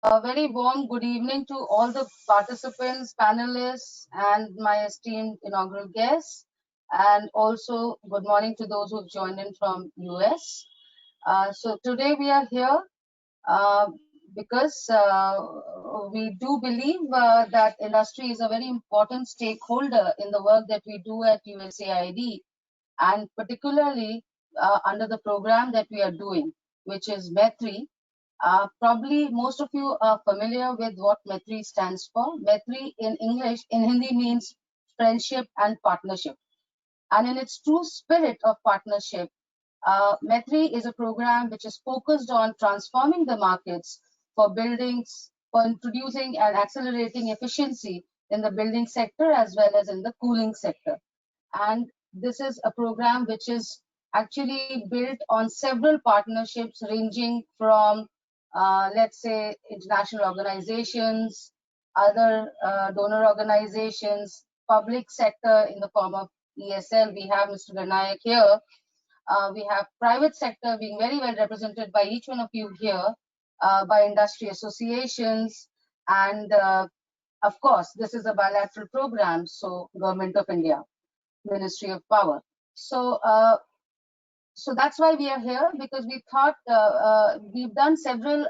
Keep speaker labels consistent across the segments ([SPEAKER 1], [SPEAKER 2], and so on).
[SPEAKER 1] A very warm good evening to all the participants, panelists, and my esteemed inaugural guests. And also good morning to those who've joined in from US. So today we are here because we do believe that industry is a very important stakeholder in the work that we do at USAID, and particularly under the program that we are doing, which is MAITREE. Probably most of you are familiar with what MAITREE stands for. MAITREE in English, in Hindi, means friendship and partnership. And in its true spirit of partnership, MAITREE is a program which is focused on transforming the markets for buildings, for introducing and accelerating efficiency in the building sector as well as in the cooling sector. And this is a program which is actually built on several partnerships ranging from let's say international organizations, other donor organizations, public sector in the form of EESL. We have Mr. Garnaik here. We have private sector being very well represented by each one of you here, by industry associations, and of course, this is a bilateral program, so Government of India, Ministry of Power. So that's why we are here, because we thought we've done several,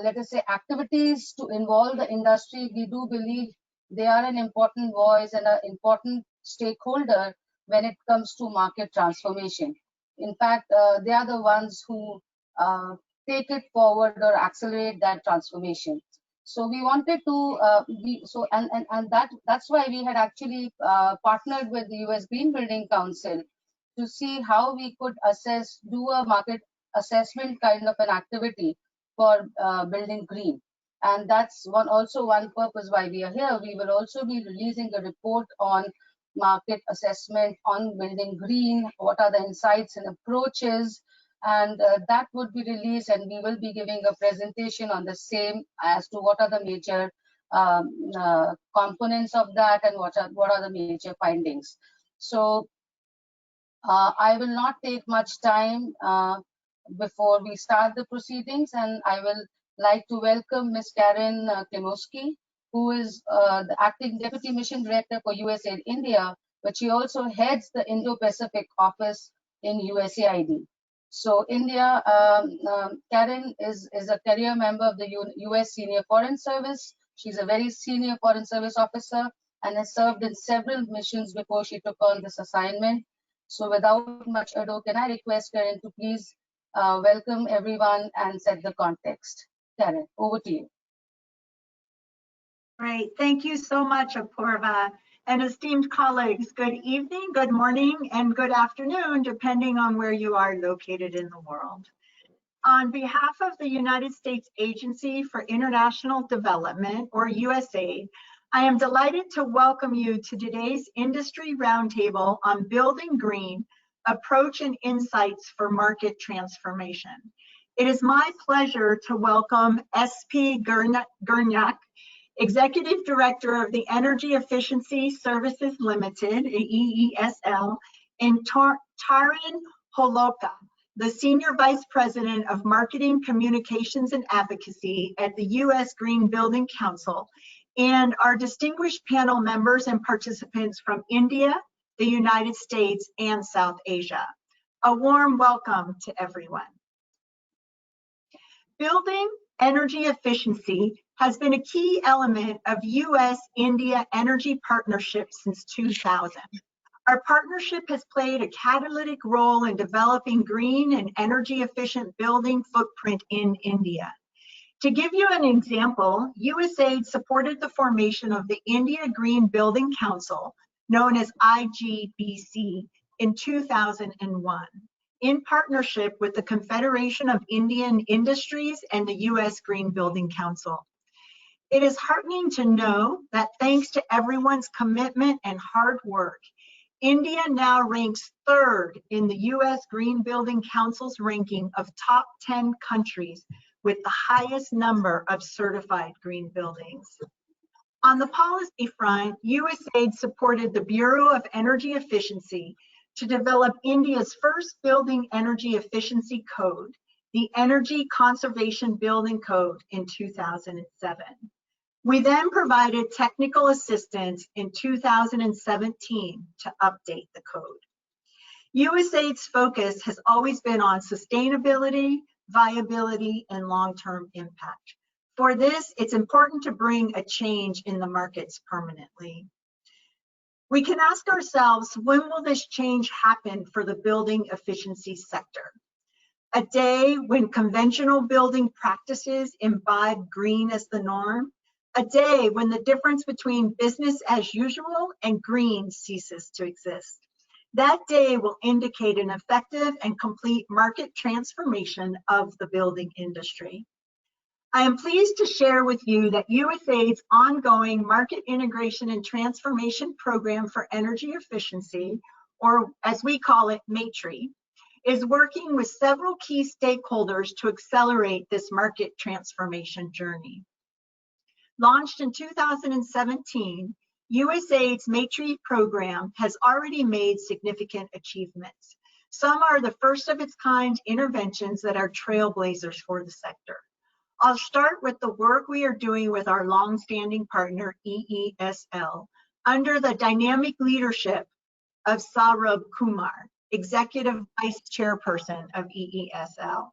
[SPEAKER 1] let us say, activities to involve the industry. We do believe they are an important voice and an important stakeholder when it comes to market transformation. In fact, they are the ones who take it forward or accelerate that transformation. So we wanted to that's why we had actually partnered with the US Green Building Council to see how we could do a market assessment kind of an activity for building green. And that's also one purpose why we are here. We will also be releasing a report on market assessment on building green, what are the insights and approaches, and that would be released, and we will be giving a presentation on the same as to what are the major components of that and what are the major findings. So I will not take much time before we start the proceedings, and I will like to welcome Ms. Taryn Klimowski, who is the Acting Deputy Mission Director for USAID India, but she also heads the Indo-Pacific office in USAID. So India, Taryn is a career member of the US Senior Foreign Service. She's a very senior Foreign Service officer and has served in several missions before she took on this assignment. So without much ado, can I request Taryn to please welcome everyone and set the context. Taryn, over to you.
[SPEAKER 2] Great, thank you so much, Apurva. And esteemed colleagues, good evening, good morning, and good afternoon, depending on where you are located in the world. On behalf of the United States Agency for International Development, or USAID, I am delighted to welcome you to today's Industry Roundtable on Building Green, Approach and Insights for Market Transformation. It is my pleasure to welcome SP Garnaik, Executive Director of the Energy Efficiency Services Limited, EESL, and Taryn, Holowka, the Senior Vice President of Marketing, Communications, and Advocacy at the US Green Building Council, and our distinguished panel members and participants from India, the United States, and South Asia. A warm welcome to everyone. Building energy efficiency has been a key element of US-India energy partnership since 2000. Our partnership has played a catalytic role in developing green and energy efficient building footprint in India. To give you an example, USAID supported the formation of the India Green Building Council, known as IGBC, in 2001. In partnership with the Confederation of Indian Industries and the US Green Building Council. It is heartening to know that thanks to everyone's commitment and hard work, India now ranks 3rd in the US Green Building Council's ranking of top 10 countries with the highest number of certified green buildings. On the policy front, USAID supported the Bureau of Energy Efficiency to develop India's first building energy efficiency code the Energy Conservation Building Code in 2007. We then provided technical assistance in 2017 to update the code. USAID's focus has always been on sustainability, viability, and long-term impact. For this, it's important to bring a change in the markets permanently. We can ask ourselves, when will this change happen for the building efficiency sector? A day when conventional building practices imbibe green as the norm? A day when the difference between business as usual and green ceases to exist? That day will indicate an effective and complete market transformation of the building industry. I am pleased to share with you that USAID's ongoing Market Integration and Transformation Program for Energy Efficiency, or as we call it, MAITREE, is working with several key stakeholders to accelerate this market transformation journey. Launched in 2017, USAID's MAITREE program has already made significant achievements. Some are the first of its kind interventions that are trailblazers for the sector. I'll start with the work we are doing with our longstanding partner, EESL, under the dynamic leadership of Saurabh Kumar, Executive Vice Chairperson of EESL.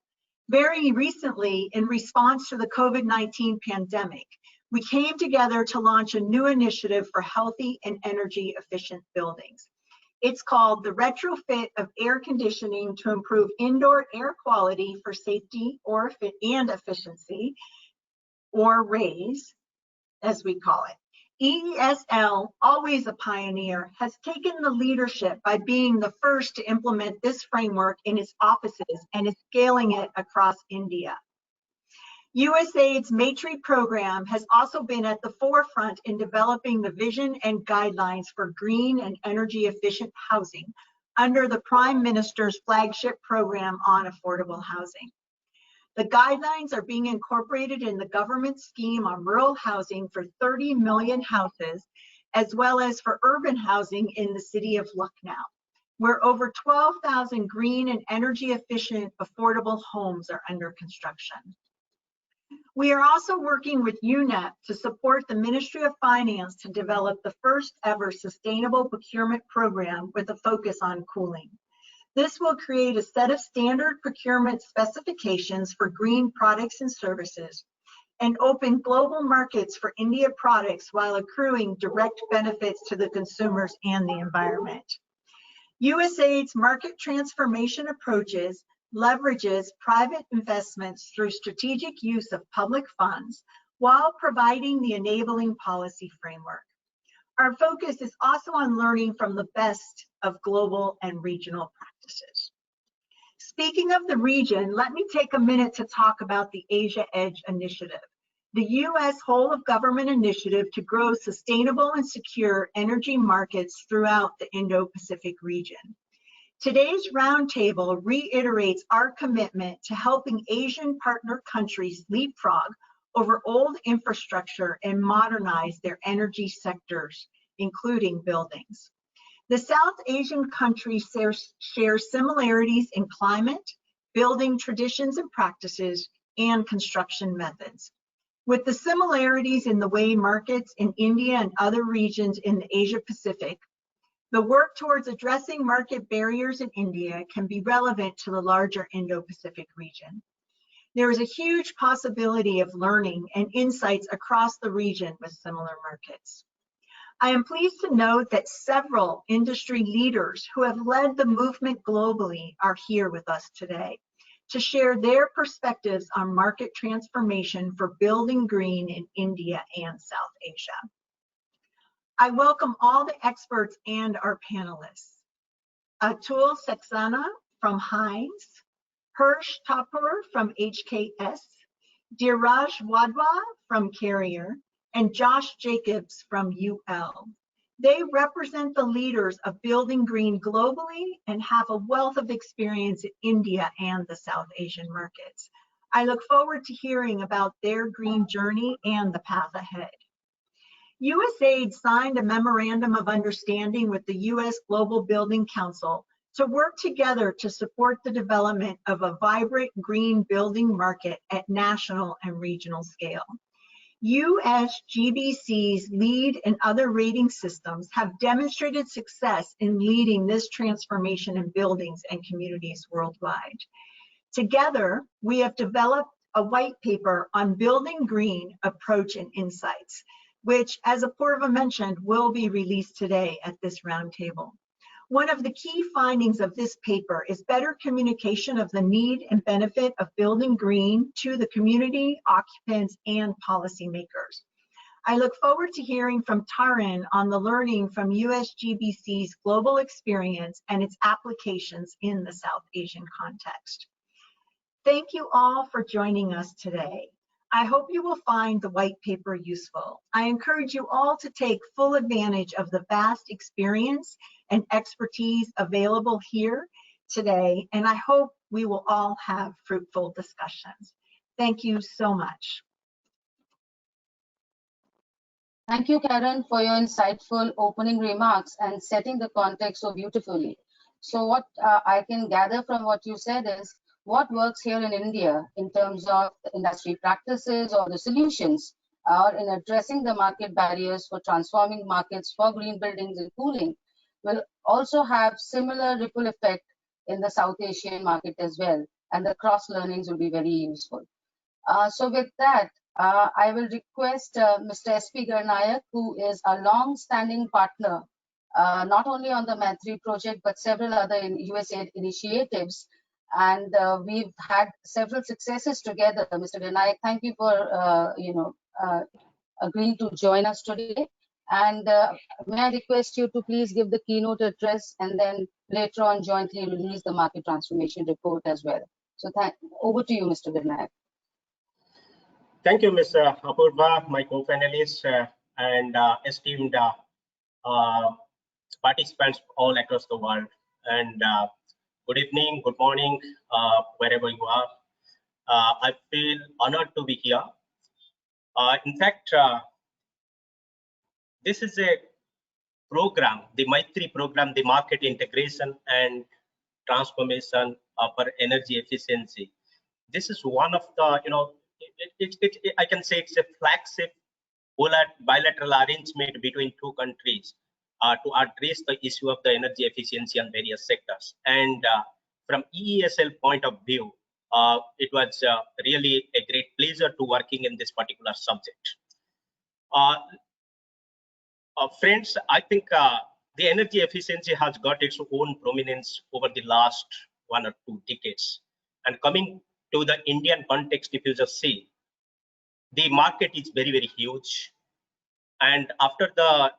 [SPEAKER 2] Very recently, in response to the COVID-19 pandemic, we came together to launch a new initiative for healthy and energy efficient buildings. It's called the Retrofit of Air Conditioning to Improve Indoor Air Quality for Safety and Efficiency, or RAISE, as we call it. EESL, always a pioneer, has taken the leadership by being the first to implement this framework in its offices and is scaling it across India. USAID's MAITREE program has also been at the forefront in developing the vision and guidelines for green and energy efficient housing under the Prime Minister's flagship program on affordable housing. The guidelines are being incorporated in the government scheme on rural housing for 30 million houses, as well as for urban housing in the city of Lucknow, where over 12,000 green and energy efficient affordable homes are under construction. We are also working with UNEP to support the Ministry of Finance to develop the first ever sustainable procurement program with a focus on cooling. This will create a set of standard procurement specifications for green products and services and open global markets for India products while accruing direct benefits to the consumers and the environment. USAID's market transformation approaches leverages private investments through strategic use of public funds while providing the enabling policy framework. Our focus is also on learning from the best of global and regional practices. Speaking of the region, let me take a minute to talk about the Asia Edge Initiative, the U.S. whole of government initiative to grow sustainable and secure energy markets throughout the Indo-Pacific region. Today's roundtable reiterates our commitment to helping Asian partner countries leapfrog over old infrastructure and modernize their energy sectors, including buildings. The South Asian countries share similarities in climate, building traditions and practices, and construction methods. With the similarities in the way markets in India and other regions in the Asia Pacific, the work towards addressing market barriers in India can be relevant to the larger Indo-Pacific region. There is a huge possibility of learning and insights across the region with similar markets. I am pleased to note that several industry leaders who have led the movement globally are here with us today to share their perspectives on market transformation for building green in India and South Asia. I welcome all the experts and our panelists. Atul Saxena from Hines, Hirsch Thapar from HKS, Dhiraj Wadhwa from Carrier, and Josh Jacobs from UL. They represent the leaders of building green globally and have a wealth of experience in India and the South Asian markets. I look forward to hearing about their green journey and the path ahead. USAID signed a memorandum of understanding with the U.S. Global Building Council to work together to support the development of a vibrant green building market at national and regional scale. USGBC's LEED and other rating systems have demonstrated success in leading this transformation in buildings and communities worldwide. Together, we have developed a white paper on building green approach and insights, which, as Apurva mentioned, will be released today at this roundtable. One of the key findings of this paper is better communication of the need and benefit of building green to the community, occupants, and policymakers. I look forward to hearing from Taryn on the learning from USGBC's global experience and its applications in the South Asian context. Thank you all for joining us today. I hope you will find the white paper useful. I encourage you all to take full advantage of the vast experience and expertise available here today, and I hope we will all have fruitful discussions. Thank you so much.
[SPEAKER 1] Thank you, Karen, for your insightful opening remarks and setting the context so beautifully. So what I can gather from what you said is, what works here in India in terms of the industry practices or the solutions in addressing the market barriers for transforming markets for green buildings and cooling will also have similar ripple effect in the South Asian market as well, and the cross learnings will be very useful. So with that, I will request Mr. S.P. Garnaik, who is a long-standing partner, not only on the MAITREE project, but several other USAID initiatives. And we've had several successes together. Mr. Garnaik, thank you for agreeing to join us today. And may I request you to please give the keynote address and then later on jointly release the market transformation report as well. So over to you, Mr. Garnaik.
[SPEAKER 3] Thank you, Ms. Apurva, my co-panelists, and esteemed participants all across the world. And good evening, good morning, wherever you are. I feel honored to be here. In fact, this is a program, the MAITREE program, the market integration and transformation for energy efficiency. This is one of the, I can say it's a flagship bilateral arrangement between two countries to address the issue of the energy efficiency on various sectors. And from EESL point of view, it was really a great pleasure to working in this particular subject. Friends, I think the energy efficiency has got its own prominence over the last 1 or 2 decades. And coming to the Indian context, if you just see, the market is very, very huge. And after the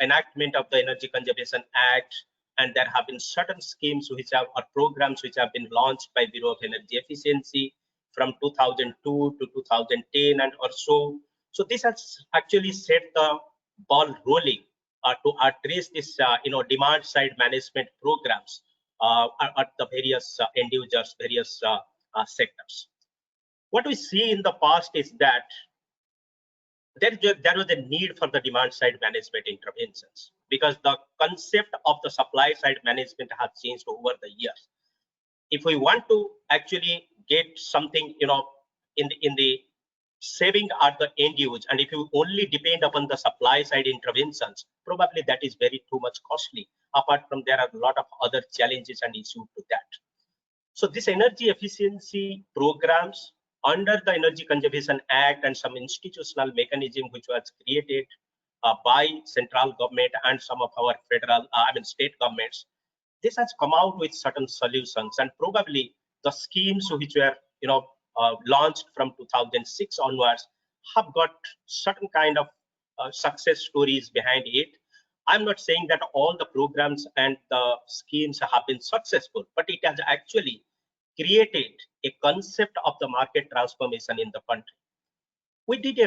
[SPEAKER 3] enactment of the Energy Conservation Act, and there have been certain schemes which have, or programs which have been launched by Bureau of Energy Efficiency from 2002 to 2010 and or so. So this has actually set the ball rolling to address this demand side management programs at the various end users, various sectors. What we see in the past is that there was a need for the demand side management interventions, because the concept of the supply side management has changed over the years. If we want to actually get something in the saving at the end use, and if you only depend upon the supply side interventions, probably that is very too much costly. Apart from, there are a lot of other challenges and issues to that. So this energy efficiency programs under the Energy Conservation Act and some institutional mechanism which was created by central government and some of our federal, state governments, this has come out with certain solutions, and probably the schemes which were launched from 2006 onwards have got certain kind of success stories behind it. I'm not saying that all the programs and the schemes have been successful, but it has actually created a concept of the market transformation in the country. We did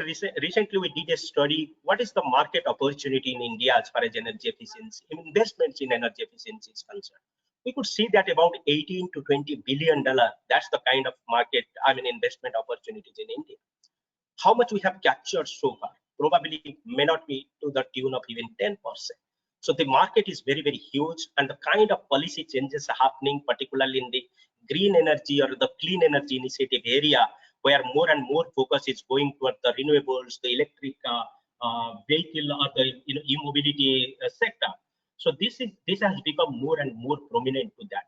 [SPEAKER 3] recently we did a study, what is the market opportunity in India as far as energy efficiency, investments in energy efficiency is concerned. We could see that about 18 to 20 billion dollars, that's the kind of market, investment opportunities in India. How much we have captured so far? Probably may not be to the tune of even 10%. So the market is very, very huge, and the kind of policy changes are happening, particularly in the green energy or the clean energy initiative area, where more and more focus is going toward the renewables, the electric vehicle, or the e-mobility sector. So this has become more and more prominent to that.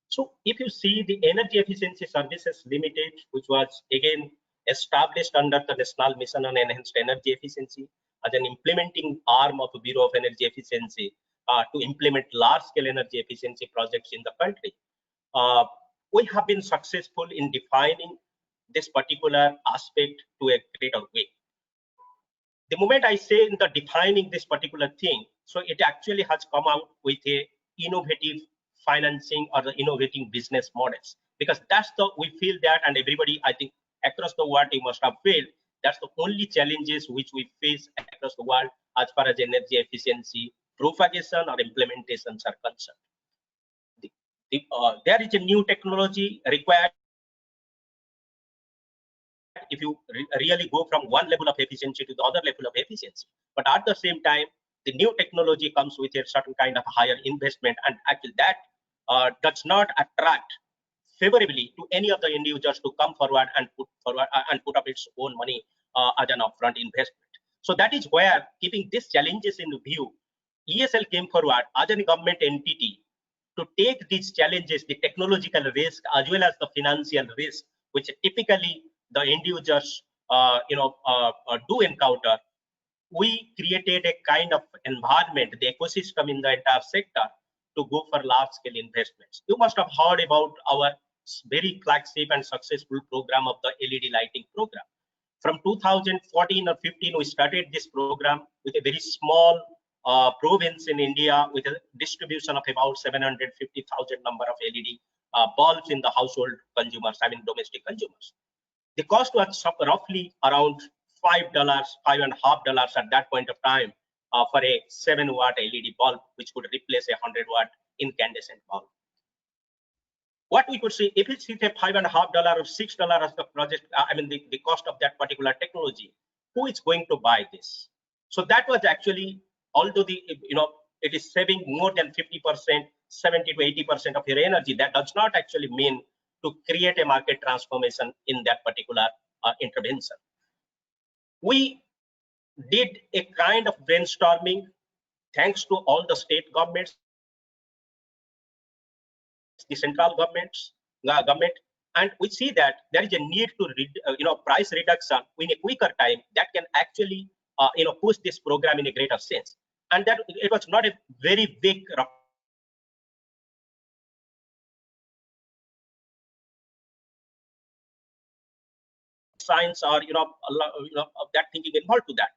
[SPEAKER 3] So if you see the Energy Efficiency Services Limited, which was again established under the National Mission on Enhanced Energy Efficiency as an implementing arm of the Bureau of Energy Efficiency to implement large-scale energy efficiency projects in the country. We have been successful in defining this particular aspect to a greater way. The moment I say in the defining this particular thing, so it actually has come out with a innovative financing or the innovating business models, because that's the, we feel that, and everybody, I think across the world, you must have felt that's the only challenges which we face across the world as far as energy efficiency propagation or implementations are concerned. There is a new technology required if you really go from one level of efficiency to the other level of efficiency. But at the same time, the new technology comes with a certain kind of higher investment, and actually that does not attract favorably to any of the end users to come forward and put up its own money as an upfront investment. So that is where, keeping these challenges in view, EESL came forward as a government entity to take these challenges, the technological risk as well as the financial risk, which typically the end users do encounter. We created a kind of environment, the ecosystem in the entire sector to go for large-scale investments. You must have heard about our very flagship and successful program of the LED lighting program. From 2014 or 15, we started this program with a very small province in India with a distribution of about 750,000 number of LED bulbs in the household consumers, I mean domestic consumers. The cost was roughly around $5, $5.50 at that point of time for a 7-watt LED bulb, which could replace a 100-watt incandescent bulb. What we could see, if it's a $5.50 or $6 as the project, I mean the cost of that particular technology, who is going to buy this? So that was actually, although the it is saving more than 50%, 70 to 80% of your energy, that does not actually mean to create a market transformation in that particular intervention. We did a kind of brainstorming thanks to all the state governments, the central government, and we see that there is a need to price reduction in a quicker time that can actually push this program in a greater sense. And that it was not a very big science or that thinking involved to that.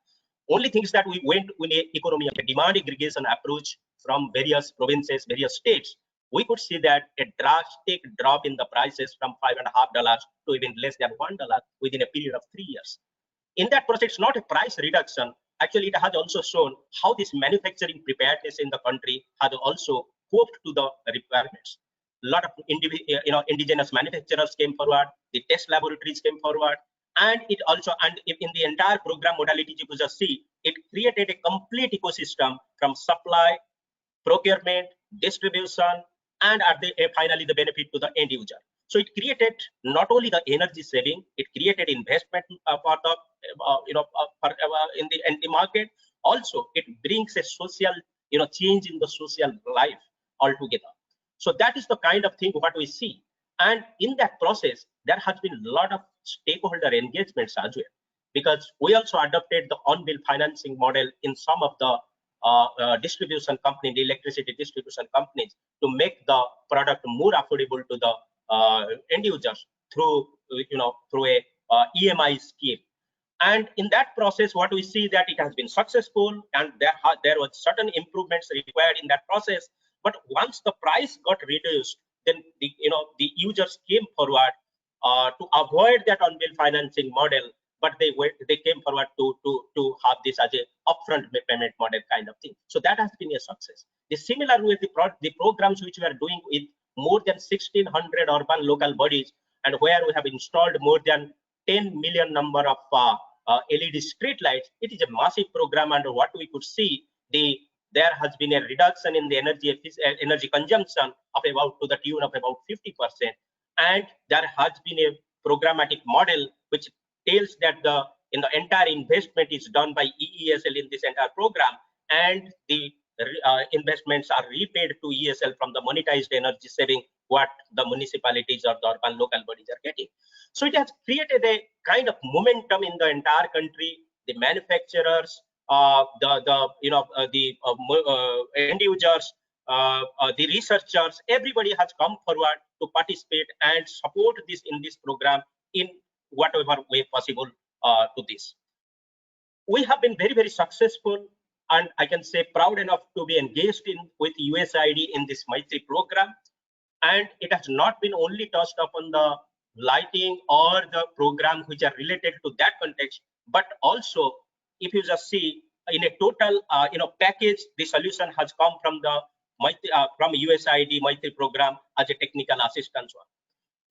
[SPEAKER 3] Only things that we went with a economy of a demand aggregation approach from various provinces, various states. We could see that a drastic drop in the prices from $5.50 to even less than $1 within a period of 3 years. In that process, it's not a price reduction. Actually, it has also shown how this manufacturing preparedness in the country has also coped to the requirements. A lot of indigenous manufacturers came forward, the test laboratories came forward, and it also, and in the entire program modality you could just see, it created a complete ecosystem from supply, procurement, distribution, and finally the benefit to the end user. So it created not only the energy saving, it created investment for the in the market. Also, it brings a social change in the social life altogether. So that is the kind of thing what we see. And in that process, there has been a lot of stakeholder engagements as well, because we also adopted the on-bill financing model in some of the distribution companies, the electricity distribution companies, to make the product more affordable to the end users through through a EMI scheme. And in that process, what we see that it has been successful, and there was certain improvements required in that process. But once the price got reduced, then the users came forward to avoid that on-bill financing model, but they came forward to have this as a upfront payment model kind of thing. So that has been a success. The similar with the programs which we are doing with more than 1,600 urban local bodies, and where we have installed more than 10 million number of LED street lights. It is a massive program, and what we could see, the there has been a reduction in the energy consumption of about to the tune of about 50%. And there has been a programmatic model which tells that the entire investment is done by EESL in this entire program, and the investments are repaid to EESL from the monetized energy saving what the municipalities or the urban local bodies are getting. So it has created a kind of momentum in the entire country. The manufacturers, end users, the researchers, everybody has come forward to participate and support this in this program in whatever way possible to this. We have been very, very successful, and I can say proud enough to be engaged with USAID in this MAITREE program. And it has not been only touched upon the lighting or the program which are related to that context, but also if you just see in a total package, the solution has come from the from USAID MAITREE program as a technical assistance.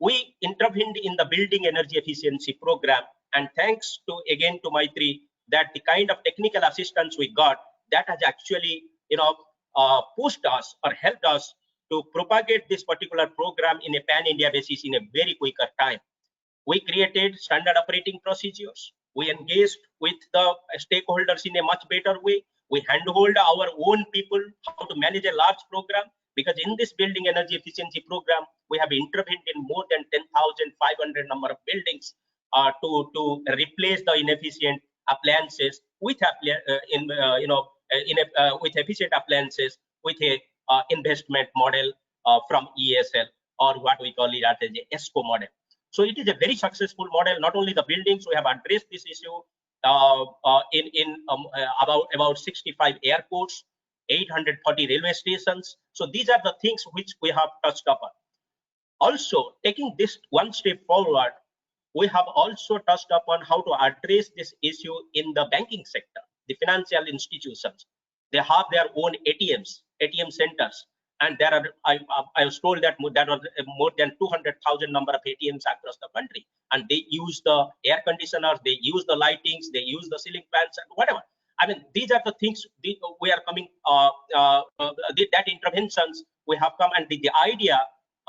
[SPEAKER 3] We intervened in the building energy efficiency program, and thanks to again to MAITREE, that the kind of technical assistance we got, that has actually pushed us or helped us to propagate this particular program in a pan-India basis in a very quicker time. We created standard operating procedures. We engaged with the stakeholders in a much better way. We handhold our own people how to manage a large program, because in this building energy efficiency program, we have intervened in more than 10,500 number of buildings to replace the inefficient appliances with with efficient appliances with a investment model from EESL, or what we call it as a ESCO model. So it is a very successful model. Not only the buildings, we have addressed this issue about 65 airports, 840 railway stations. So these are the things which we have touched upon. Also, taking this one step forward, we have also touched upon how to address this issue in the banking sector. The financial institutions, they have their own ATM centers, and there are, I was told that there are more than 200,000 number of ATMs across the country, and they use the air conditioners, they use the lightings, they use the ceiling fans, and whatever. I mean, these are the things we are coming, that interventions we have come, and the idea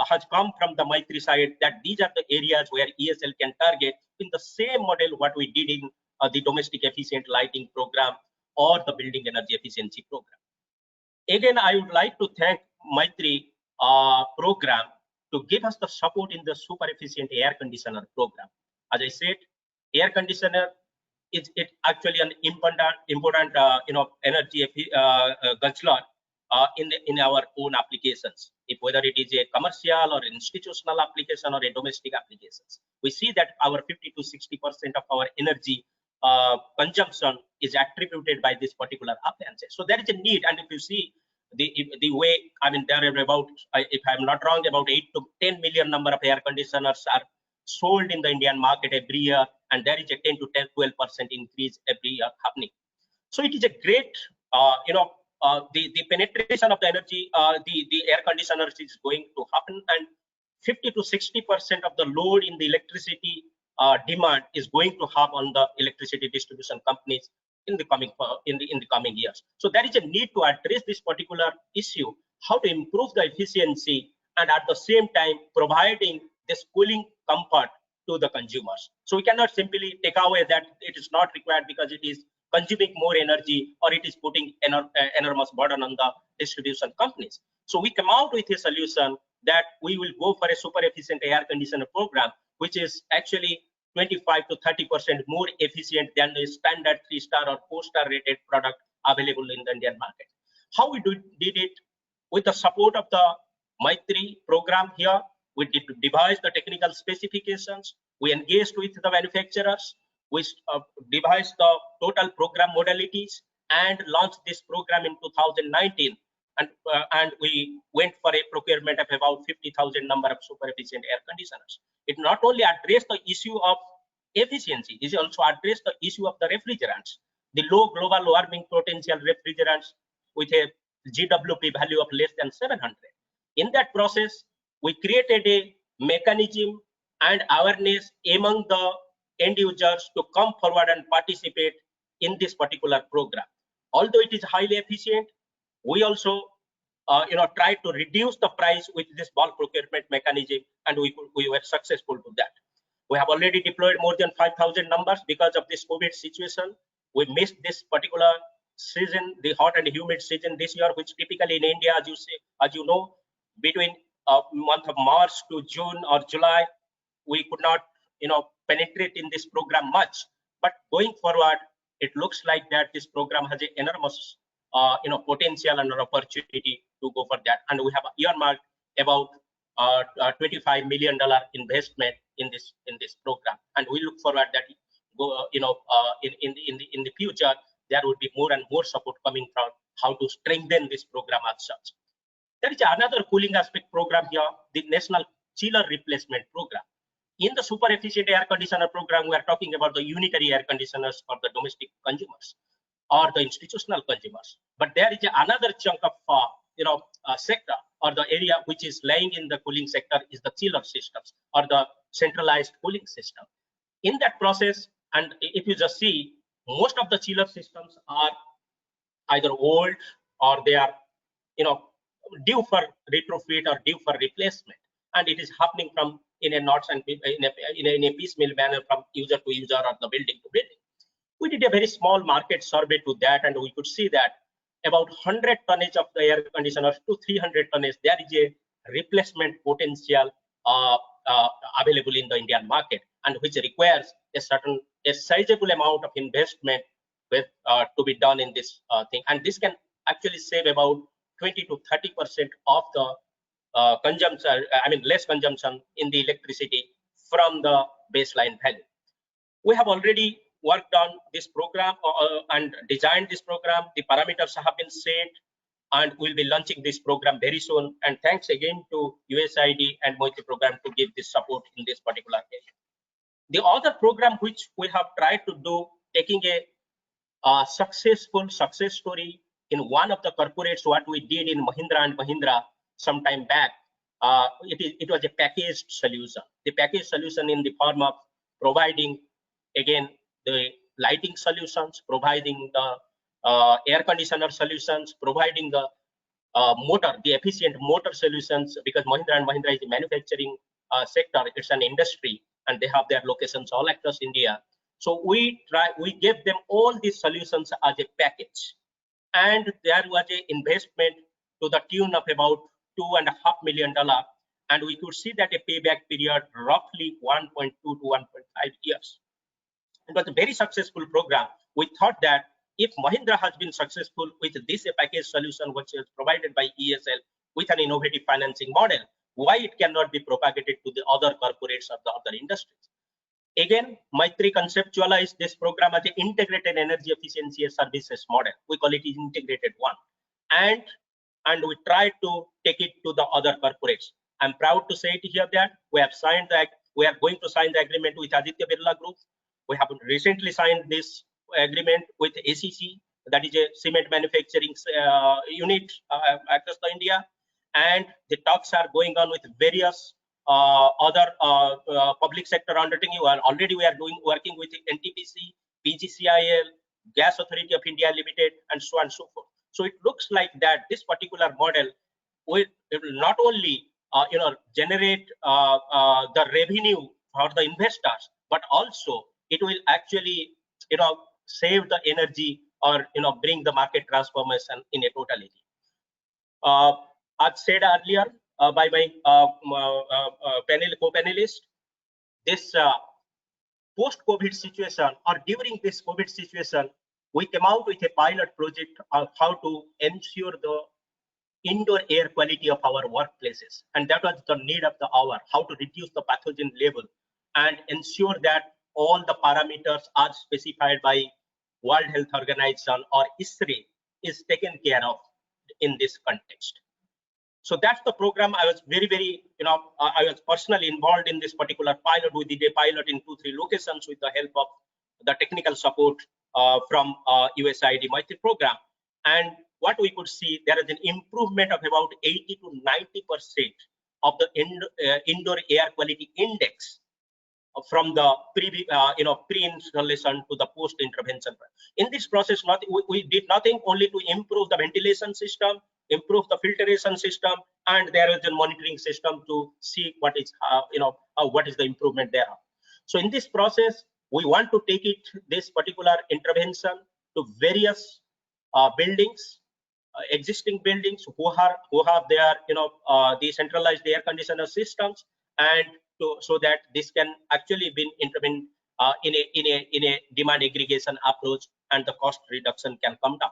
[SPEAKER 3] has come from the MAITREE side that these are the areas where EESL can target in the same model what we did in the domestic efficient lighting program or the building energy efficiency program. Again, I would like to thank MAITREE program to give us the support in the super efficient air conditioner program. As I said, air conditioner is actually an important energy guzzler in our own applications. If whether it is a commercial or institutional application or a domestic applications, we see that our 50 to 60% of our energy consumption is attributed by this particular appliances. So there is a need, and if you see the way, I mean, there are about, if I'm not wrong, about 8 to 10 million number of air conditioners are sold in the Indian market every year, and there is a 10 to 12% increase every year happening. So it is a great, the penetration of the energy, the air conditioners is going to happen, and 50 to 60% of the load in the electricity demand is going to have on the electricity distribution companies in the coming years. So there is a need to address this particular issue, how to improve the efficiency and at the same time providing this cooling comfort to the consumers. So we cannot simply take away that it is not required because it is consuming more energy or it is putting enormous burden on the distribution companies. So we come out with a solution that we will go for a super efficient air conditioner program, which is actually 25 to 30% more efficient than the standard 3-star or 4-star rated product available in the Indian market. How we did it? With the support of the MAITREE program here, we did devise the technical specifications, we engaged with the manufacturers, we devised the total program modalities and launched this program in 2019. And we went for a procurement of about 50,000 number of super efficient air conditioners. It not only addressed the issue of efficiency, it also addressed the issue of the refrigerants, the low global warming potential refrigerants with a GWP value of less than 700. In that process, we created a mechanism and awareness among the end users to come forward and participate in this particular program. Although it is highly efficient, We also tried to reduce the price with this bulk procurement mechanism, and we were successful to that. We have already deployed more than 5,000 numbers because of this COVID situation. We missed this particular season, the hot and humid season this year, which typically in India, as you know, between month of March to June or July, we could not, penetrate in this program much. But going forward, it looks like that this program has an enormous, potential and an opportunity to go for that. And we have earmarked about $25 million investment in this program, and we look forward that in the future there would be more and more support coming from how to strengthen this program as such. There is another cooling aspect program here, the National Chiller Replacement Program. In the super efficient air conditioner program, we are talking about the unitary air conditioners for the domestic consumers or the institutional consumers. But there is another chunk of sector or the area which is lying in the cooling sector is the chiller systems or the centralized cooling system. In that process, and if you just see, most of the chiller systems are either old or they are due for retrofit or due for replacement, and it is happening from in a piecemeal manner from user to user or the building to building. We did a very small market survey to that, and we could see that about 100 tonnage of the air conditioners to 300 tonnage, there is a replacement potential available in the Indian market, and which requires a sizable amount of investment with to be done in this thing. And this can actually save about 20 to 30% of the consumption, less consumption in the electricity from the baseline value. We have already worked on this program and designed this program. The parameters have been set, and we'll be launching this program very soon. And thanks again to USAID and MAITREE program to give this support in this particular area. The other program which we have tried to do, taking a successful success story in one of the corporates, what we did in Mahindra and Mahindra some time back, it was a packaged solution. The packaged solution in the form of providing, again, the lighting solutions, providing the air conditioner solutions, providing the the efficient motor solutions, because Mahindra and Mahindra is a manufacturing sector, it's an industry, and they have their locations all across India. So we gave them all these solutions as a package, and there was an investment to the tune of about $2.5 million, and we could see that a payback period roughly 1.2 to 1.5 years. It was a very successful program. We thought that if Mahindra has been successful with this package solution, which is provided by EESL with an innovative financing model, why it cannot be propagated to the other corporates or the other industries? Again, MAITREE conceptualized this program as an integrated energy efficiency services model. We call it integrated one, and we try to take it to the other corporates. I'm proud to say it here that we are going to sign the agreement with Aditya Birla Group. We have recently signed this agreement with ACC, that is a cement manufacturing unit across India, and the talks are going on with various other public sector undertaking. Already we are working with NTPC, PGCIL, Gas Authority of India Limited, and so on and so forth. So it looks like that this particular model will not only generate the revenue for the investors, but also it will actually save the energy or bring the market transformation in a totality. As said earlier by my co-panelist, this post-COVID situation or during this COVID situation, we came out with a pilot project of how to ensure the indoor air quality of our workplaces, and that was the need of the hour, how to reduce the pathogen level and ensure that all the parameters are specified by World Health Organization or ISRE is taken care of in this context. So that's the program. I was very, I was personally involved in this particular pilot. We did a pilot in 2-3 locations with the help of the technical support from USAID MAITREE program. And what we could see, there is an improvement of about 80 to 90% of the indoor air quality index from the pre-installation to the post-intervention. In this process, we did nothing only to improve the ventilation system, improve the filtration system, and there is a monitoring system to see what is what is the improvement there. So in this process, we want to take this particular intervention to various buildings, existing buildings who have their the centralized air conditioner systems, and so that this can actually be intervened in a demand aggregation approach, and the cost reduction can come down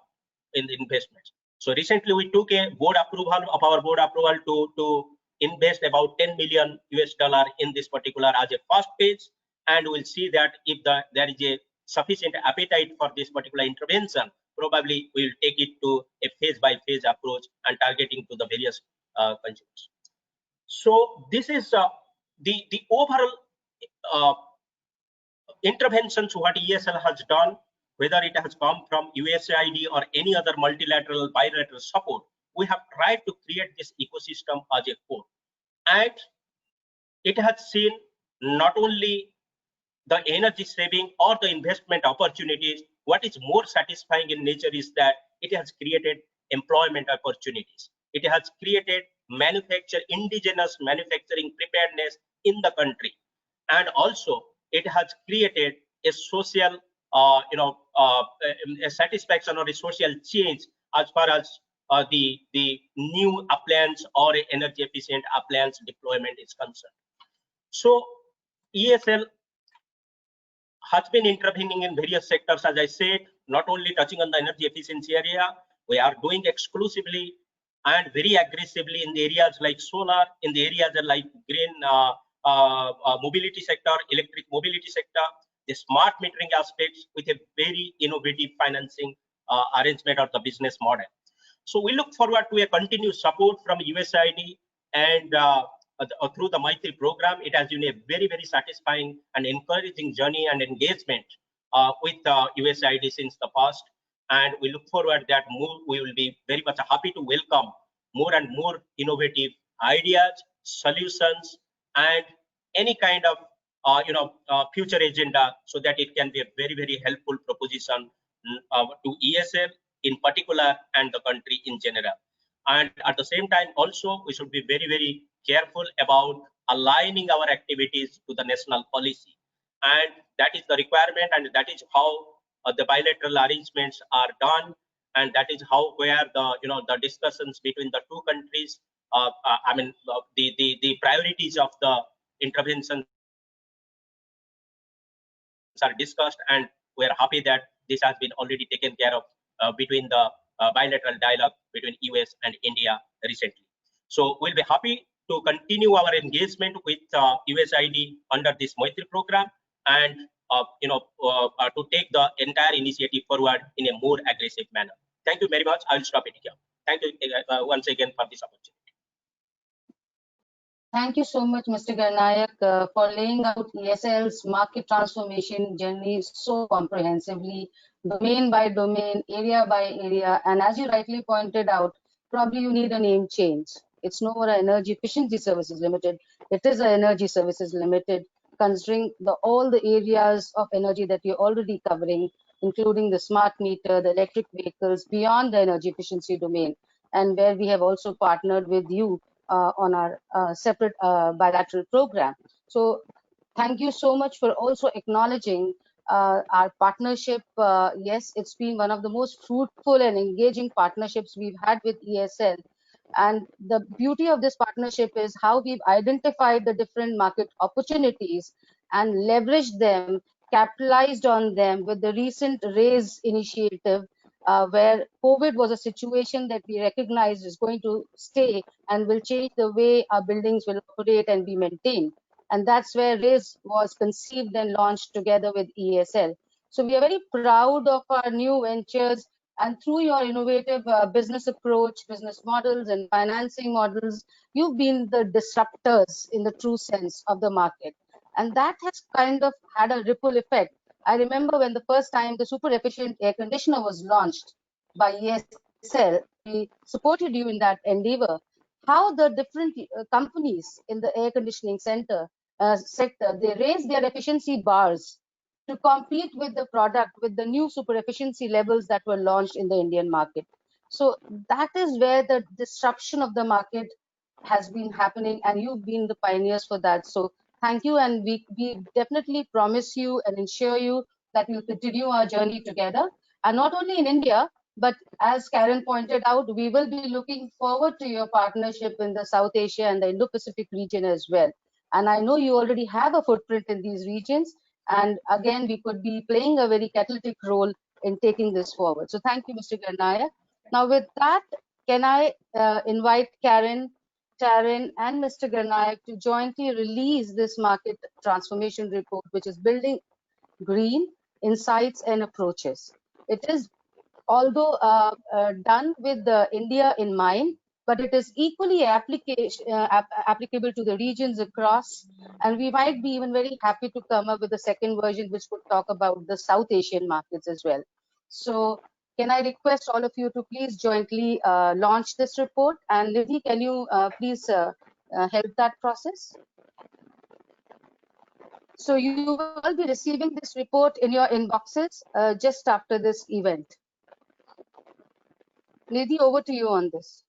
[SPEAKER 3] in the investments. So recently we took a board approval of our board approval to invest about $10 million in this particular as a first phase, and we'll see that if there is a sufficient appetite for this particular intervention, probably we'll take it to a phase-by-phase approach and targeting to the various consumers. So this is the overall interventions what EESL has done, whether it has come from USAID or any other multilateral, bilateral support. We have tried to create this ecosystem as a whole, and it has seen not only the energy saving or the investment opportunities. What is more satisfying in nature is that it has created employment opportunities. It has created indigenous manufacturing preparedness in the country, and also it has created a social, a satisfaction or a social change as far as the new appliance or energy efficient appliance deployment is concerned. So EESL has been intervening in various sectors, as I said, not only touching on the energy efficiency area. We are doing exclusively and very aggressively in the areas like solar, in the areas like green mobility sector, electric mobility sector, the smart metering aspects with a very innovative financing arrangement of the business model. So we look forward to a continued support from USAID, and through the MAITREE program. It has been a very, very satisfying and encouraging journey and engagement with USAID since the past. And we look forward that we will be very much happy to welcome more and more innovative ideas, solutions, and any kind of future agenda, so that it can be a very, very helpful proposition to EESL in particular and the country in general. And at the same time, also, we should be very, very careful about aligning our activities to the national policy. And that is the requirement, and that is how the bilateral arrangements are done, and that is how where the discussions between the two countries, the priorities of the interventions are discussed, and we are happy that this has been already taken care of between the bilateral dialogue between US and India recently. So we'll be happy to continue our engagement with USAID under this MAITREE program, and to take the entire initiative forward in a more aggressive manner. Thank you very much. I'll stop it here. Thank you once again for this opportunity.
[SPEAKER 1] Thank you so much, Mr. Garnaik, for laying out EESL's market transformation journey so comprehensively, domain by domain, area by area. And as you rightly pointed out, probably you need a name change. It's no more Energy Efficiency Services Limited. It is a Energy Services Limited, considering all the areas of energy that you're already covering, including the smart meter, the electric vehicles, beyond the energy efficiency domain, and where we have also partnered with you on our separate bilateral program. So thank you so much for also acknowledging our partnership. Yes, it's been one of the most fruitful and engaging partnerships we've had with EESL. And the beauty of this partnership is how we've identified the different market opportunities and leveraged them, capitalized on them with the recent RAISE initiative, where COVID was a situation that we recognized is going to stay and will change the way our buildings will operate and be maintained. And that's where RAISE was conceived and launched together with EESL. So we are very proud of our new ventures, and through your innovative business approach, business models and financing models, you've been the disruptors in the true sense of the market. And that has kind of had a ripple effect. I remember when the first time the super efficient air conditioner was launched by EESL, we supported you in that endeavor. How the different companies in the air conditioning center sector, they raise their efficiency bars to compete with the product, with the new super efficiency levels that were launched in the Indian market. So that is where the disruption of the market has been happening, and you've been the pioneers for that. So thank you, and we definitely promise you and ensure you that we'll continue our journey together, and not only in India, but as Karen pointed out, we will be looking forward to your partnership in the South Asia and the Indo-Pacific region as well. And I know you already have a footprint in these regions, and again, we could be playing a very catalytic role in taking this forward. So thank you, Mr. Garnaik. Now with that, can I invite Karen, Taryn, and Mr. Garnaik to jointly release this market transformation report, which is Building Green Insights and Approaches. It is, although done with India in mind, but it is equally applicable to the regions across. And we might be even very happy to come up with a second version, which would talk about the South Asian markets as well. So can I request all of you to please jointly launch this report? And Nidhi, can you please help that process? So you will be receiving this report in your inboxes just after this event. Nidhi, over to you on this.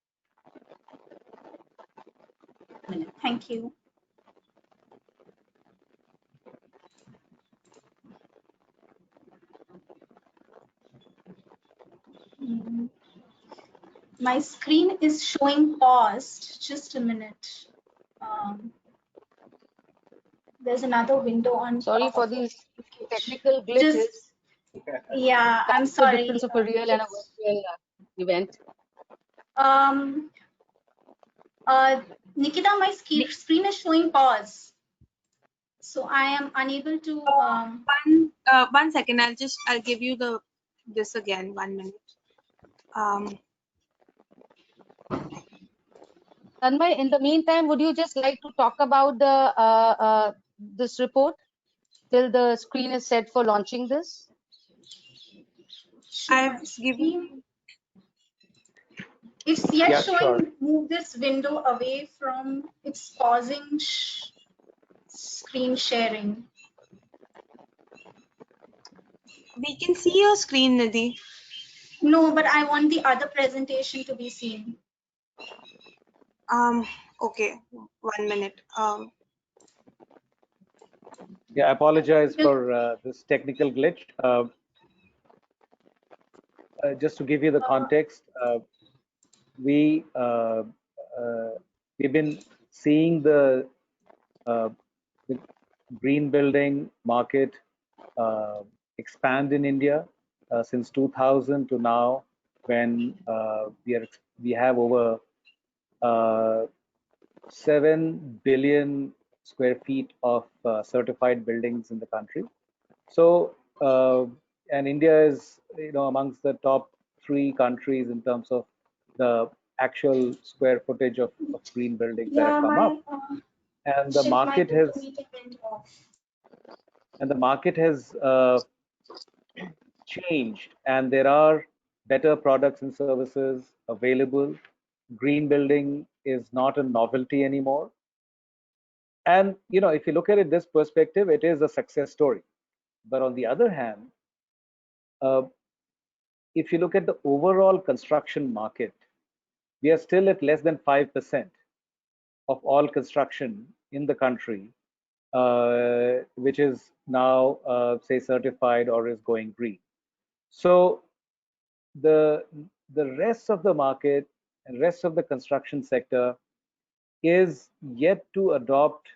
[SPEAKER 4] Thank you. My screen is showing paused. Just a minute. There's another window on.
[SPEAKER 1] Sorry for these technical glitches.
[SPEAKER 4] Yeah, I'm
[SPEAKER 1] That's
[SPEAKER 4] sorry.
[SPEAKER 1] the difference of a real and a virtual event.
[SPEAKER 4] Nikita, my screen is showing pause, so I am unable to.
[SPEAKER 5] One second. I'll give you this again. 1 minute.
[SPEAKER 1] Tanmay, in the meantime, would you just like to talk about the this report till the screen is set for launching this?
[SPEAKER 5] I've given.
[SPEAKER 4] It's yet
[SPEAKER 6] Yeah,
[SPEAKER 4] showing.
[SPEAKER 6] sure.
[SPEAKER 4] Move this window away from. It's pausing screen sharing.
[SPEAKER 5] We can see your screen, Nidhi.
[SPEAKER 4] No, but I want the other presentation to be seen.
[SPEAKER 5] Okay, 1 minute.
[SPEAKER 6] Yeah, I apologize for this technical glitch. Just to give you the context, we've been seeing the green building market expand in India since 2000 to now, when we have over 7 billion square feet of certified buildings in the country. So, and India is, amongst the top 3 countries in terms of the actual square footage of green buildings that have come up. And the market has changed, and there are better products and services available. Green building is not a novelty anymore. And, if you look at it this perspective, it is a success story. But on the other hand, if you look at the overall construction market, we are still at less than 5% of all construction in the country, which is now, say, certified or is going green. So the rest of the market and rest of the construction sector is yet to adopt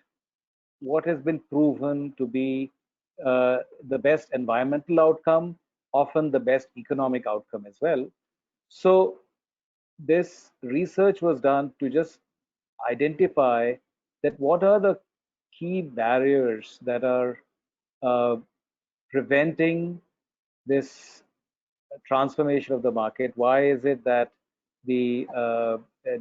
[SPEAKER 6] what has been proven to be the best environmental outcome, often the best economic outcome as well. So this research was done to just identify that what are the key barriers that are preventing this transformation of the market. Why is it that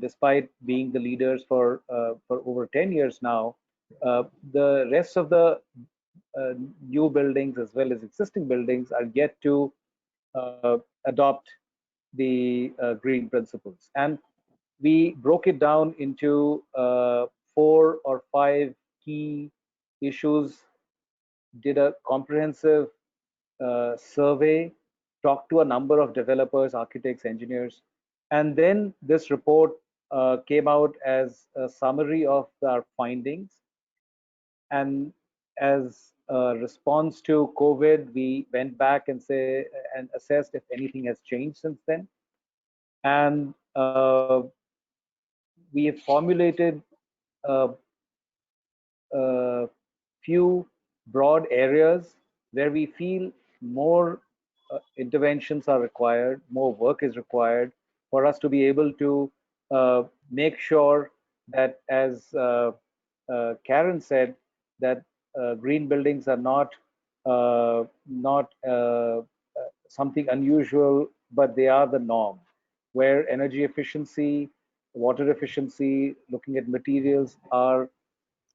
[SPEAKER 6] despite being the leaders for over 10 years now, the rest of the new buildings as well as existing buildings are yet to adopt the green principles? And we broke it down into 4 or 5 key issues, did a comprehensive survey, talked to a number of developers, architects, engineers, and then this report came out as a summary of our findings. And as a response to COVID, we went back and assessed if anything has changed since then. And we have formulated a few broad areas where we feel more interventions are required, more work is required for us to be able to make sure that, as Karen said, that green buildings are not something unusual, but they are the norm, where energy efficiency, water efficiency, looking at materials are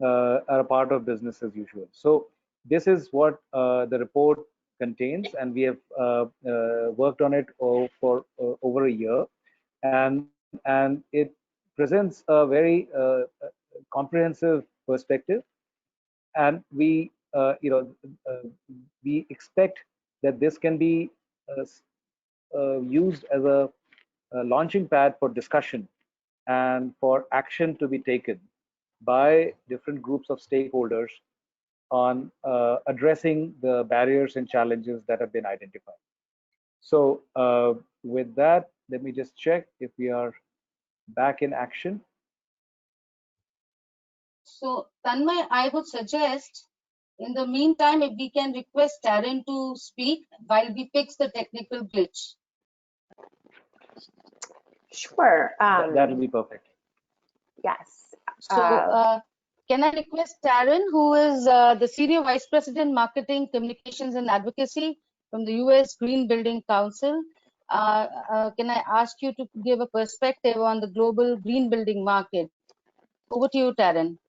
[SPEAKER 6] a part of business as usual. So this is what the report contains, and we have worked on it for over a year, and it presents a very comprehensive perspective, and we we expect that this can be used as a launching pad for discussion and for action to be taken by different groups of stakeholders on addressing the barriers and challenges that have been identified. So with that, let me just check if we are back in action.
[SPEAKER 1] So Tanmay, I would suggest in the meantime, if we can request Taryn to speak while we fix the technical glitch.
[SPEAKER 7] Sure.
[SPEAKER 6] That will be perfect.
[SPEAKER 7] Yes.
[SPEAKER 1] So can I request Taryn, who is the Senior Vice President, Marketing, Communications and Advocacy from the US Green Building Council. Can I ask you to give a perspective on the global green building market? Over to you, Taryn.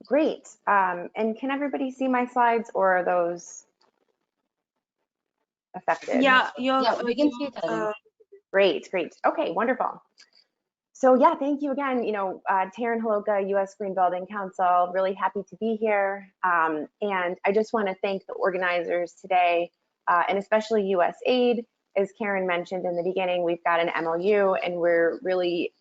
[SPEAKER 7] Great. And can everybody see my slides, or are those affected?
[SPEAKER 5] Yeah,
[SPEAKER 1] we can see Taryn.
[SPEAKER 7] Great. Okay, wonderful. So yeah, thank you again. Taryn, Holowka, US Green Building Council, really happy to be here. And I just want to thank the organizers today, and especially USAID. As Karen mentioned in the beginning, we've got an MOU, and we're really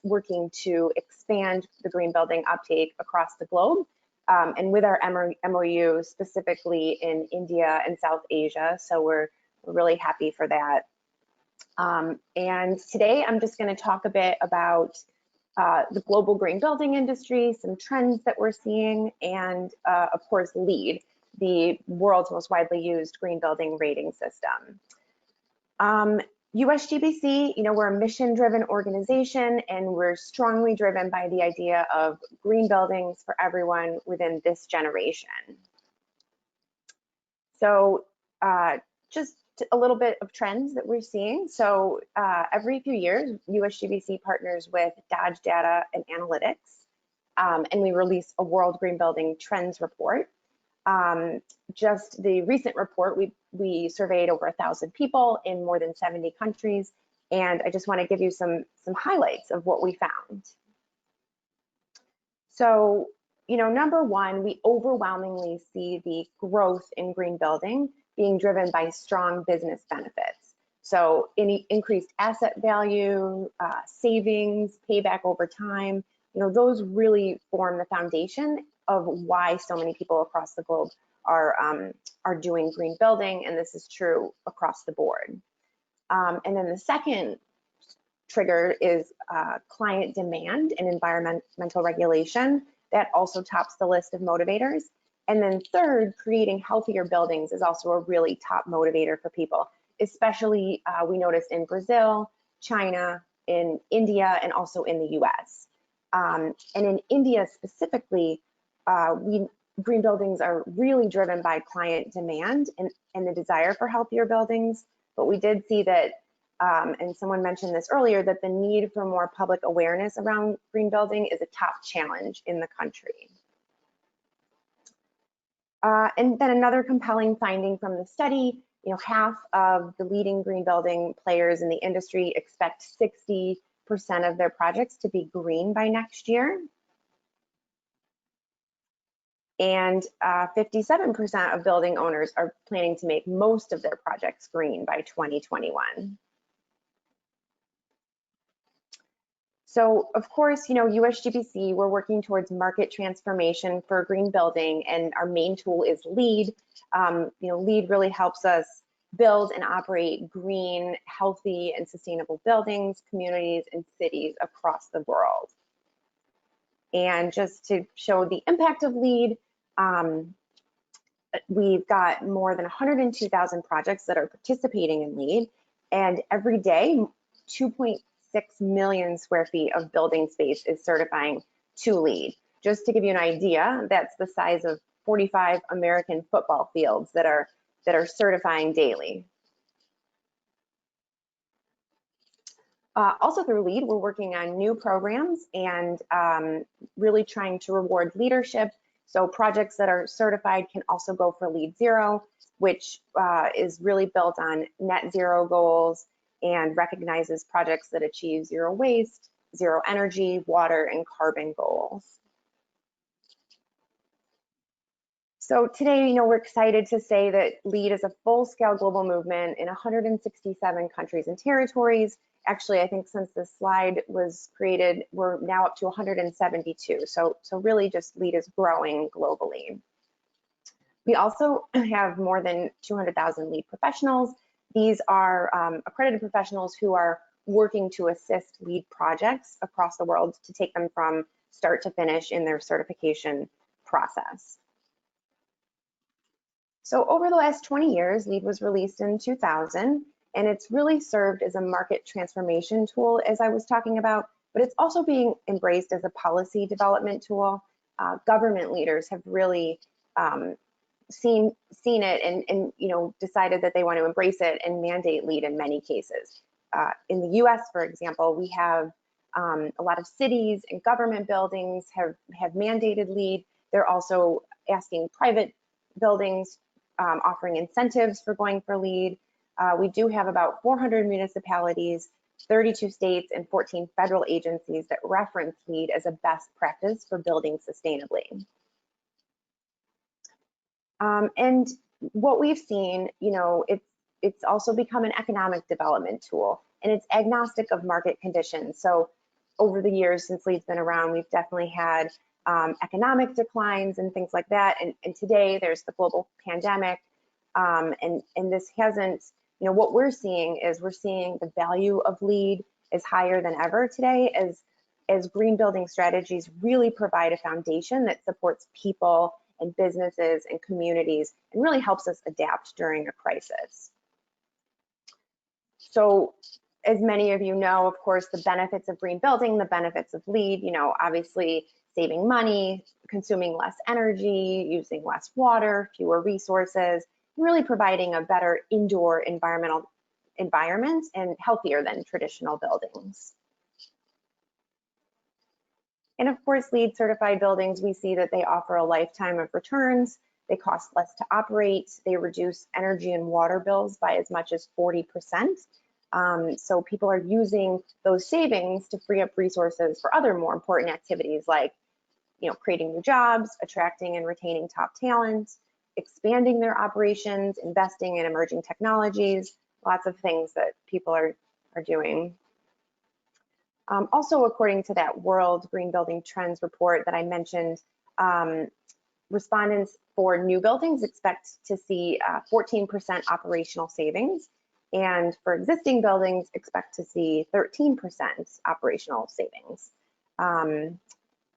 [SPEAKER 7] working to expand the green building uptake across the globe. And with our MOU specifically in India and South Asia, so we're really happy for that. And today I'm just going to talk a bit about the global green building industry, some trends that we're seeing, and of course LEED, the world's most widely used green building rating system. USGBC, we're a mission-driven organization, and we're strongly driven by the idea of green buildings for everyone within this generation. So just a little bit of trends that we're seeing. So every few years, USGBC partners with Dodge Data and Analytics, and we release a World Green Building Trends report. Just the recent report, we surveyed over 1,000 people in more than 70 countries, and I just want to give you some highlights of what we found. So, number one, we overwhelmingly see the growth in green building being driven by strong business benefits. So any increased asset value, savings, payback over time, those really form the foundation of why so many people across the globe are doing green building, and this is true across the board. And then the second trigger is client demand and environmental regulation. That also tops the list of motivators. And then third, creating healthier buildings is also a really top motivator for people, especially we noticed in Brazil, China, in India, and also in the US. And in India specifically, green buildings are really driven by client demand and the desire for healthier buildings. But we did see that, and someone mentioned this earlier, that the need for more public awareness around green building is a top challenge in the country. And then another compelling finding from the study, half of the leading green building players in the industry expect 60% of their projects to be green by next year. And 57% of building owners are planning to make most of their projects green by 2021. So of course, USGBC, we're working towards market transformation for green building, and our main tool is LEED. LEED really helps us build and operate green, healthy, and sustainable buildings, communities, and cities across the world. And just to show the impact of LEED, we've got more than 102,000 projects that are participating in LEED, and every day, 2.6 million square feet of building space is certifying to LEED. Just to give you an idea, that's the size of 45 American football fields that are certifying daily. Also through LEED, we're working on new programs and really trying to reward leadership. So projects that are certified can also go for LEED Zero, which is really built on net zero goals and recognizes projects that achieve zero waste, zero energy, water, and carbon goals. So today, we're excited to say that LEED is a full-scale global movement in 167 countries and territories. Actually, I think since this slide was created, we're now up to 172. So really just LEED is growing globally. We also have more than 200,000 LEED professionals. These are accredited professionals who are working to assist LEED projects across the world to take them from start to finish in their certification process. So over the last 20 years, LEED was released in 2000, and it's really served as a market transformation tool, as I was talking about, but it's also being embraced as a policy development tool. Government leaders have really seen it and decided that they want to embrace it and mandate LEED in many cases. In the US, for example, we have a lot of cities and government buildings have mandated LEED. They're also asking private buildings, offering incentives for going for LEED. We do have about 400 municipalities, 32 states, and 14 federal agencies that reference LEED as a best practice for building sustainably. And what we've seen, it's also become an economic development tool, and it's agnostic of market conditions. So over the years since LEED's been around, we've definitely had economic declines and things like that. And today there's the global pandemic, and this hasn't, what we're seeing is the value of LEED is higher than ever today as green building strategies really provide a foundation that supports people and businesses and communities and really helps us adapt during a crisis. So as many of you know, of course, the benefits of green building, the benefits of LEED, obviously saving money, consuming less energy, using less water, fewer resources, really providing a better indoor environment and healthier than traditional buildings. And of course, LEED certified buildings, we see that they offer a lifetime of returns. They cost less to operate. They reduce energy and water bills by as much as 40%. So people are using those savings to free up resources for other more important activities like, creating new jobs, attracting and retaining top talent, expanding their operations, investing in emerging technologies, lots of things that people are doing. Also, according to that World Green Building Trends report that I mentioned, respondents for new buildings expect to see 14% operational savings, and for existing buildings expect to see 13% operational savings.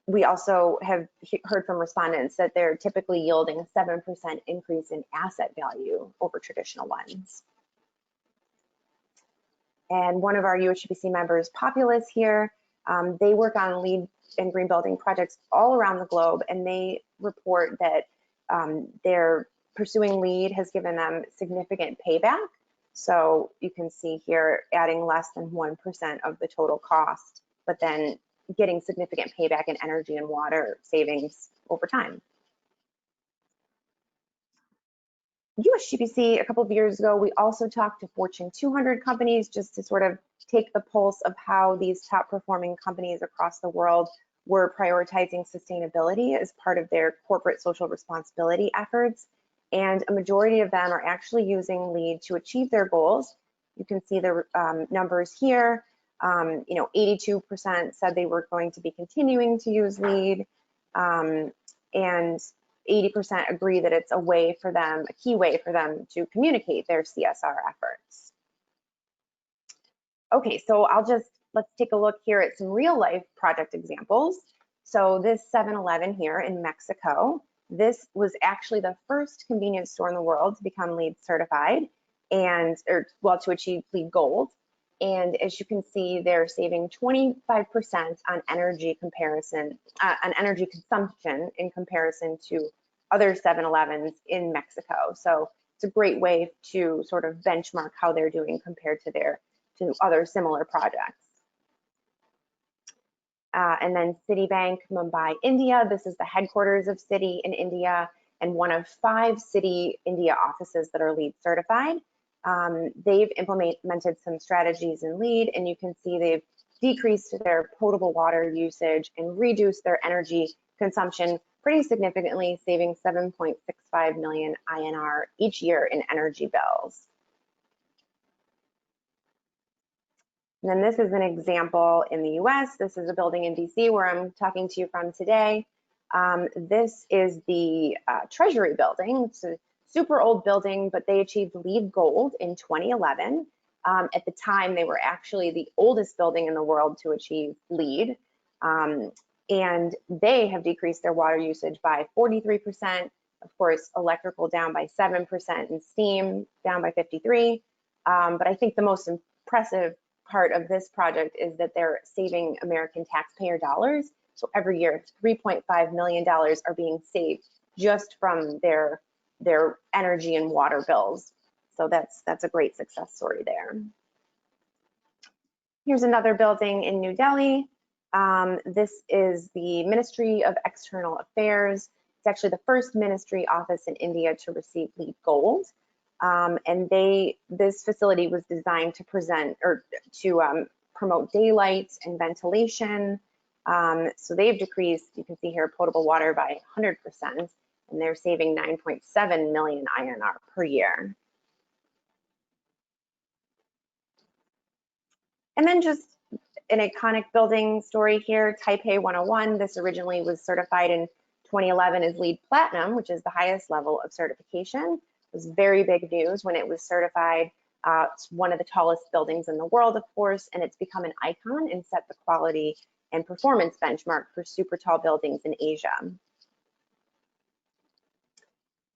[SPEAKER 7] We also have heard from respondents that they're typically yielding a 7% increase in asset value over traditional ones. And one of our USGBC members, Populous here, they work on LEED and green building projects all around the globe, and they report that their pursuing LEED has given them significant payback. So you can see here adding less than 1% of the total cost, but then getting significant payback in energy and water savings over time. USGBC, a couple of years ago, we also talked to Fortune 200 companies just to sort of take the pulse of how these top performing companies across the world were prioritizing sustainability as part of their corporate social responsibility efforts. And a majority of them are actually using LEED to achieve their goals. You can see the numbers here. 82% said they were going to be continuing to use LEED, and 80% agree that it's a way for them, a key way for them to communicate their CSR efforts. Okay, so let's take a look here at some real life project examples. So this 7-Eleven here in Mexico, this was actually the first convenience store in the world to become LEED certified to achieve LEED Gold. And as you can see, they're saving 25% on energy consumption in comparison to other 7-Elevens in Mexico. So it's a great way to sort of benchmark how they're doing compared to other similar projects. And then Citibank, Mumbai, India. This is the headquarters of Citi in India and one of 5 Citi India offices that are LEED certified. They've implemented some strategies in LEED, and you can see they've decreased their potable water usage and reduced their energy consumption pretty significantly, saving 7.65 million INR each year in energy bills. And then this is an example in the US. This is a building in DC where I'm talking to you from today. This is the Treasury building. It's a super old building, but they achieved LEED Gold in 2011. At the time, they were actually the oldest building in the world to achieve LEED. And they have decreased their water usage by 43%. Of course, electrical down by 7% and steam down by 53%. But I think the most impressive part of this project is that they're saving American taxpayer dollars. So every year, $3.5 million are being saved just from their energy and water bills. So that's a great success story there. Here's another building in New Delhi. This is the Ministry of External Affairs. It's actually the first ministry office in India to receive LEED Gold. And this facility was designed to promote daylight and ventilation. So they've decreased, you can see here, potable water by 100%, and they're saving 9.7 million INR per year. And then just an iconic building story here, Taipei 101. This originally was certified in 2011 as LEED Platinum, which is the highest level of certification. It was very big news when it was certified. It's one of the tallest buildings in the world, of course, and it's become an icon and set the quality and performance benchmark for super tall buildings in Asia.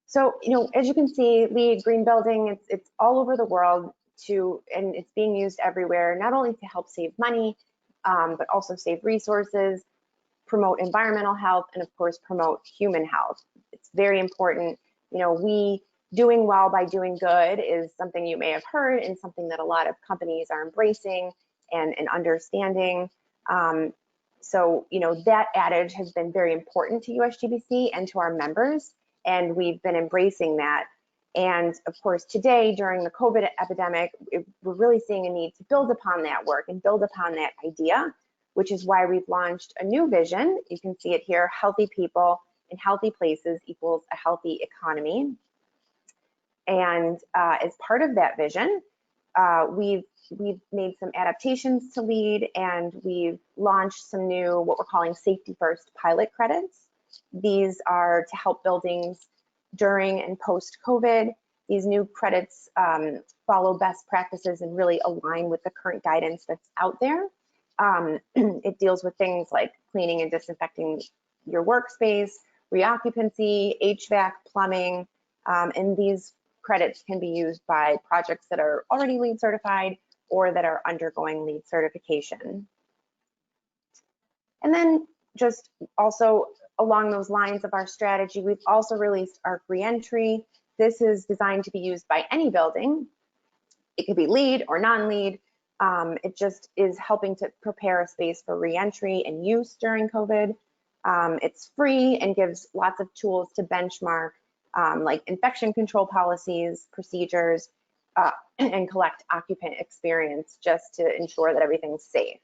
[SPEAKER 7] So, as you can see, LEED Green Building, it's all over the world and it's being used everywhere, not only to help save money, but also save resources, promote environmental health, and of course, promote human health. It's very important. We doing well by doing good is something you may have heard and something that a lot of companies are embracing and understanding. So, that adage has been very important to USGBC and to our members, and we've been embracing that. And of course, today, during the COVID epidemic, we're really seeing a need to build upon that work and build upon that idea, which is why we've launched a new vision. You can see it here: healthy people in healthy places equals a healthy economy. And as part of that vision, we've made some adaptations to LEED, and we've launched some new, what we're calling safety first pilot credits. These are to help buildings during and post COVID. These new credits follow best practices and really align with the current guidance that's out there. It deals with things like cleaning and disinfecting your workspace, reoccupancy, HVAC, plumbing, and these credits can be used by projects that are already LEED certified or that are undergoing LEED certification. And then just also along those lines of our strategy, we've also released our reentry. This is designed to be used by any building. It could be LEED or non-LEED. It just is helping to prepare a space for reentry and use during COVID. It's free and gives lots of tools to benchmark like infection control policies, procedures, and collect occupant experience just to ensure that everything's safe.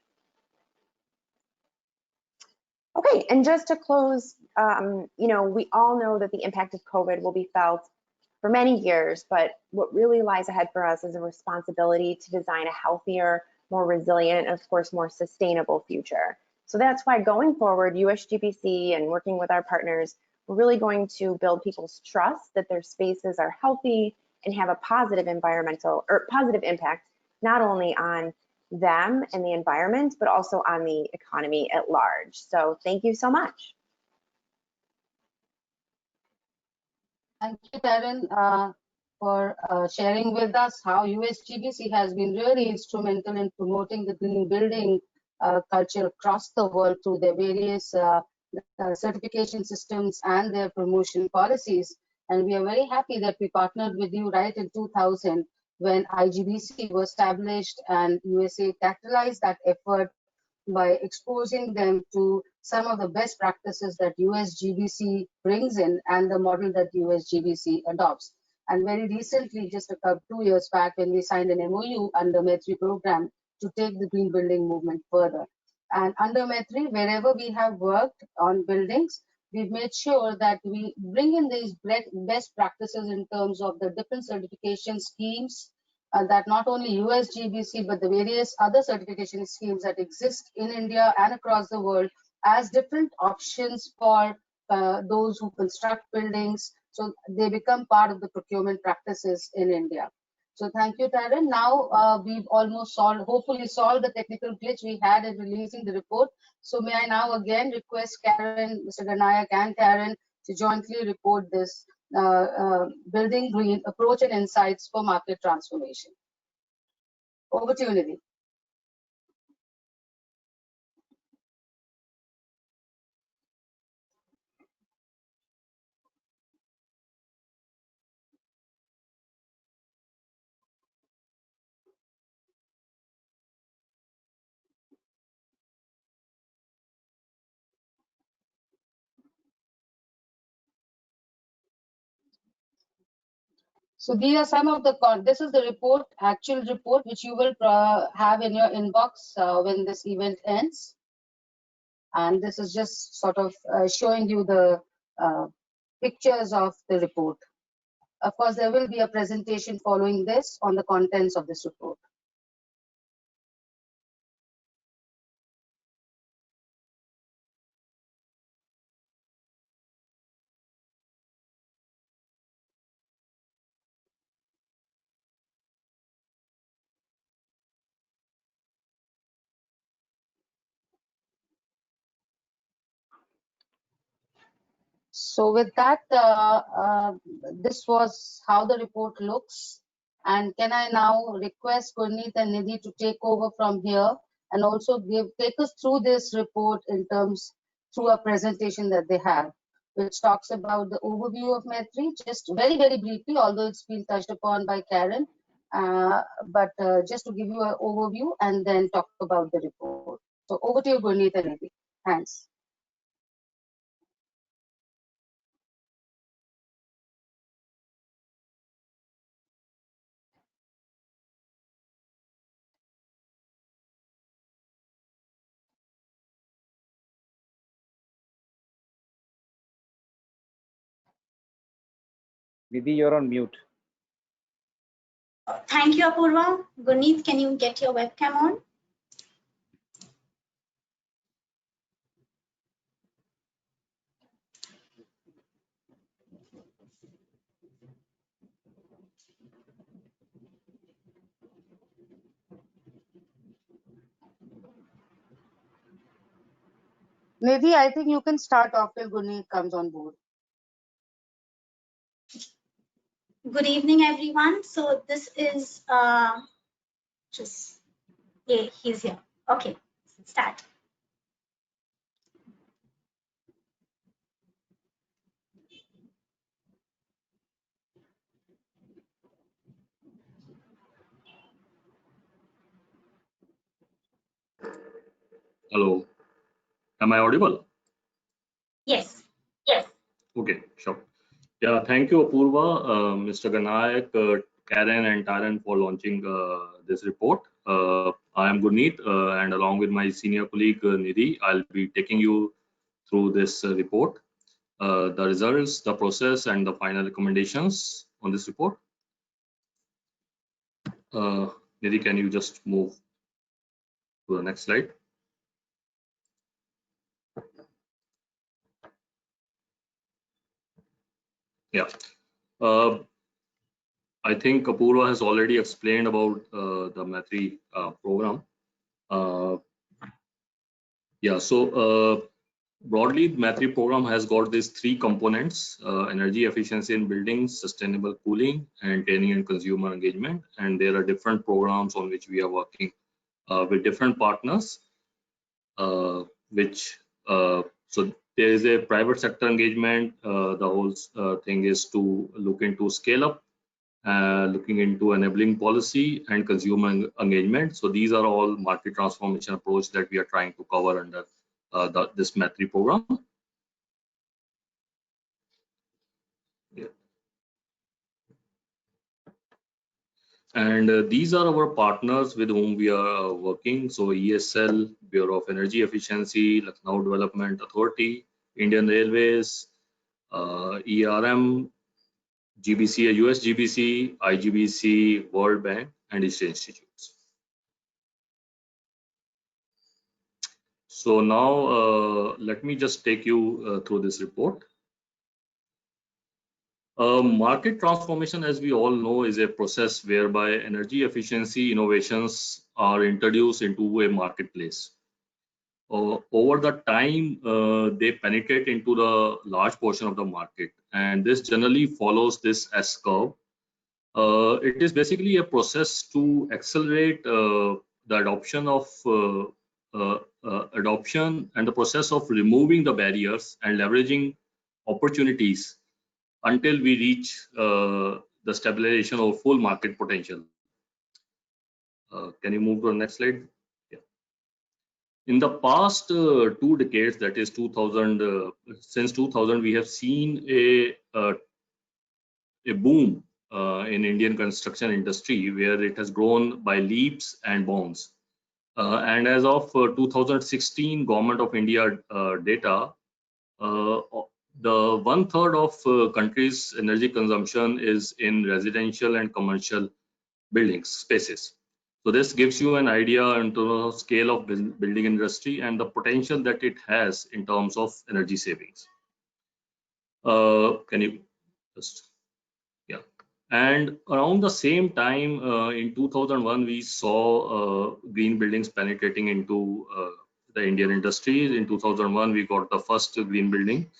[SPEAKER 7] Okay, and just to close, we all know that the impact of COVID will be felt for many years, but what really lies ahead for us is a responsibility to design a healthier, more resilient, and of course, more sustainable future. So that's why going forward, USGBC and working with our partners, we're really going to build people's trust that their spaces are healthy and have a positive environmental or positive impact, not only on them and the environment, but also on the economy at large. So thank you so much.
[SPEAKER 1] Thank you, Taryn, for sharing with us how USGBC has been really instrumental in promoting the green building culture across the world through their various certification systems and their promotion policies. And we are very happy that we partnered with you right in 2000 when IGBC was established, and USA capitalized that effort by exposing them to some of the best practices that USGBC brings in and the model that USGBC adopts. And very recently, just a couple 2 years back, when we signed an MOU under MAITREE program to take the green building movement further. And under MAITREE, wherever we have worked on buildings, we've made sure that we bring in these best practices in terms of the different certification schemes that not only USGBC, but the various other certification schemes that exist in India and across the world as different options for those who construct buildings. So they become part of the procurement practices in India. So thank you, Taryn. Now we've almost hopefully solved the technical glitch we had in releasing the report. So may I now again request Karen, Mr. Garnaik and Taryn to jointly report this Building Green Approach and Insights for Market Transformation. Over to you, Nidhi. So these are some of the, this is the report, actual report, which you will have in your inbox when this event ends. And this is just sort of showing you the pictures of the report. Of course, there will be a presentation following this on the contents of this report. So with that, this was how the report looks. And can I now request Gurneet and Nidhi to take over from here and also take us through this report in terms through a presentation that they have, which talks about the overview of MAITREE, just very, very briefly, although it's been touched upon by Karen, but just to give you an overview and then talk about the report. So over to you, Gurneet and Nidhi. Thanks.
[SPEAKER 6] Nidhi, you're on mute.
[SPEAKER 4] Thank you, Apurva. Gurneet, can you get your webcam on?
[SPEAKER 1] Nidhi, I think you can start off till Gurneet comes on board.
[SPEAKER 4] Good evening, everyone. So this is he's here. Okay, start.
[SPEAKER 8] Hello, am I audible?
[SPEAKER 4] Yes. Yes.
[SPEAKER 8] Okay, sure. Yeah, thank you, Apurva, Mr. Garnaik, Karen, and Taryn for launching this report. I am Gurneet, and along with my senior colleague Nidhi, I'll be taking you through this report, the results, the process, and the final recommendations on this report. Nidhi, can you just move to the next slide? Yeah. I think Apurva has already explained about the MAITREE program. Yeah, so broadly, the MAITREE program has got these three components: energy efficiency in buildings, sustainable cooling, and training and consumer engagement. And there are different programs on which we are working with different partners, so there is a private sector engagement. The whole thing is to look into scale up, looking into enabling policy and consumer engagement. So these are all market transformation approach that we are trying to cover under this MAITREE program. Yeah. And these are our partners with whom we are working. So EESL, Bureau of Energy Efficiency, Lucknow Development Authority, Indian Railways, ERM, GBCI, USGBC, IGBC, World Bank, and ISRO institutes. So now let me just take you through this report. Market transformation, as we all know, is a process whereby energy efficiency innovations are introduced into a marketplace. Over the time, they penetrate into the large portion of the market, and this generally follows this S curve. It is basically a process to accelerate the adoption and the process of removing the barriers and leveraging opportunities until we reach the stabilization of full market potential. Can you move to the next slide? Yeah. In the past 2 decades, that is 2000, since 2000, we have seen a boom in Indian construction industry, where it has grown by leaps and bounds. And as of 2016 Government of India data, the 1/3 of country's energy consumption is in residential and commercial buildings spaces. So this gives you an idea into the scale of building industry and the potential that it has in terms of energy savings. Can you just, yeah. And around the same time, in 2001, we saw green buildings penetrating into the Indian industry. In 2001, we got the first green building.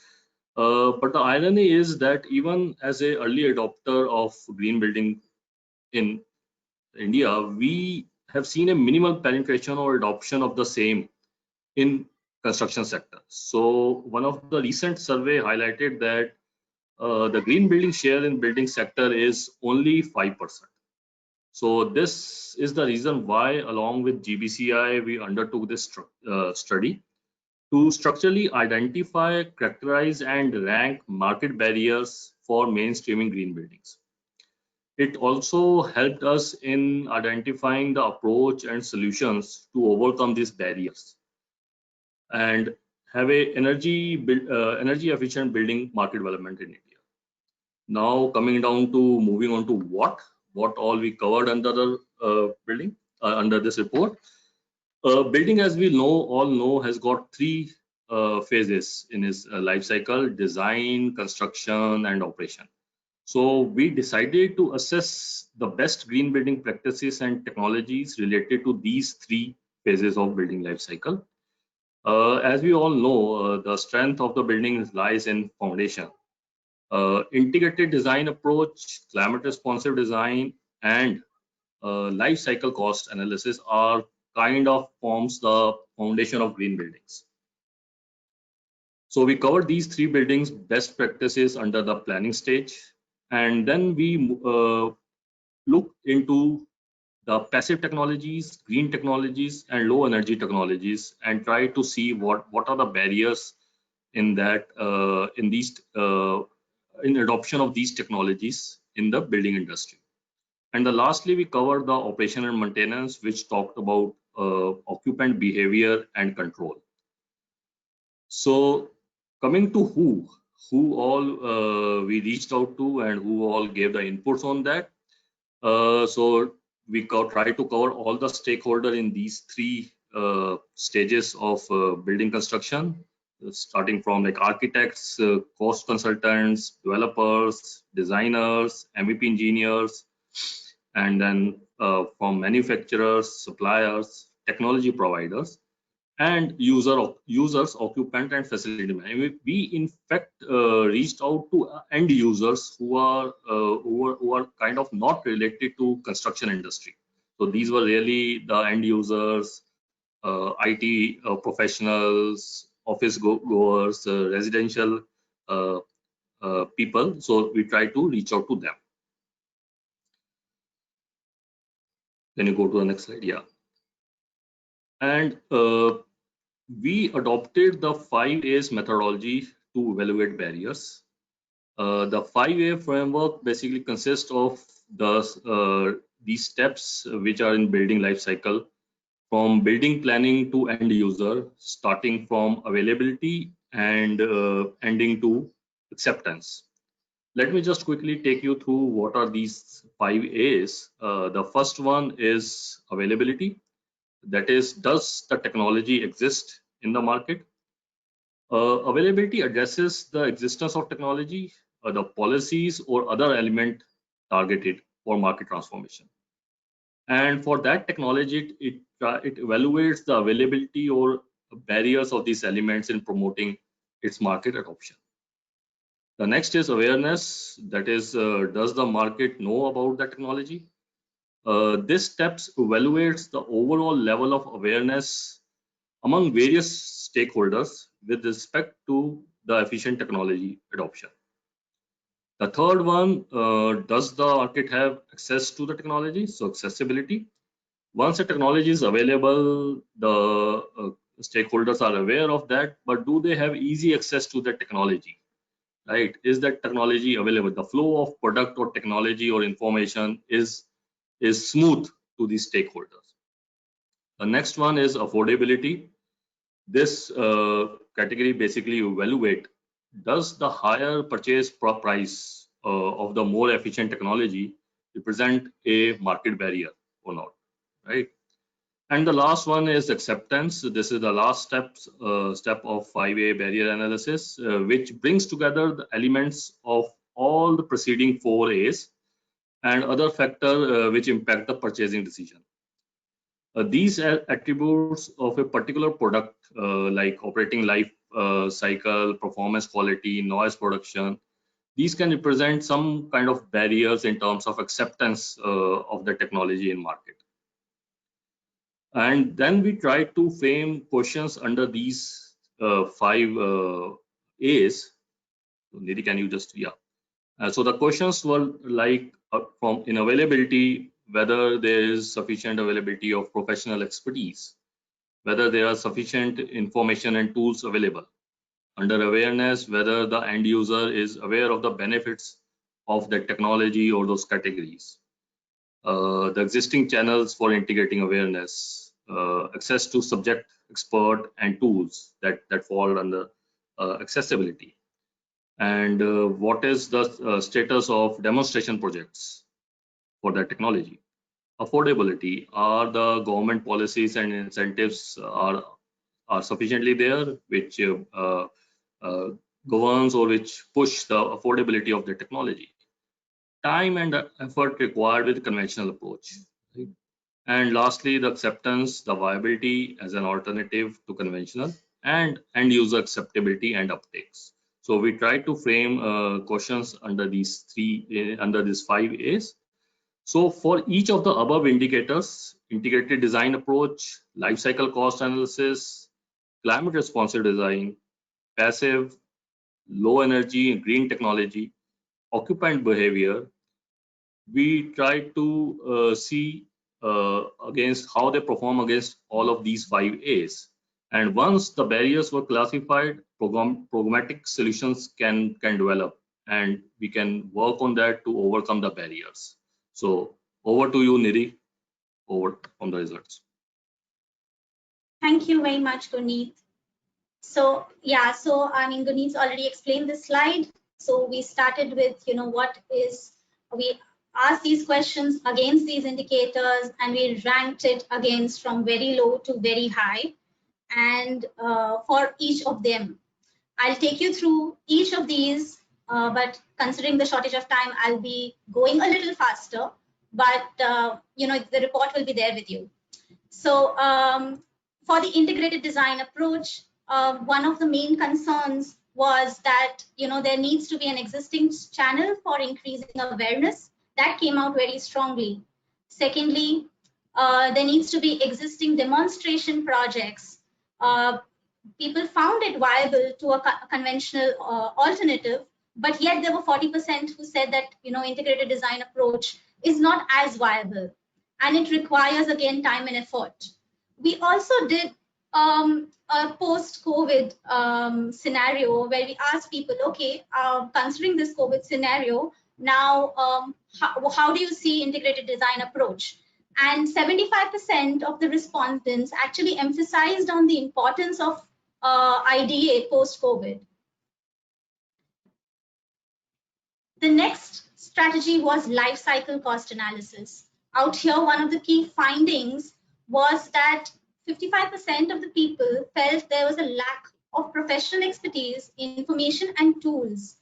[SPEAKER 8] But the irony is that even as an early adopter of green building in India, we have seen a minimal penetration or adoption of the same in construction sector. So one of the recent survey highlighted that the green building share in building sector is only 5%. So this is the reason why, along with GBCI, we undertook this study to structurally identify, characterize, and rank market barriers for mainstreaming green buildings. It also helped us in identifying the approach and solutions to overcome these barriers and have a energy efficient building market development in India. Now coming down to moving on to what all we covered under the building under this report. Building, as we all know, has got 3 phases in its life cycle: design, construction, and operation. So we decided to assess the best green building practices and technologies related to these 3 phases of building life cycle. As we all know, the strength of the building lies in foundation. Integrated design approach, climate responsive design, and life cycle cost analysis are kind of forms the foundation of green buildings. So we covered these 3 buildings best practices under the planning stage, and then we look into the passive technologies, green technologies, and low energy technologies, and try to see what are the barriers in that in adoption of these technologies in the building industry. And lastly, we covered the operation and maintenance, which talked about occupant behavior and control. So Coming to who all we reached out to and who all gave the inputs on that. So we try to cover all the stakeholders in these three stages of building construction, starting from like architects, cost consultants, developers, designers, MEP engineers, and then from manufacturers, suppliers, technology providers, and users, occupant, and facility management. We in fact reached out to end users who are kind of not related to construction industry. So these were really the end users, IT professionals, office goers, residential people. So we try to reach out to them. Can you go to the next slide? Yeah. And we adopted the 5A's methodology to evaluate barriers. The 5A framework basically consists of these steps which are in building life cycle, from building planning to end user, starting from availability and ending to acceptance. Let me just quickly take you through what are these 5A's. The first one is availability. That is, does the technology exist in the market? Availability addresses the existence of technology, the policies or other element targeted for market transformation. And for that technology, it evaluates the availability or barriers of these elements in promoting its market adoption. The next is awareness. That is, does the market know about the technology? This steps evaluates the overall level of awareness among various stakeholders with respect to the efficient technology adoption. The third one, does the market have access to the technology? So accessibility. Once the technology is available, the stakeholders are aware of that, but do they have easy access to the technology? Right? Is that technology available? The flow of product or technology or information is smooth to these stakeholders. The next one is affordability. This category basically evaluate, does the higher purchase price of the more efficient technology represent a market barrier or not, right? And the last one is acceptance. This is the last step of 5A barrier analysis, which brings together the elements of all the preceding 4A's and other factors which impact the purchasing decision. These attributes of a particular product, like operating life cycle, performance quality, noise production, these can represent some kind of barriers in terms of acceptance of the technology in market. And then we try to frame questions under these 5 A's. So Nidhi, can you just, yeah. So the questions were like from in availability, whether there is sufficient availability of professional expertise, whether there are sufficient information and tools available. Under awareness, whether the end user is aware of the benefits of the technology or those categories. The existing channels for integrating awareness, access to subject expert and tools that fall under accessibility. And what is the status of demonstration projects for that technology? Affordability, are the government policies and incentives are sufficiently there, which governs or which push the affordability of the technology? Time and effort required with conventional approach. Right? And lastly, the acceptance, the viability as an alternative to conventional, and end user acceptability and uptakes. So we try to frame questions under these under these 5 A's. So for each of the above indicators, integrated design approach, life cycle cost analysis, climate responsive design, passive, low energy and green technology, occupant behavior, we try to see against how they perform against all of these 5 A's. And once the barriers were classified, programmatic solutions can develop, and we can work on that to overcome the barriers. So over to you, Nidhi, over on the results.
[SPEAKER 4] Thank you very much, Gurneet. So yeah, so I mean, Gurneet's already explained this slide. So we started with, we asked these questions against these indicators, and we ranked it against from very low to very high. And for each of them, I'll take you through each of these, but considering the shortage of time, I'll be going a little faster, but the report will be there with you. So for the integrated design approach, one of the main concerns was that there needs to be an existing channel for increasing awareness. That came out very strongly. Secondly, there needs to be existing demonstration projects. People found it viable to a conventional alternative, but yet there were 40% who said that integrated design approach is not as viable, and it requires again time and effort. We also did a post-COVID scenario where we asked people, okay, considering this COVID scenario, now how do you see integrated design approach? And 75% of the respondents actually emphasized on the importance of IDA post-COVID. The next strategy was life cycle cost analysis. Out here, one of the key findings was that 55% of the people felt there was a lack of professional expertise, information, and tools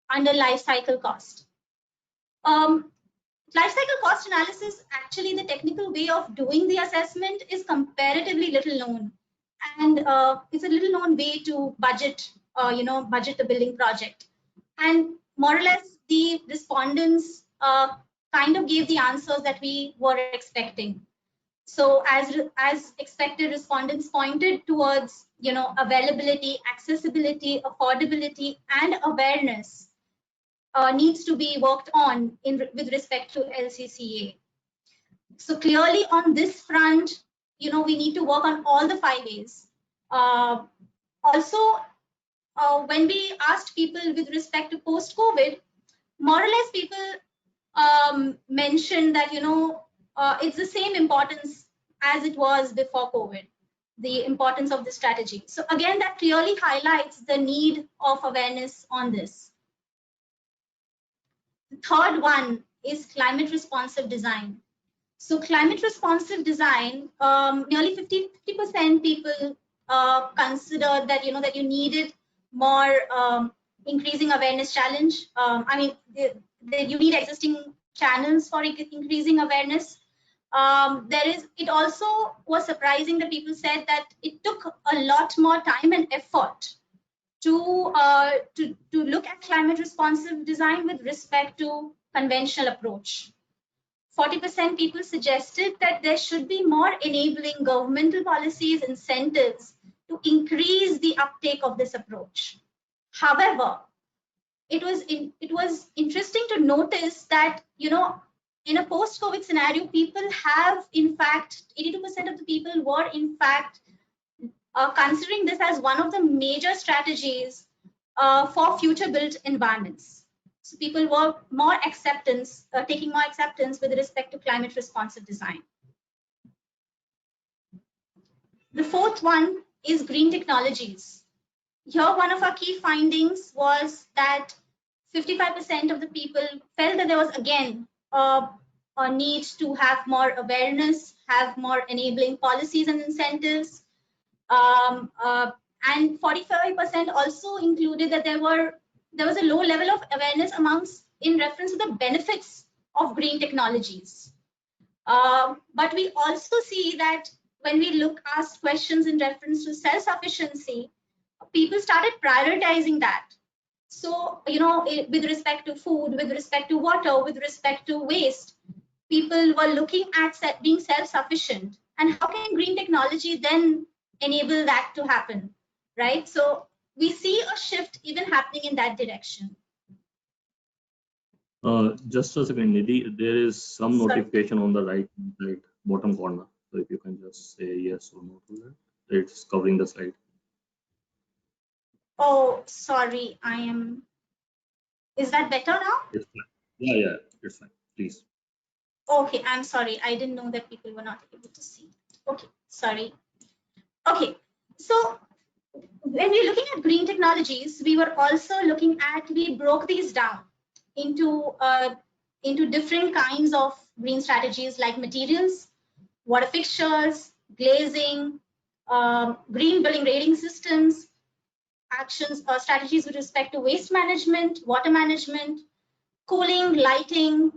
[SPEAKER 4] under life cycle cost. Life cycle cost analysis, actually the technical way of doing the assessment, is comparatively little known. And it's a little known way to budget, budget the building project. And more or less, the respondents kind of gave the answers that we were expecting. So as expected, respondents pointed towards, availability, accessibility, affordability, and awareness needs to be worked on with respect to LCCA. So clearly on this front, we need to work on all the 5 A's. Also, when we asked people with respect to post-COVID, more or less people mentioned that, it's the same importance as it was before COVID, the importance of the strategy. So again, that clearly highlights the need of awareness on this. The third one is climate responsive design. So climate responsive design, nearly 50% people considered that, that you needed more increasing awareness challenge. You need existing channels for increasing awareness. It also was surprising that people said that it took a lot more time and effort to look at climate responsive design with respect to conventional approach. 40% people suggested that there should be more enabling governmental policies, incentives to increase the uptake of this approach. However, it was interesting to notice that, in a post-COVID scenario, people have, in fact, 82% of the people were, in fact, considering this as one of the major strategies for future built environments. So people were taking more acceptance with respect to climate responsive design. The fourth one is green technologies. Here, one of our key findings was that 55% of the people felt that there was, again, a need to have more awareness, have more enabling policies and incentives. And 45% also included that there was a low level of awareness in reference to the benefits of green technologies. But we also see that when we ask questions in reference to self-sufficiency, people started prioritizing that. So, with respect to food, with respect to water, with respect to waste, people were looking at being self-sufficient. And how can green technology then enable that to happen, right? So we see a shift even happening in that direction.
[SPEAKER 8] Just a second, Nidhi, there is some notification on the right bottom corner. So if you can just say yes or no to that, it's covering the slide.
[SPEAKER 4] Oh, sorry, is that better now?
[SPEAKER 8] It's fine. Yeah, it's fine, please.
[SPEAKER 4] Okay, I'm sorry. I didn't know that people were not able to see. Okay, sorry. Okay, so when we're looking at green technologies, we were also looking at, we broke these down into different kinds of green strategies like materials, water fixtures, glazing, green building rating systems, actions or strategies with respect to waste management, water management, cooling, lighting.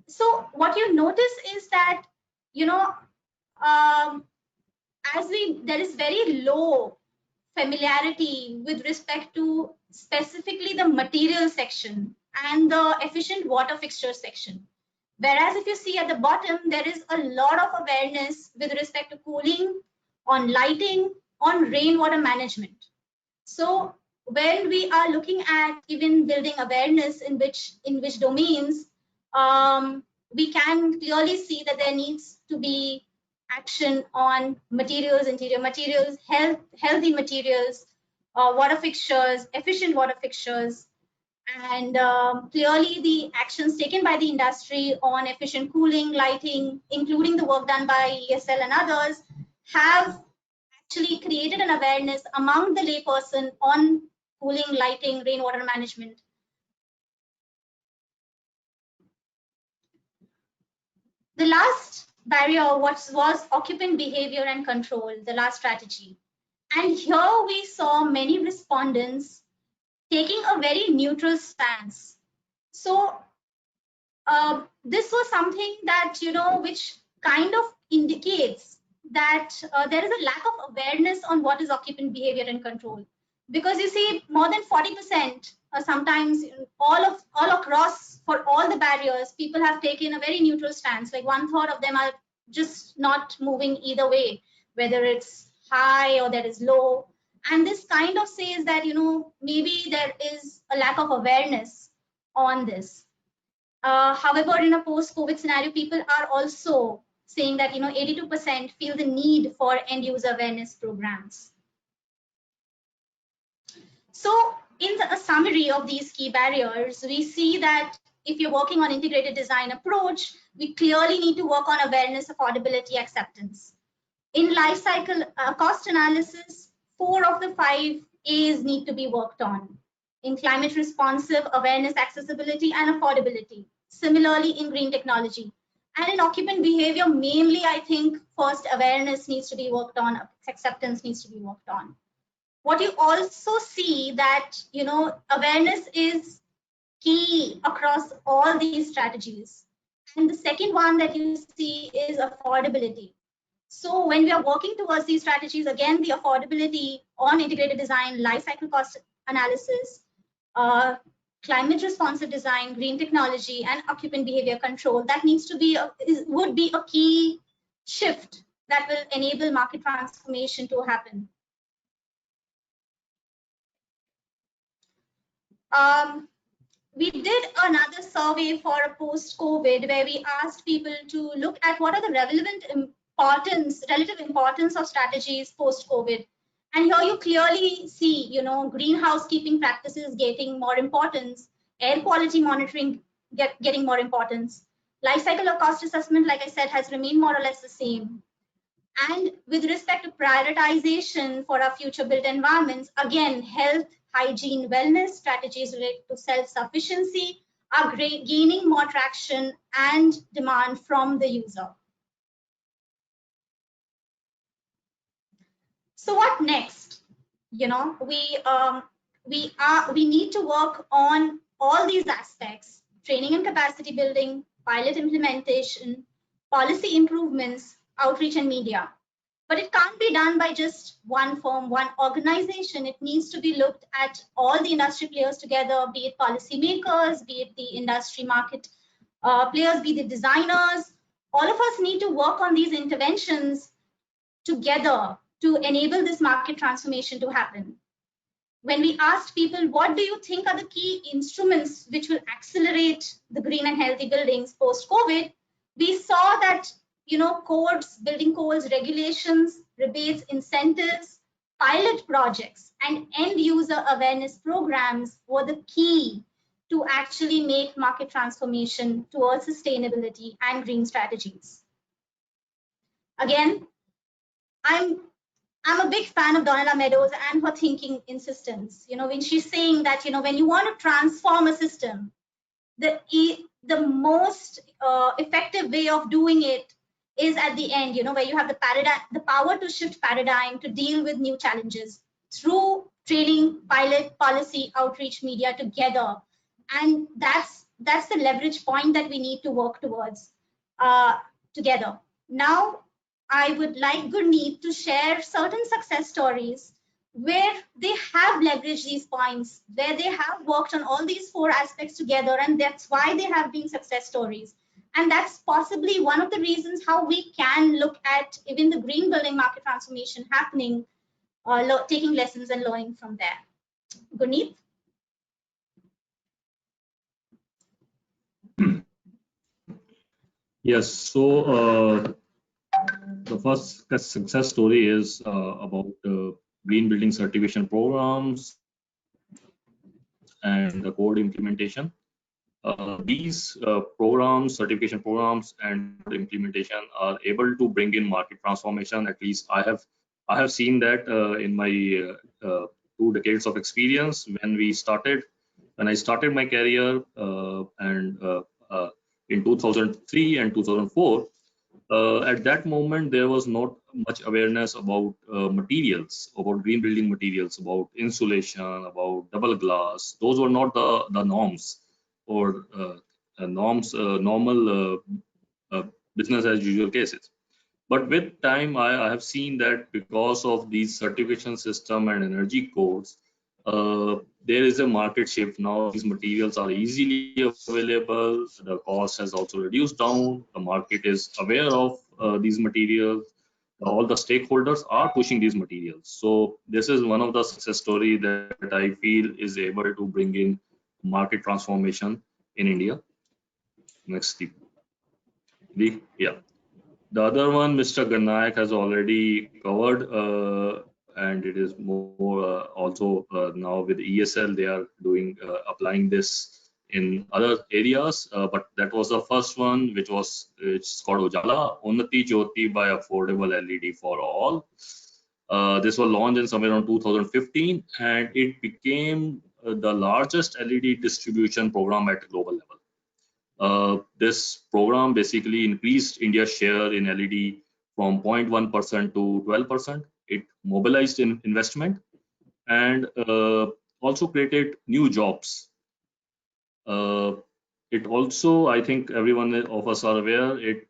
[SPEAKER 4] So what you notice is that, you know, there is very low familiarity with respect to specifically the material section and the efficient water fixture section. Whereas if you see at the bottom, there is a lot of awareness with respect to cooling, on lighting, on rainwater management. So when we are looking at even building awareness in which domains, we can clearly see that there needs to be action on materials, interior materials, healthy materials, water fixtures, efficient water fixtures, and clearly the actions taken by the industry on efficient cooling, lighting, including the work done by EESL and others, have actually created an awareness among the layperson on cooling, lighting, rainwater management. The last barrier was occupant behavior and control, the last strategy. And here we saw many respondents taking a very neutral stance. So this was something that, you know, which kind of indicates that there is a lack of awareness on what is occupant behavior and control. Because you see, more than 40%, sometimes all across, for all the barriers, people have taken a very neutral stance. Like 1/3 of them are just not moving either way, whether it's high or that is low. And this kind of says that, you know, maybe there is a lack of awareness on this. However, in a post-COVID scenario, people are also saying that, you know, 82% feel the need for end-user awareness programs. So in a summary of these key barriers, we see that if you're working on integrated design approach, we clearly need to work on awareness, affordability, acceptance. In life cycle cost analysis, 4 of the 5 A's need to be worked on. In climate responsive, awareness, accessibility, and affordability. Similarly, in green technology. And in occupant behavior, mainly, I think, first awareness needs to be worked on, acceptance needs to be worked on. What you also see that, you know, awareness is key across all these strategies. And the second one that you see is affordability. So when we are working towards these strategies, again, the affordability on integrated design, life cycle cost analysis, climate responsive design, green technology, and occupant behavior control, that needs to be would be a key shift that will enable market transformation to happen. We did another survey for a post-COVID where we asked people to look at what are the relative importance of strategies post-COVID. And here you clearly see, you know, greenhouse keeping practices getting more importance, air quality monitoring getting more importance. Life cycle or cost assessment, like I said, has remained more or less the same. And with respect to prioritization for our future built environments, again, health, hygiene, wellness strategies related to self-sufficiency are gaining more traction and demand from the user. So what next? You know, we need to work on all these aspects: training and capacity building, pilot implementation, policy improvements, outreach, and media. But it can't be done by just one firm, one organization. It needs to be looked at all the industry players together, be it policymakers, be it the industry market players, be it designers. All of us need to work on these interventions together to enable this market transformation to happen. When we asked people, what do you think are the key instruments which will accelerate the green and healthy buildings post-COVID, we saw that, you know, codes, building codes, regulations, rebates, incentives, pilot projects, and end user awareness programs were the key to actually make market transformation towards sustainability and green strategies. Again, I'm I'm a big fan of Donna Meadows and her thinking insistence. When she's saying that, when you want to transform a system, the most effective way of doing it is at the end, where you have the power to shift paradigm, to deal with new challenges through training, pilot, policy, outreach, media together. And that's the leverage point that we need to work towards together. Now, I would like Gurneet to share certain success stories where they have leveraged these points, where they have worked on all these 4 aspects together, and that's why they have been success stories. And that's possibly one of the reasons how we can look at even the green building market transformation happening, taking lessons and learning from there. Gurneet?
[SPEAKER 8] Yes, so the first success story is about green building certification programs and the code implementation. These programs, certification programs, and implementation are able to bring in market transformation. At least I have seen that in my 2 decades of experience. When I started my career in 2003 and 2004. At that moment, there was not much awareness about materials, about green building materials, about insulation, about double glass. Those were not the norms or normal business as usual cases. But with time, I have seen that because of these certification system and energy codes, there is a market shift. Now these materials are easily available. The cost has also reduced down. The market is aware of these materials. All the stakeholders are pushing these materials. So this is one of the success story that I feel is able to bring in market transformation in India. Next, Steve. Yeah. The other one, Mr. Garnaik has already covered, and it is more also now with EESL, they are doing applying this in other areas. But that was the first one, which is called Ujala, Unnati Jyoti by Affordable LED for All. This was launched in somewhere around 2015, and it became the largest LED distribution program at global level. This program basically increased India's share in LED from 0.1% to 12%. It mobilized in investment and also created new jobs. It also, I think everyone of us are aware, it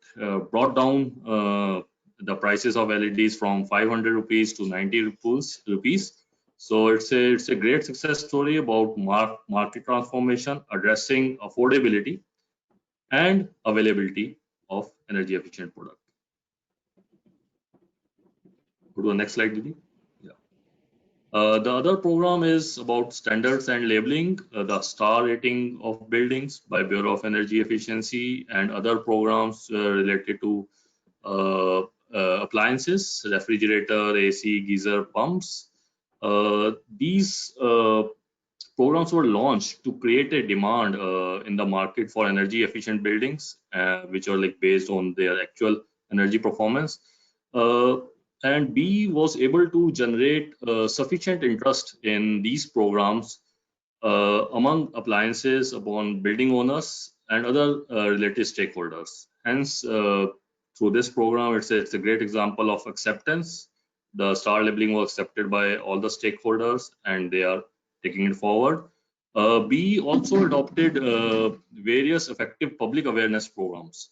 [SPEAKER 8] brought down the prices of LEDs from 500 rupees to 90 rupees. So it's a great success story about market transformation, addressing affordability and availability of energy efficient product. Go to the next slide, Nidhi. Yeah. The other program is about standards and labeling, the star rating of buildings by Bureau of Energy Efficiency, and other programs related to appliances, refrigerator, AC, geyser, pumps. These programs were launched to create a demand in the market for energy efficient buildings, which are like based on their actual energy performance. And B was able to generate sufficient interest in these programs among appliances, upon building owners and other related stakeholders. Hence, through this program, it's a great example of acceptance. The star labeling was accepted by all the stakeholders, and they are taking it forward. B also adopted various effective public awareness programs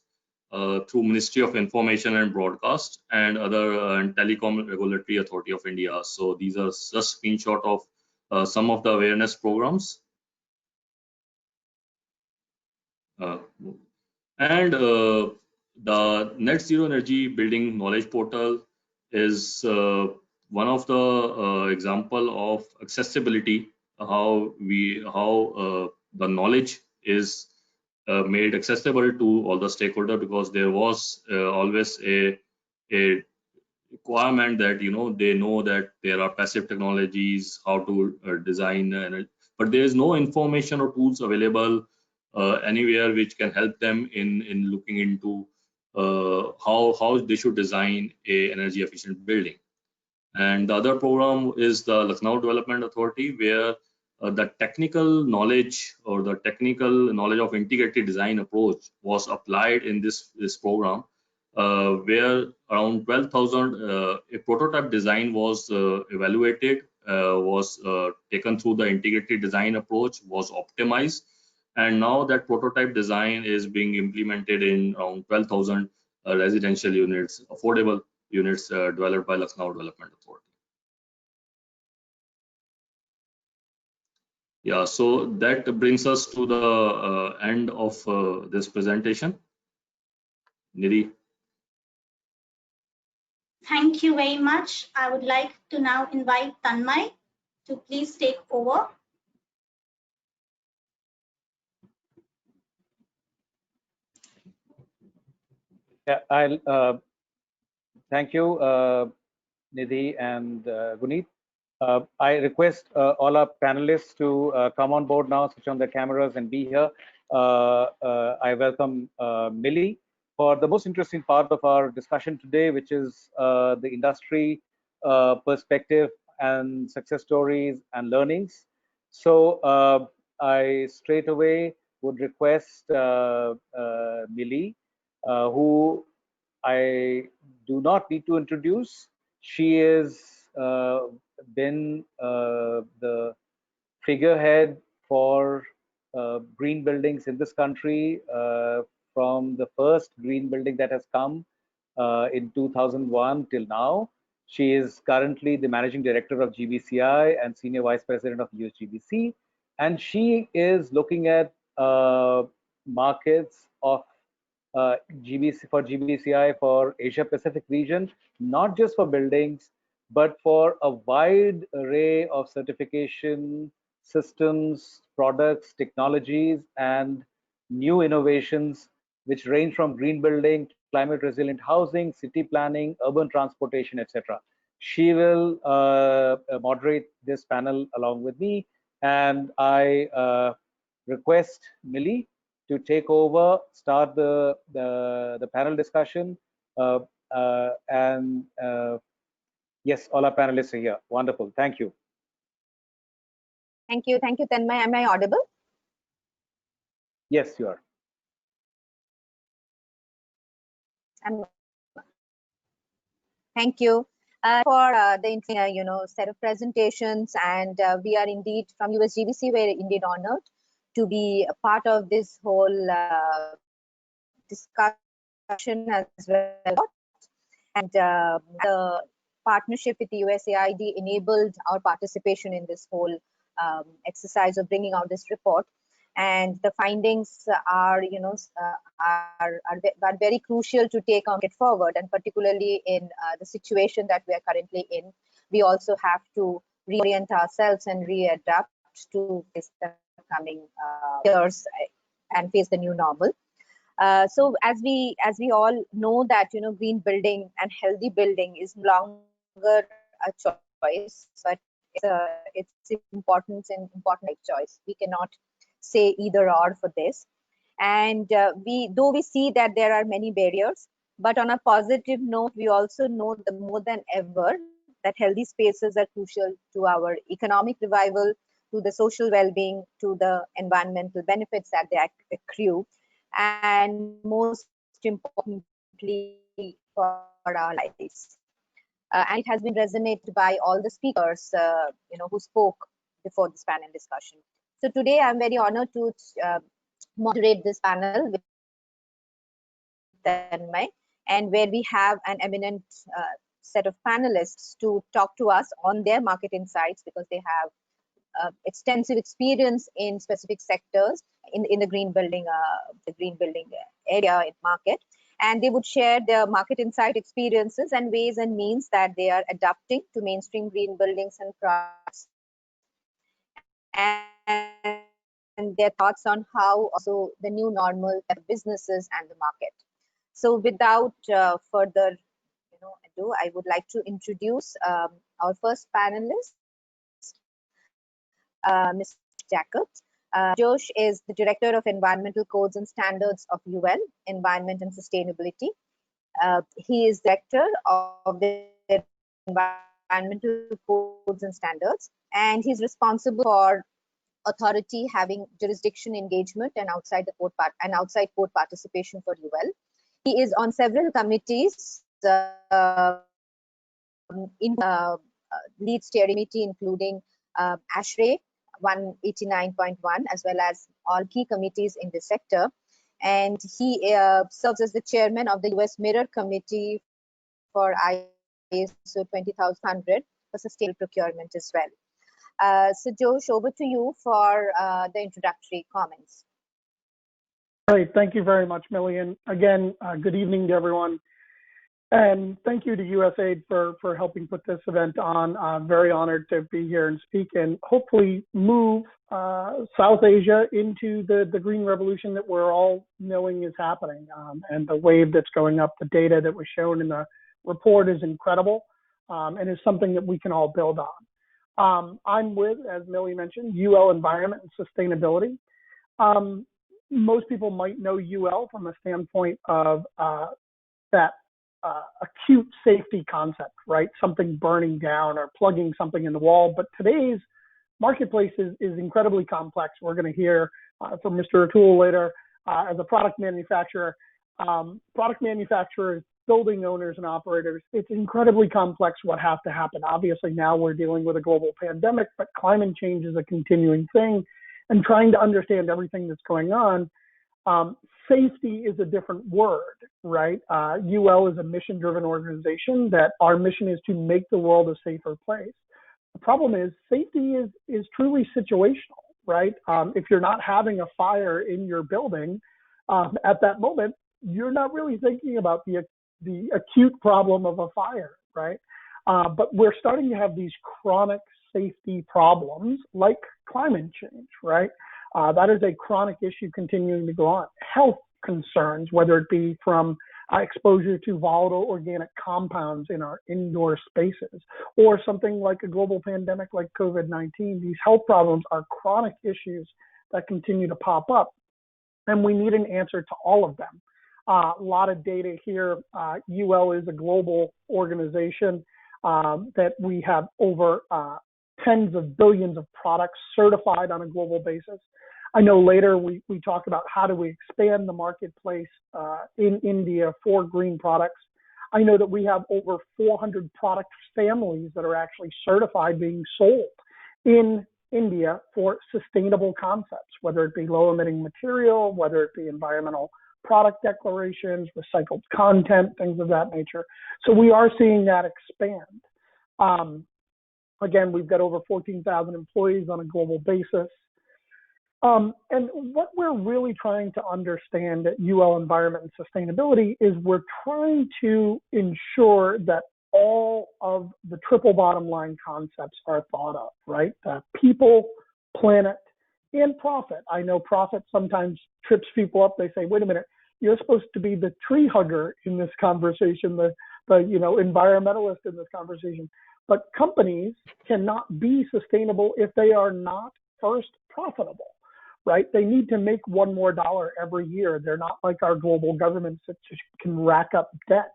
[SPEAKER 8] through Ministry of Information and Broadcast and other Telecom Regulatory Authority of India. So these are just screenshot of some of the awareness programs. And the Net Zero Energy Building Knowledge Portal is one of the example of accessibility, how the knowledge is made accessible to all the stakeholders, because there was always a requirement that they know that there are passive technologies, how to design, but there is no information or tools available anywhere which can help them in looking into how they should design a energy efficient building. And the other program is the Lucknow Development Authority, where the technical knowledge or the technical knowledge of integrated design approach was applied in this program, where around 12,000 a prototype design was evaluated, was taken through the integrated design approach, was optimized, and now that prototype design is being implemented in around 12,000 residential units, affordable units developed by Lucknow Development Authority. Yeah, so that brings us to the end of this presentation. Nidhi.
[SPEAKER 4] Thank you very much. I would like to now invite Tanmay to please take over.
[SPEAKER 6] Yeah, I'll thank you, Nidhi and Gurneet. I request all our panelists to come on board now, switch on their cameras and be here. I welcome Mili for the most interesting part of our discussion today, which is the industry perspective and success stories and learnings. So I straight away would request Mili, who I do not need to introduce. She is been the figurehead for green buildings in this country from the first green building that has come in 2001 till now. She is currently the managing director of GBCI and senior vice president of USGBC, and she is looking at markets of GBCI for Asia Pacific region, not just for buildings, but for a wide array of certification systems, products, technologies, and new innovations, which range from green building, climate resilient housing, city planning, urban transportation, etc. She will moderate this panel along with me, and I request Mili to take over, start the panel discussion, and yes, all our panelists are here. Wonderful. Thank you.
[SPEAKER 7] Thank you, Tanmay. Am I audible?
[SPEAKER 6] Yes, you are.
[SPEAKER 7] Thank you for the interesting, set of presentations, and we are indeed from USGBC. We're indeed honored to be a part of this whole discussion as well. And the partnership with the USAID enabled our participation in this whole exercise of bringing out this report. And the findings are, are very crucial to take on it forward, and particularly in the situation that we are currently in, we also have to reorient ourselves and readapt to face the coming years and face the new normal. So as we all know that green building and healthy building is no longer a choice, but it's important choice. We cannot say either or for this. And though we see that there are many barriers, but on a positive note, we also know that more than ever that healthy spaces are crucial to our economic revival, to the social well-being, to the environmental benefits that they accrue, and most importantly for our lives. And it has been resonated by all the speakers who spoke before this panel discussion. So today I'm very honored to moderate this panel with Tanmay, and where we have an eminent set of panelists to talk to us on their market insights, because they have extensive experience in specific sectors in the green building area in market, and they would share their market insight experiences and ways and means that they are adapting to mainstream green buildings and products, and their thoughts on how also the new normal businesses and the market. So without further ado, I would like to introduce our first panelist, Mr. Jacobs. Josh is the Director of Environmental Codes and Standards of UN, Environment and Sustainability. He is Director of the Environmental
[SPEAKER 9] environmental codes and standards, and he's responsible for authority having jurisdiction engagement and outside court participation for UL. He is on several committees in lead steering committee, including ASHRAE 189.1, as well as all key committees in the sector. And he serves as the chairman of the US Mirror Committee for ISO 20000 for sustainable procurement as well. So Josh, over to you for the introductory comments.
[SPEAKER 10] Great, thank you very much, Mili. And again, good evening to everyone. And thank you to USAID for helping put this event on. I'm very honored to be here and speak and hopefully move South Asia into the green revolution that we're all knowing is happening. And the wave that's going up, the data that was shown in the report is incredible and is something that we can all build on. I'm with, as Mili mentioned, UL Environment and Sustainability. Most people might know UL from a standpoint of that acute safety concept, right? Something burning down or plugging something in the wall. But today's marketplace is incredibly complex. We're going to hear from Mr. Atul later as a product manufacturers, building owners and operators. It's incredibly complex what has to happen. Obviously now we're dealing with a global pandemic, but climate change is a continuing thing, and trying to understand everything that's going on. Safety is a different word, right? UL is a mission-driven organization that our mission is to make the world a safer place. The problem is safety is truly situational, right? If you're not having a fire in your building at that moment, you're not really thinking about the acute problem of a fire, right? But we're starting to have these chronic safety problems like climate change, right? That is a chronic issue continuing to go on. Health concerns, whether it be from exposure to volatile organic compounds in our indoor spaces, or something like a global pandemic like COVID-19. These health problems are chronic issues that continue to pop up, and we need an answer to all of them. A lot of data here. UL is a global organization that we have over tens of billions of products certified on a global basis. I know later we talk about how do we expand the marketplace in India for green products. I know that we have over 400 product families that are actually certified being sold in India for sustainable concepts, whether it be low emitting material, whether it be environmental product declarations, recycled content, things of that nature. So we are seeing that expand. Again, we've got over 14,000 employees on a global basis. And what we're really trying to understand at UL Environment and Sustainability is we're trying to ensure that all of the triple bottom line concepts are thought of, right? People, planet, and profit. I know profit sometimes trips people up. They say, wait a minute, you're supposed to be the tree hugger in this conversation, the environmentalist in this conversation. But companies cannot be sustainable if they are not first profitable, right? They need to make one more dollar every year. They're not like our global governments that just can rack up debt.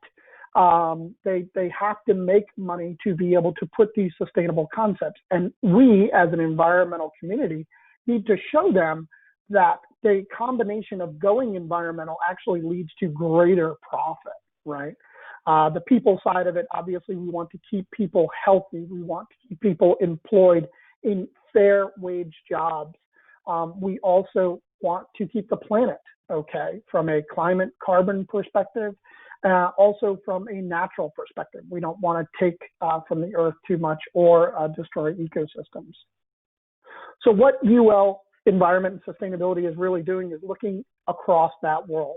[SPEAKER 10] They have to make money to be able to put these sustainable concepts. And we, as an environmental community, need to show them that the combination of going environmental actually leads to greater profit, right? The people side of it, obviously, we want to keep people healthy. We want to keep people employed in fair wage jobs. We also want to keep the planet okay from a climate carbon perspective, also from a natural perspective. We don't want to take from the earth too much or destroy ecosystems. So what UL Environment and Sustainability is really doing is looking across that world.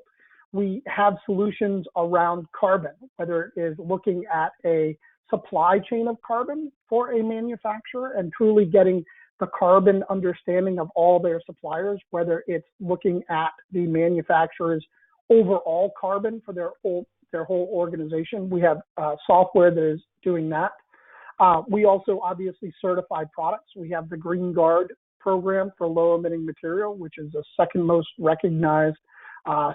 [SPEAKER 10] We have solutions around carbon, whether it is looking at a supply chain of carbon for a manufacturer and truly getting the carbon understanding of all their suppliers, whether it's looking at the manufacturer's overall carbon for their whole organization. We have software that is doing that. We also obviously certify products. We have the Green Guard program for low emitting material, which is the second most recognized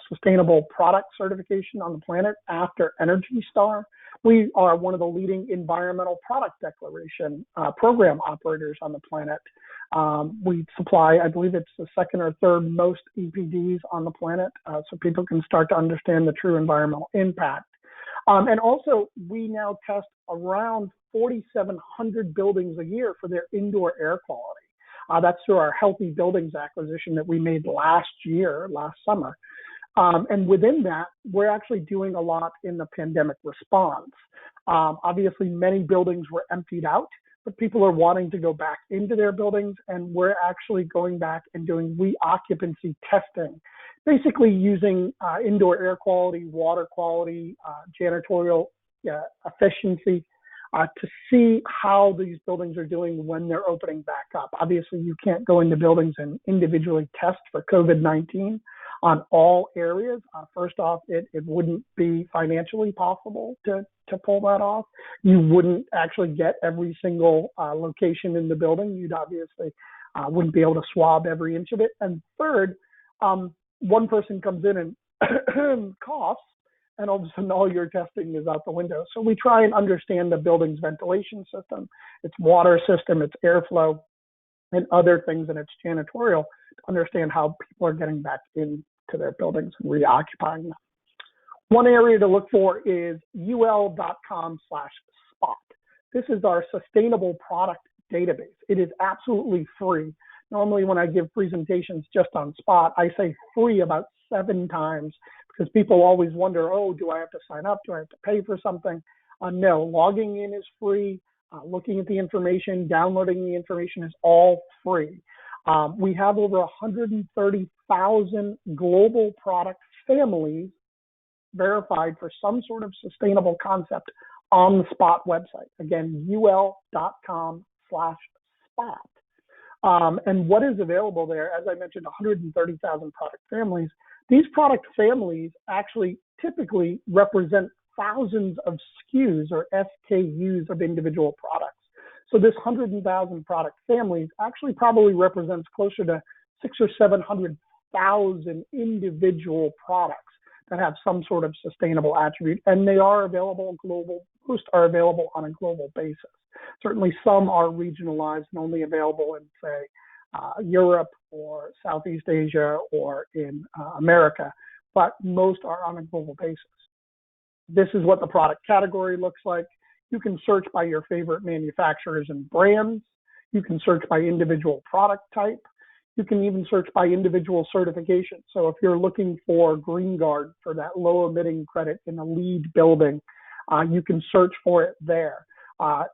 [SPEAKER 10] sustainable product certification on the planet after Energy Star. We are one of the leading environmental product declaration program operators on the planet. We supply, I believe it's the second or third most EPDs on the planet, so people can start to understand the true environmental impact. And also, we now test around 4,700 buildings a year for their indoor air quality. That's through our Healthy Buildings acquisition that we made last summer. And within that, we're actually doing a lot in the pandemic response. Obviously, many buildings were emptied out, but people are wanting to go back into their buildings, and we're actually going back and doing reoccupancy testing, basically using indoor air quality, water quality, janitorial efficiency to see how these buildings are doing when they're opening back up. Obviously, you can't go into buildings and individually test for COVID-19 on all areas. First off, it wouldn't be financially possible to pull that off. You wouldn't actually get every single location in the building. You'd obviously wouldn't be able to swab every inch of it. And third, one person comes in and coughs, and all of a sudden all your testing is out the window. So we try and understand the building's ventilation system, its water system, its airflow, and other things, and its janitorial, to understand how people are getting back into their buildings and reoccupying them. One area to look for is ul.com/spot. This is our sustainable product database. It is absolutely free. Normally when I give presentations just on Spot, I say free about 7 times because people always wonder, oh, do I have to sign up? Do I have to pay for something? No, logging in is free. Looking at the information, downloading the information is all free. We have over 130,000 global product families verified for some sort of sustainable concept on the Spot website. Again, ul.com/spot. And what is available there, as I mentioned, 130,000 product families. These product families actually typically represent thousands of SKUs or SKUs of individual products. So this 100,000 product families actually probably represents closer to 600,000 or 700,000 individual products that have some sort of sustainable attribute, and they are available global. Most are available on a global basis. Certainly some are regionalized and only available in, say, Europe or Southeast Asia or in America, but most are on a global basis. This is what the product category looks like. You can search by your favorite manufacturers and brands. You can search by individual product type. You can even search by individual certification. So if you're looking for Green Guard for that low emitting credit in a LEED building, you can search for it there.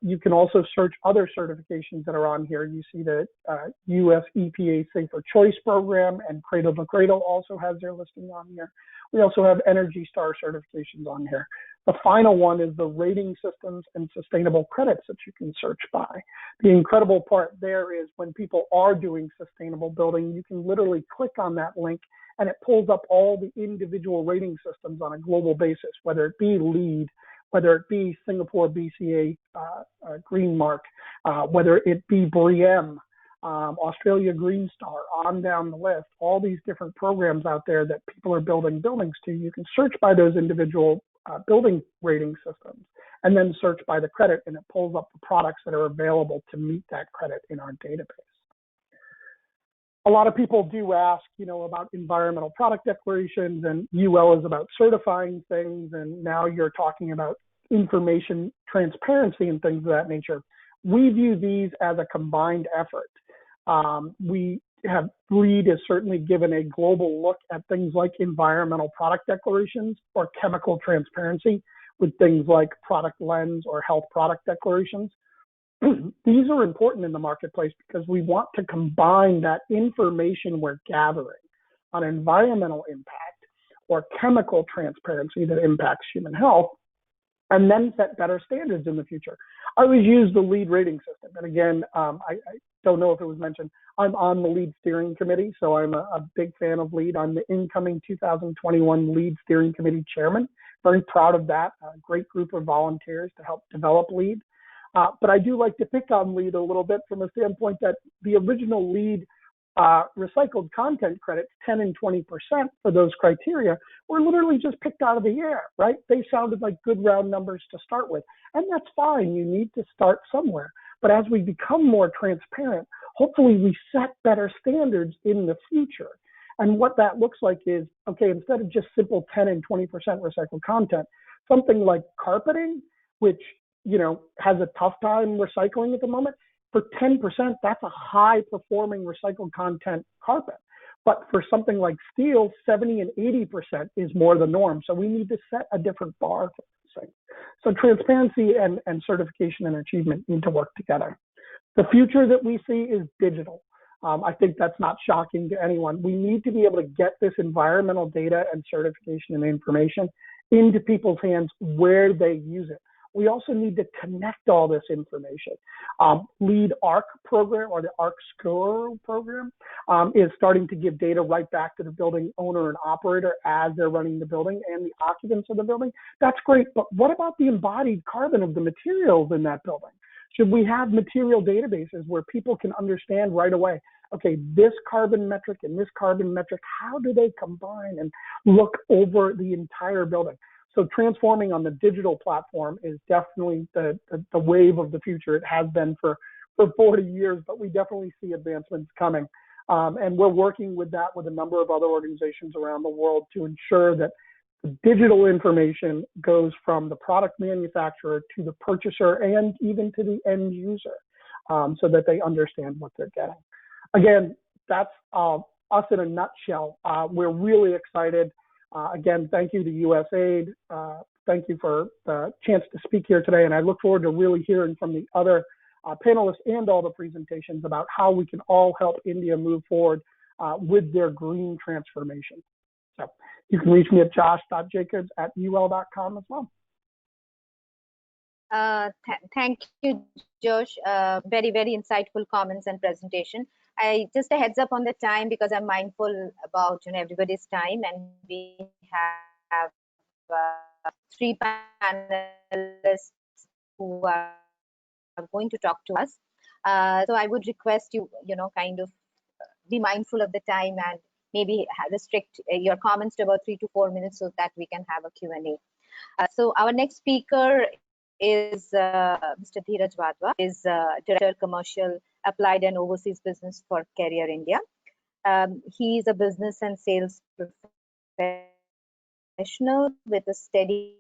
[SPEAKER 10] You can also search other certifications that are on here. You see the US EPA Safer Choice Program, and Cradle to Cradle also has their listing on here. We also have Energy Star certifications on here. The final one is the rating systems and sustainable credits that you can search by. The incredible part there is when people are doing sustainable building, you can literally click on that link and it pulls up all the individual rating systems on a global basis, whether it be LEED, whether it be Singapore BCA Green Mark, whether it be BREEAM, Australia Green Star, on down the list, all these different programs out there that people are building buildings to. You can search by those individual building rating systems and then search by the credit, and it pulls up the products that are available to meet that credit in our database. A lot of people do ask, about environmental product declarations, and UL is about certifying things, and now you're talking about information transparency and things of that nature. We view these as a combined effort. LEED has certainly given a global look at things like environmental product declarations or chemical transparency with things like product lens or health product declarations. These are important in the marketplace because we want to combine that information we're gathering on environmental impact or chemical transparency that impacts human health, and then set better standards in the future. I always use the LEED rating system. And again, I don't know if it was mentioned, I'm on the LEED steering committee, so I'm a big fan of LEED. I'm the incoming 2021 LEED steering committee chairman. Very proud of that. A great group of volunteers to help develop LEED. But I do like to pick on LEED a little bit from a standpoint that the original LEED recycled content credits, 10 and 20% for those criteria, were literally just picked out of the air, right? They sounded like good round numbers to start with. And that's fine. You need to start somewhere. But as we become more transparent, hopefully we set better standards in the future. And what that looks like is, okay, instead of just simple 10 and 20% recycled content, something like carpeting, which, you know, has a tough time recycling at the moment, for 10%, that's a high performing recycled content carpet. But for something like steel, 70 and 80% is more the norm. So we need to set a different bar for this thing. So transparency and certification and achievement need to work together. The future that we see is digital. I think that's not shocking to anyone. We need to be able to get this environmental data and certification and information into people's hands where they use it. We also need to connect all this information. LEED ARC program, or the ARC Score program, is starting to give data right back to the building owner and operator as they're running the building and the occupants of the building. That's great, but what about the embodied carbon of the materials in that building? Should we have material databases where people can understand right away, okay, this carbon metric and this carbon metric, how do they combine and look over the entire building? So transforming on the digital platform is definitely the wave of the future. It has been for 40 years, but we definitely see advancements coming. And we're working with that with a number of other organizations around the world to ensure that the digital information goes from the product manufacturer to the purchaser and even to the end user, so that they understand what they're getting. Again, that's us in a nutshell. We're really excited. Again, thank you to USAID. Thank you for the chance to speak here today. And I look forward to really hearing from the other panelists and all the presentations about how we can all help India move forward with their green transformation. So you can reach me at josh.jacobs@ul.com as well.
[SPEAKER 9] Thank you, Josh. Very, very insightful comments and presentation. Just a heads up on the time, because I'm mindful about everybody's time, and we have 3 panelists who are going to talk to us. So I would request you, kind of be mindful of the time and maybe restrict your comments to about 3 to 4 minutes so that we can have a Q&A. So our next speaker is Mr. Dhiraj Wadhwa, is Director Commercial Applied and Overseas Business for Carrier India. He is a business and sales professional with a steady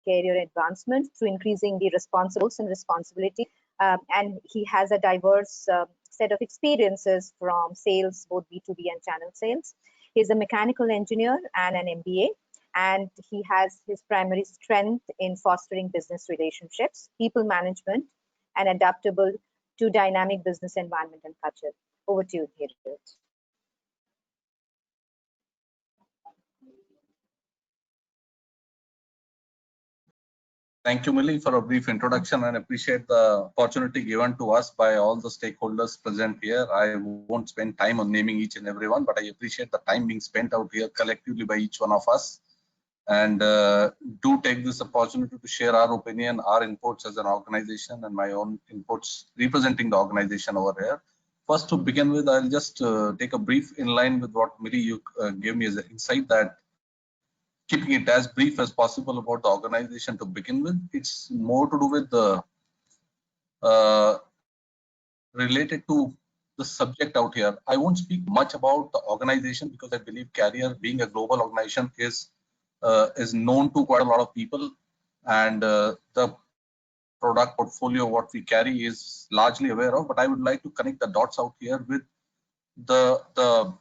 [SPEAKER 9] career advancement through increasing the responsibility. And he has a diverse set of experiences from sales, both B2B and channel sales. He's a mechanical engineer and an MBA. And he has his primary strength in fostering business relationships, people management, and adaptable to dynamic business environment and culture. Over to you, Dhiraj.
[SPEAKER 11] Thank you, Mili, for a brief introduction, and appreciate the opportunity given to us by all the stakeholders present here. I won't spend time on naming each and every one, but I appreciate the time being spent out here collectively by each one of us. And do take this opportunity to share our opinion, our inputs as an organization, and my own inputs representing the organization over here. First, to begin with, I'll just take a brief in line with what Mili you gave me as an insight, that keeping it as brief as possible about the organization to begin with. It's more to do with the related to the subject out here. I won't speak much about the organization because I believe Carrier, being a global organization, is known to quite a lot of people, and the product portfolio what we carry is largely aware of. But I would like to connect the dots out here with the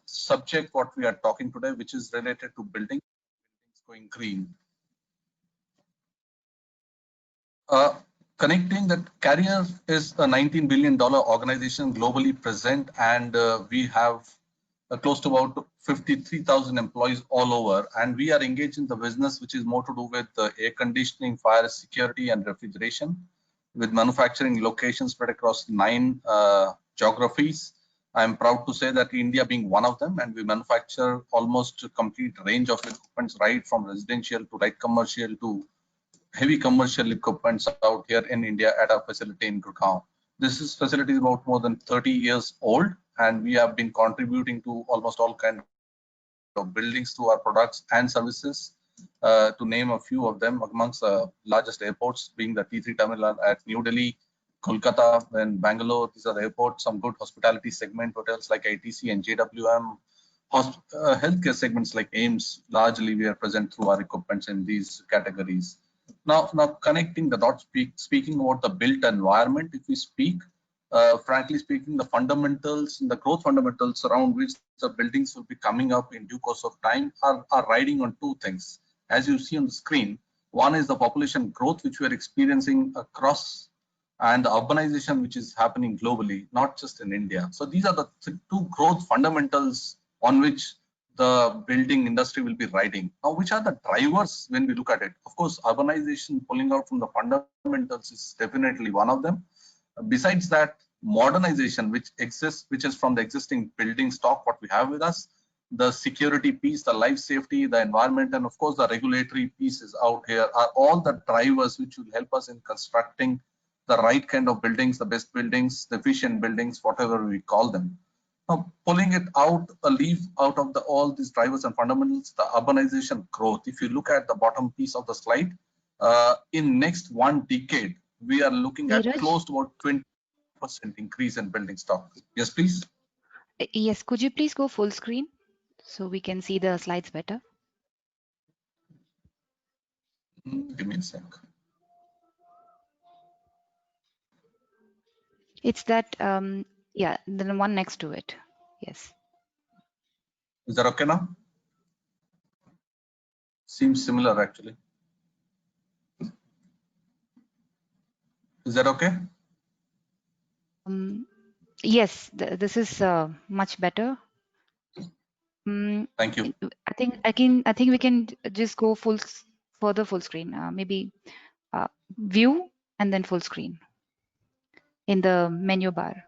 [SPEAKER 11] subject what we are talking today, which is related to buildings going green. Connecting that, Carrier is a $19 billion organization globally present, and we have close to about 53,000 employees all over, and we are engaged in the business which is more to do with air conditioning, fire security, and refrigeration, with manufacturing locations spread across 9 geographies. I'm proud to say that India being one of them, and we manufacture almost a complete range of equipments, right from residential to light commercial to heavy commercial equipments out here in India at our facility in Gurgaon. This facility is about more than 30 years old, and we have been contributing to almost all kinds of buildings through our products and services. To name a few of them, amongst the largest airports being the T3 terminal at New Delhi, Kolkata, and Bangalore. These are the airports. Some good hospitality segment hotels like ITC and JWM. Healthcare segments like AIMS, largely we are present through our equipments in these categories. Now connecting the dots, speaking about the built environment, if we speak, frankly speaking, the fundamentals, the growth fundamentals around which the buildings will be coming up in due course of time are riding on two things. As you see on the screen, one is the population growth, which we are experiencing across, and the urbanization, which is happening globally, not just in India. So these are the two growth fundamentals on which the building industry will be riding. Now, which are the drivers when we look at it? Of course, urbanization pulling out from the fundamentals is definitely one of them. Besides that, modernization, which exists, which is from the existing building stock, what we have with us, the security piece, the life safety, the environment, and of course the regulatory pieces out here are all the drivers which will help us in constructing the right kind of buildings, the best buildings, the efficient buildings, whatever we call them. Now, pulling it out, a leaf out of all these drivers and fundamentals, the urbanization growth. If you look at the bottom piece of the slide, in next 1 decade, we are looking at close to about 20% increase in building stock. Yes, please.
[SPEAKER 12] Yes, could you please go full screen so we can see the slides better?
[SPEAKER 11] Give me a sec.
[SPEAKER 12] It's that, yeah, the one next to it. Yes.
[SPEAKER 11] Is that okay now? Seems similar actually. Is that okay?
[SPEAKER 12] Yes, this is much better.
[SPEAKER 11] Thank you.
[SPEAKER 12] I think we can just go further full screen. Maybe view and then full screen in the menu bar.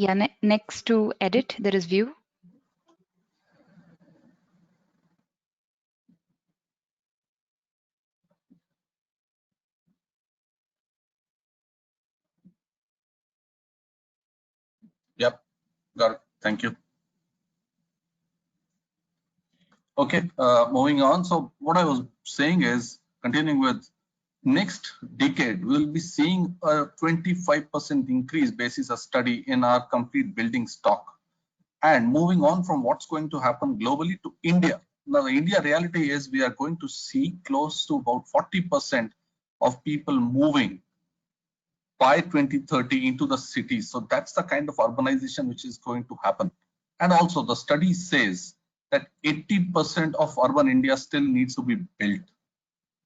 [SPEAKER 12] Yeah, next to edit, there is view.
[SPEAKER 11] Yep, got it. Thank you. Okay, moving on. So what I was saying is, continuing with next decade, we'll be seeing a 25% increase basis a study in our complete building stock. And moving on from what's going to happen globally to India. Now, the India reality is we are going to see close to about 40% of people moving by 2030 into the cities. So that's the kind of urbanization which is going to happen. And also the study says that 80% of urban India still needs to be built.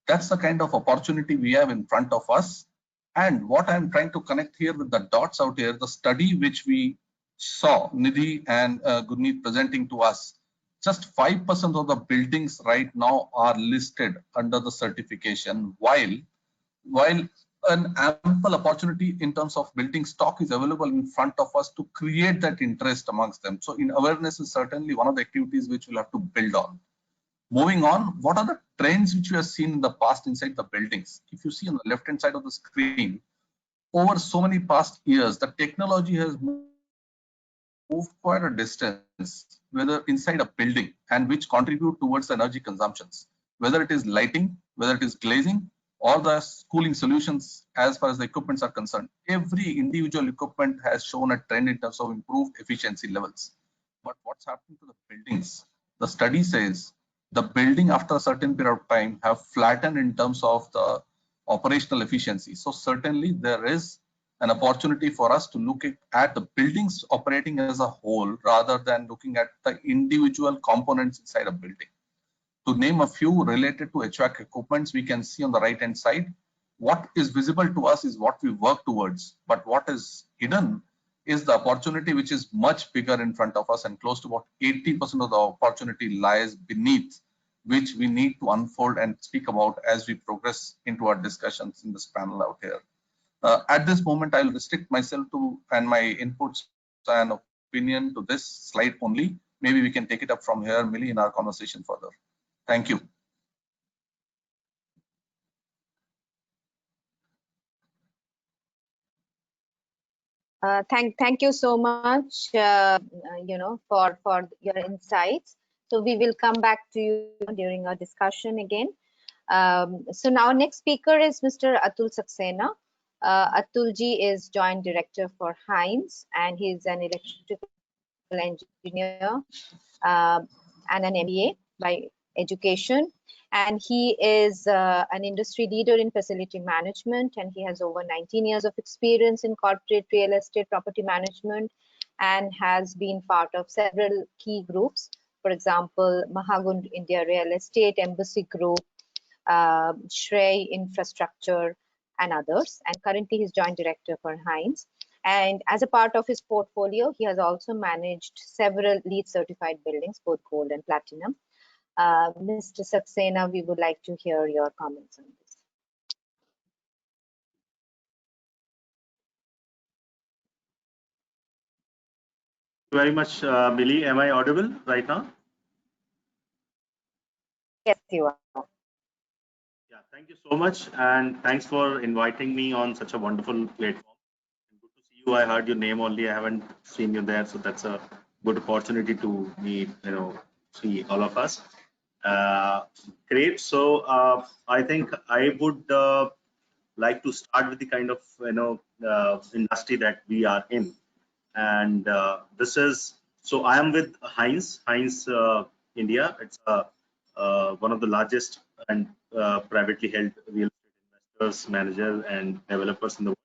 [SPEAKER 11] That's the kind of opportunity we have in front of us. And what I'm trying to connect here with the dots out here, the study which we saw Nidhi and Gurneet presenting to us, just 5% of the buildings right now are listed under the certification, while an ample opportunity in terms of building stock is available in front of us to create that interest amongst them. So in awareness is certainly one of the activities which we'll have to build on. Moving on, what are the trends which we have seen in the past inside the buildings? If you see on the left hand side of the screen, over so many past years, the technology has moved quite a distance, whether inside a building, and which contribute towards energy consumptions, whether it is lighting, whether it is glazing, or the cooling solutions as far as the equipments are concerned. Every individual equipment has shown a trend in terms of improved efficiency levels. But what's happening to the buildings? The study says the building after a certain period of time have flattened in terms of the operational efficiency. So certainly there is an opportunity for us to look at the buildings operating as a whole rather than looking at the individual components inside a building. To name a few related to HVAC equipments, we can see on the right hand side, what is visible to us is what we work towards, but what is hidden is the opportunity which is much bigger in front of us, and close to about 80% of the opportunity lies beneath, which we need to unfold and speak about as we progress into our discussions in this panel out here. At this moment, I'll restrict myself to and my inputs and opinion to this slide only. Maybe we can take it up from here, Mili, in our conversation further. Thank you.
[SPEAKER 9] Thank you so much, for your insights. So we will come back to you during our discussion again. So now next speaker is Mr. Atul Saxena. Atul ji is Joint Director for Hines, and he is an electrical engineer and an MBA by education. And he is an industry leader in facility management, and he has over 19 years of experience in corporate real estate property management and has been part of several key groups. For example, Mahagund India Real Estate, Embassy Group, Shrey Infrastructure, and others. And currently he's Joint Director for Hines. And as a part of his portfolio, he has also managed several LEED certified buildings, both gold and platinum. Mr. Saxena, we would like to hear your comments on this.
[SPEAKER 13] Very much, Mili. Am I audible right now?
[SPEAKER 9] Yes, you are.
[SPEAKER 13] Yeah, thank you so much, and thanks for inviting me on such a wonderful platform. Good to see you. I heard your name only. I haven't seen you there, so that's a good opportunity to meet, see all of us. Great. So I think I would like to start with the kind of industry that we are in, and this is, so I am with Hines India. It's one of the largest and privately held real estate investors, managers, and developers in the world.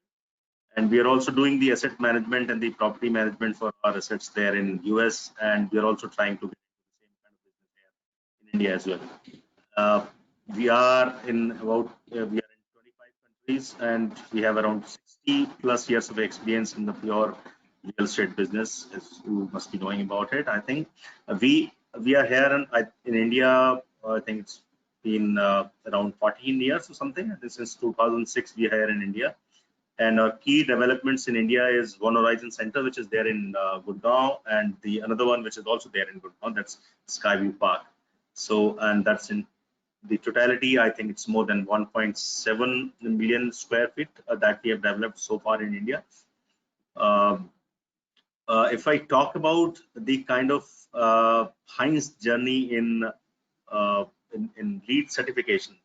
[SPEAKER 13] And we are also doing the asset management and the property management for our assets there in US, and we are also trying to get the same kind of business here in India as well. We are in about we are in 25 countries, and we have around 60 plus years of experience in the pure real estate business, as you must be knowing about it. I think we are here in India. I think it's been around 14 years or something. Since 2006 we are here in India, and our key developments in India is One Horizon Center, which is there in Gurgaon, and the another one which is also there in Gurgaon, that's Skyview Park. So, and that's in the totality, I think it's more than 1.7 million square feet that we have developed so far in India. If I talk about the kind of Hines journey in LEED certification,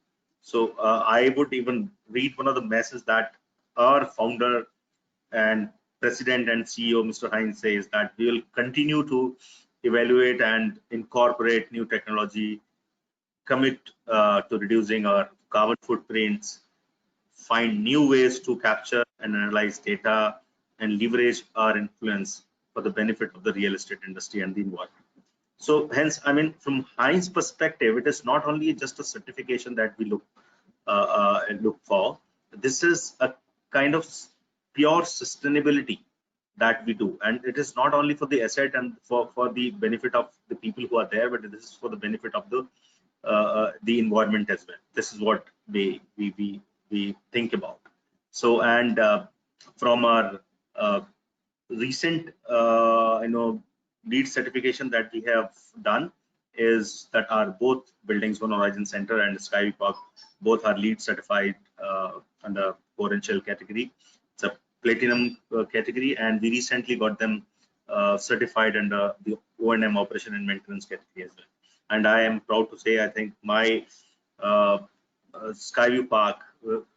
[SPEAKER 13] so I would even read one of the messages that our founder and president and CEO, Mr. Hines, says that we will continue to evaluate and incorporate new technology, commit to reducing our carbon footprints, find new ways to capture and analyze data, and leverage our influence for the benefit of the real estate industry and the environment. So hence, I mean, from Hines' perspective, it is not only just a certification that we look for. This is a kind of pure sustainability that we do, and it is not only for the asset and for the benefit of the people who are there, but this is for the benefit of the environment as well. This is what we think about. So, and from our recent LEED certification that we have done is that our both buildings, One Horizon Center and Skyview Park, both are LEED certified under core and shell category. It's a platinum category, and we recently got them certified under the O&M operation and maintenance category as well. And I am proud to say, I think my Skyview Park,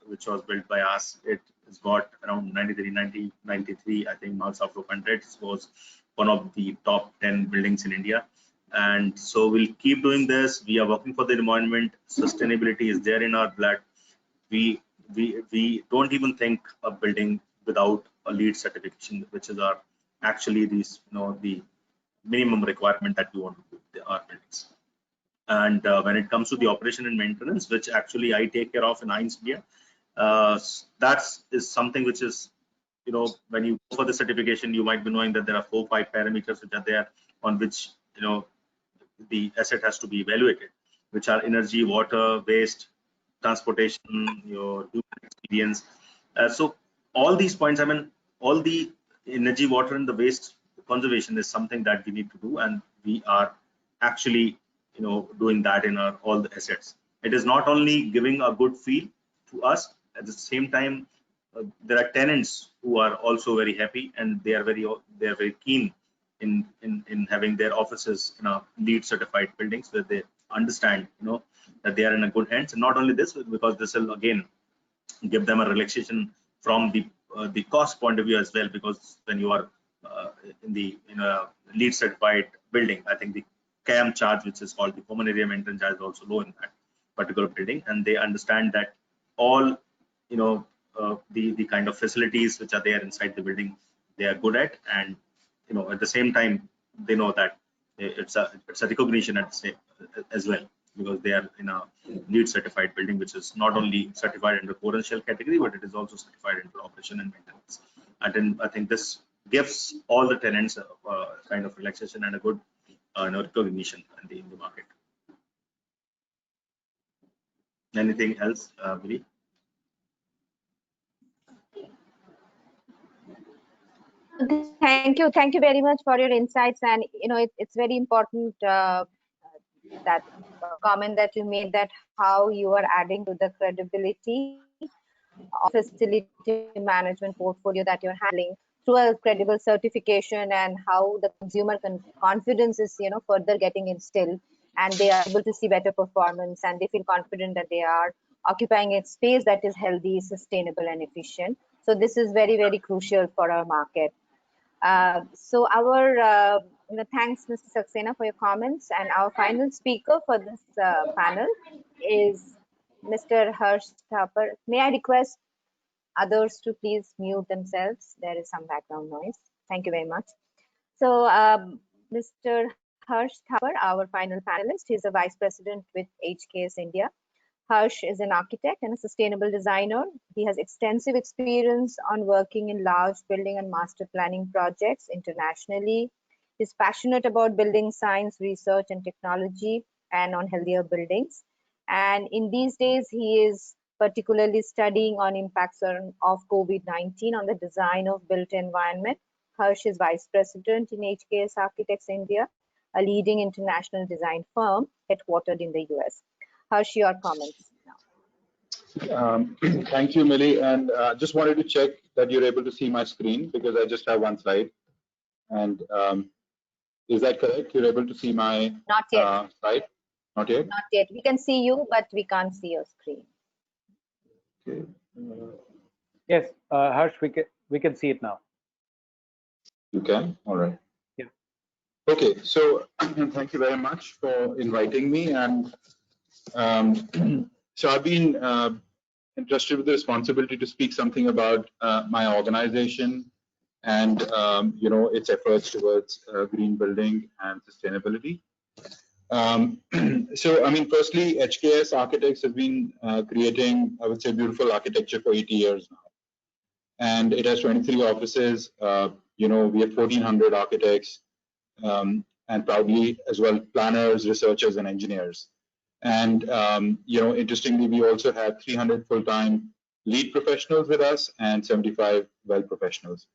[SPEAKER 13] which was built by us, it has got around 93, I think, marks out of 100. It was one of the top 10 buildings in India. And so we'll keep doing this. We are working for the environment. Sustainability is there in our blood. We don't even think of building without a LEED certification, which is our actually these the minimum requirement that we want to do our buildings. And when it comes to the operation and maintenance, which actually I take care of in Hines India, that is something which is, when you go for the certification, you might be knowing that there are 4 or 5 parameters which are there on which the asset has to be evaluated, which are energy, water, waste, transportation, your human experience. So all these points, I mean, all the energy, water, and the waste conservation is something that we need to do, and we are actually doing that in all the assets. It is not only giving a good feel to us, at the same time there are tenants who are also very happy, and they are very keen in having their offices in a LEED certified buildings where they understand that they are in a good hands. And not only this, because this will again give them a relaxation from the cost point of view as well, because when you are in a LEED certified building, I think the CAM charge, which is called the common area maintenance charge, is also low in that particular building, and they understand that all the kind of facilities which are there inside the building, they are good at, and at the same time they know that it's a recognition as well, because they are in a LEED certified building, which is not only certified under core and shell category, but it is also certified into operation and maintenance. And then I think this gives all the tenants a kind of relaxation and a good recognition in the market. Anything else, Mili?
[SPEAKER 9] Thank you very much for your insights. And it's very important that comment that you made, that how you are adding to the credibility of facility management portfolio that you're handling through a credible certification, and how the consumer confidence is further getting instilled, and they are able to see better performance, and they feel confident that they are occupying a space that is healthy, sustainable, and efficient. So this is very, very crucial for our market. So our thanks, Mr. Saxena, for your comments. And our final speaker for this panel is Mr. Harsh Thapar. May I request others to please mute themselves? There is some background noise. Thank you very much. So Mr. Harsh Thapar, our final panelist, he's a vice president with HKS India. Harsh is an architect and a sustainable designer. He has extensive experience on working in large building and master planning projects internationally. He's passionate about building science, research, and technology, and on healthier buildings. And in these days, he is particularly studying on impacts of COVID-19 on the design of built environment. Harsh is vice president in HKS Architects India, a leading international design firm headquartered in the US. Harsh, your comments now.
[SPEAKER 14] Thank you, Mili. And just wanted to check that you're able to see my screen, because I just have one slide. And is that correct? You're able to see my
[SPEAKER 9] Not yet.
[SPEAKER 14] slide? Not yet?
[SPEAKER 9] Not yet. We can see you, but we can't see your screen.
[SPEAKER 14] Okay.
[SPEAKER 6] Yes, Harsh, we can see it now.
[SPEAKER 14] You can? All right.
[SPEAKER 6] Yeah.
[SPEAKER 14] Okay, so thank you very much for inviting me. And so I've been entrusted with the responsibility to speak something about my organization and its efforts towards green building and sustainability. So I mean, firstly, HKS Architects has been creating, I would say, beautiful architecture for 80 years now, and it has 23 offices. We have 1,400 architects, and proudly as well planners, researchers, and engineers. And interestingly, we also have 300 full-time lead professionals with us and 75 well professionals.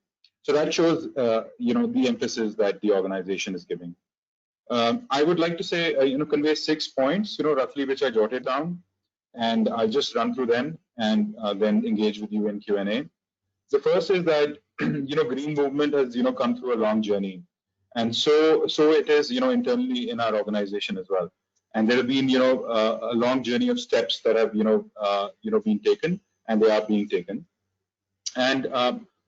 [SPEAKER 14] So that shows the emphasis that the organization is giving. I would like to say convey 6 points roughly, which I jotted down, and I'll just run through them and then engage with you in Q&A. The first is that green movement has come through a long journey, and so it is internally in our organization as well. And there have been a long journey of steps that have been taken, and they are being taken. And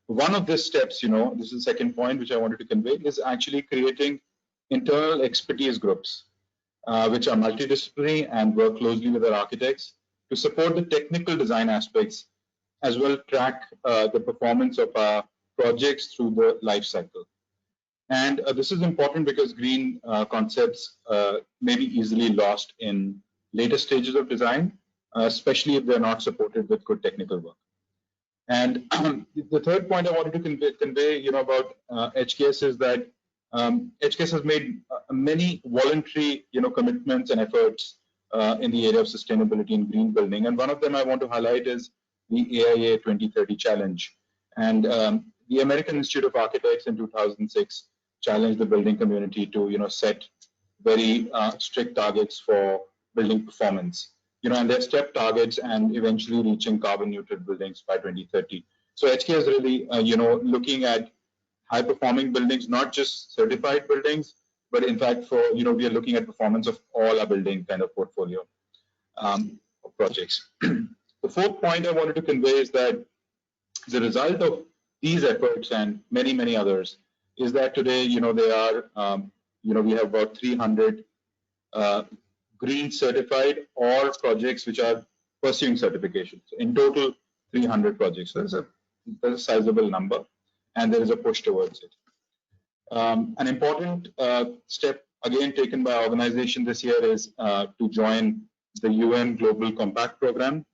[SPEAKER 14] one of these steps, this is the second point which I wanted to convey, is actually creating internal expertise groups, which are multidisciplinary and work closely with our architects to support the technical design aspects, as well track the performance of our projects through the life cycle. And this is important because green concepts may be easily lost in later stages of design, especially if they're not supported with good technical work. And the third point I wanted to convey about HKS is that HKS has made many voluntary commitments and efforts in the area of sustainability and green building. And one of them I want to highlight is the AIA 2030 Challenge. And the American Institute of Architects in 2006 challenge the building community to, set very strict targets for building performance, and their step targets and eventually reaching carbon neutral buildings by 2030. So HK is really, looking at high performing buildings, not just certified buildings, but in fact we are looking at performance of all our building kind of portfolio of projects. The fourth point I wanted to convey is that the result of these efforts and many, many others is that today, there are, we have about 300 green certified or projects which are pursuing certifications. In total, 300 projects. So that's a sizable number, and there is a push towards it. An important step again taken by our organization this year is to join the UN Global Compact program,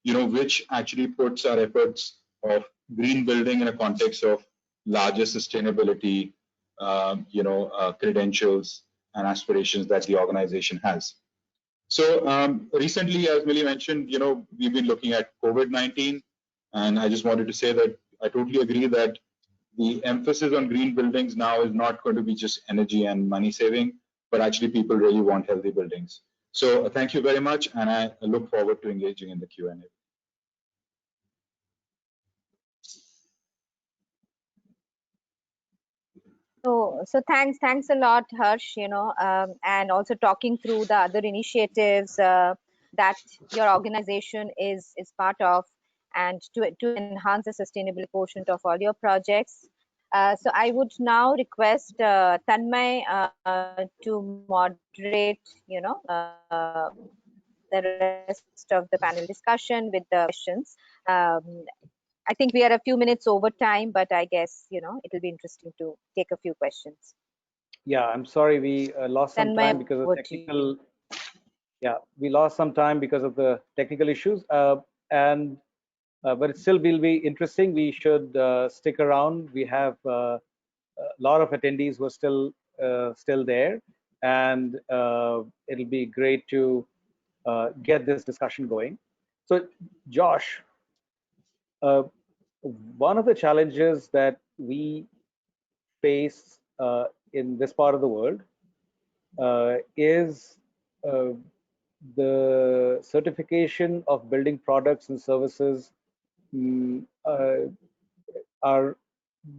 [SPEAKER 14] which actually puts our efforts of green building in a context of larger sustainability, credentials and aspirations that the organization has. So recently, as Mili mentioned, we've been looking at COVID-19, and I just wanted to say that I totally agree that the emphasis on green buildings now is not going to be just energy and money saving, but actually people really want healthy buildings. So thank you very much, and I look forward to engaging in the Q&A.
[SPEAKER 9] So thanks a lot, Harsh, and also talking through the other initiatives that your organization is part of, and to enhance the sustainable quotient of all your projects. So I would now request Tanmay to moderate, the rest of the panel discussion with the questions. I think we are a few minutes over time, but I guess, it will be interesting to take a few questions.
[SPEAKER 6] Yeah, I'm sorry we lost some time because of technical. Yeah, we lost some time because of the technical issues, but it still will be interesting. We should stick around. We have a lot of attendees who are still there, and it'll be great to get this discussion going. So, Josh, one of the challenges that we face in this part of the world is the certification of building products and services are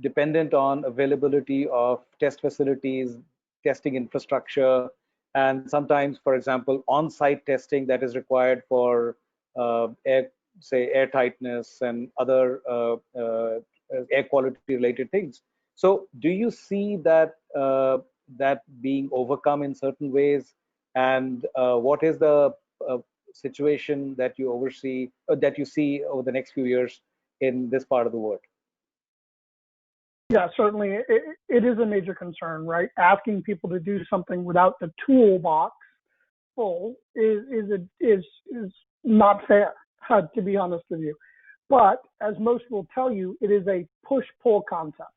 [SPEAKER 6] dependent on availability of test facilities, testing infrastructure, and sometimes, for example, on-site testing that is required for air tightness and other air quality related things. So do you see that that being overcome in certain ways, and what is the situation that you oversee, that you see over the next few years in this part of the world?
[SPEAKER 10] Yeah, certainly it is a major concern, right? Asking people to do something without the toolbox full is not fair, to be honest with you. But as most will tell you, it is a push-pull concept,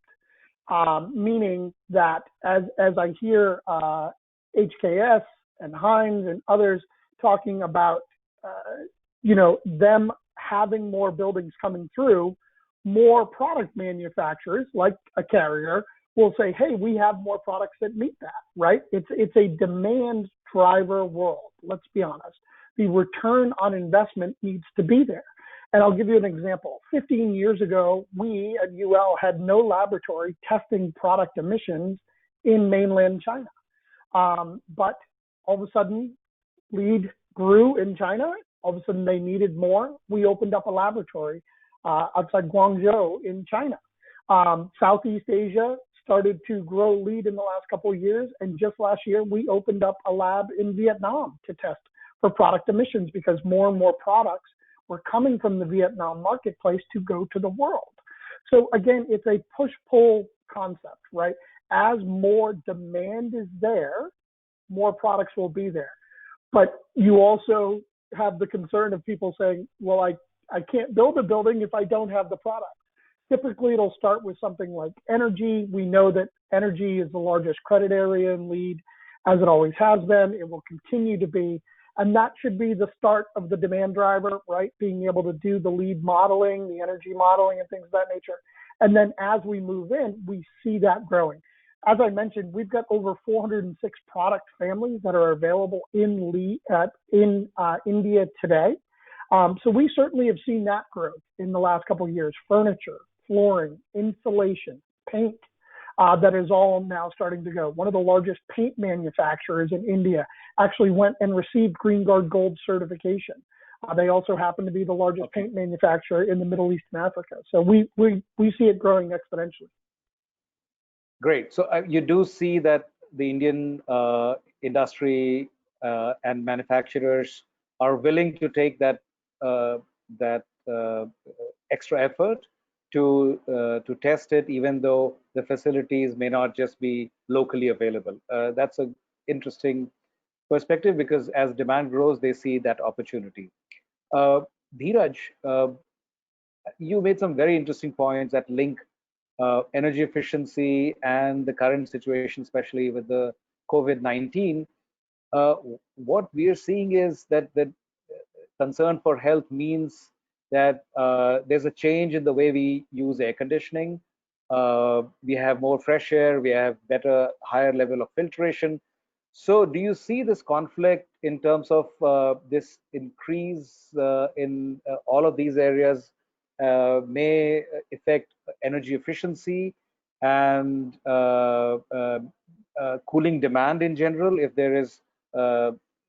[SPEAKER 10] meaning that as I hear HKS and Hines and others talking about, them having more buildings coming through, more product manufacturers like a carrier will say, hey, we have more products that meet that, right? It's a demand driver world, let's be honest. The return on investment needs to be there. And I'll give you an example. 15 years ago, we at UL had no laboratory testing product emissions in mainland China. But all of a sudden, LEED grew in China. All of a sudden, they needed more. We opened up a laboratory outside Guangzhou in China. Southeast Asia started to grow LEED in the last couple of years. And just last year, we opened up a lab in Vietnam to test for product emissions because more and more products were coming from the Vietnam marketplace to go to the world. So again, it's a push-pull concept, right? As more demand is there, more products will be there. But you also have the concern of people saying, well, I can't build a building if I don't have the product. Typically, it'll start with something like energy. We know that energy is the largest credit area in LEED, as it always has been. It will continue to be. And that should be the start of the demand driver, right? Being able to do the LEED modeling, the energy modeling and things of that nature. And then as we move in, we see that growing. as I mentioned, we've got over 406 product families that are available in India today. So we certainly have seen that growth in the last couple of years. Furniture, flooring, insulation, paint, that is all now starting to go. One of the largest paint manufacturers in India actually went and received Green Guard Gold certification. They also happen to be the largest paint manufacturer in the Middle East and Africa. So we see it growing exponentially.
[SPEAKER 6] Great. So you do see that the Indian industry and manufacturers are willing to take that extra effort to test it, even though the facilities may not just be locally available. That's an interesting perspective, because as demand grows, they see that opportunity. Dhiraj, you made some very interesting points that link energy efficiency and the current situation, especially with the COVID-19. What we are seeing is that the concern for health means that there's a change in the way we use air conditioning. We have more fresh air, we have higher level of filtration. So do you see this conflict in terms of this increase in all of these areas may affect energy efficiency and cooling demand in general, if there is,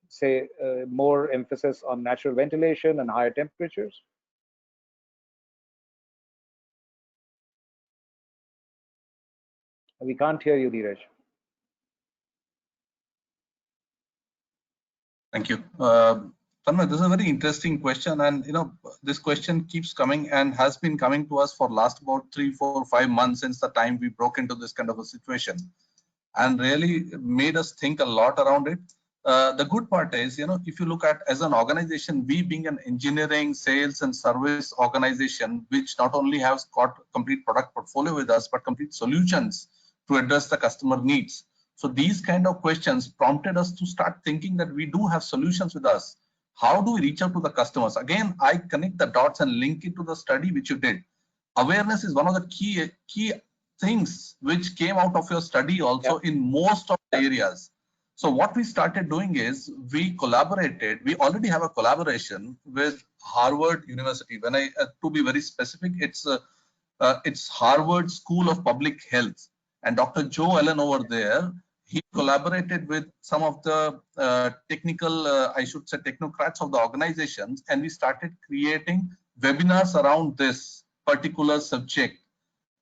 [SPEAKER 6] say, more emphasis on natural ventilation and higher temperatures? We can't hear you, Dhiraj.
[SPEAKER 11] Thank you. Tanmay, this is a very interesting question, and this question keeps coming and has been coming to us for last about 3, 4, 5 months since the time we broke into this kind of a situation, and really made us think a lot around it. The good part is, if you look at as an organization, we being an engineering, sales, and service organization, which not only has got complete product portfolio with us, but complete solutions to address the customer needs. So these kind of questions prompted us to start thinking that we do have solutions with us. How do we reach out to the customers? Again, I connect the dots and link it to the study which you did. Awareness is one of the key things which came out of your study also in most of the areas. So what we started doing is we collaborated. We already have a collaboration with Harvard University. When to be very specific, it's Harvard School of Public Health, and Dr. Joe Allen over there, he collaborated with some of the technical, I should say, technocrats of the organizations, and we started creating webinars around this particular subject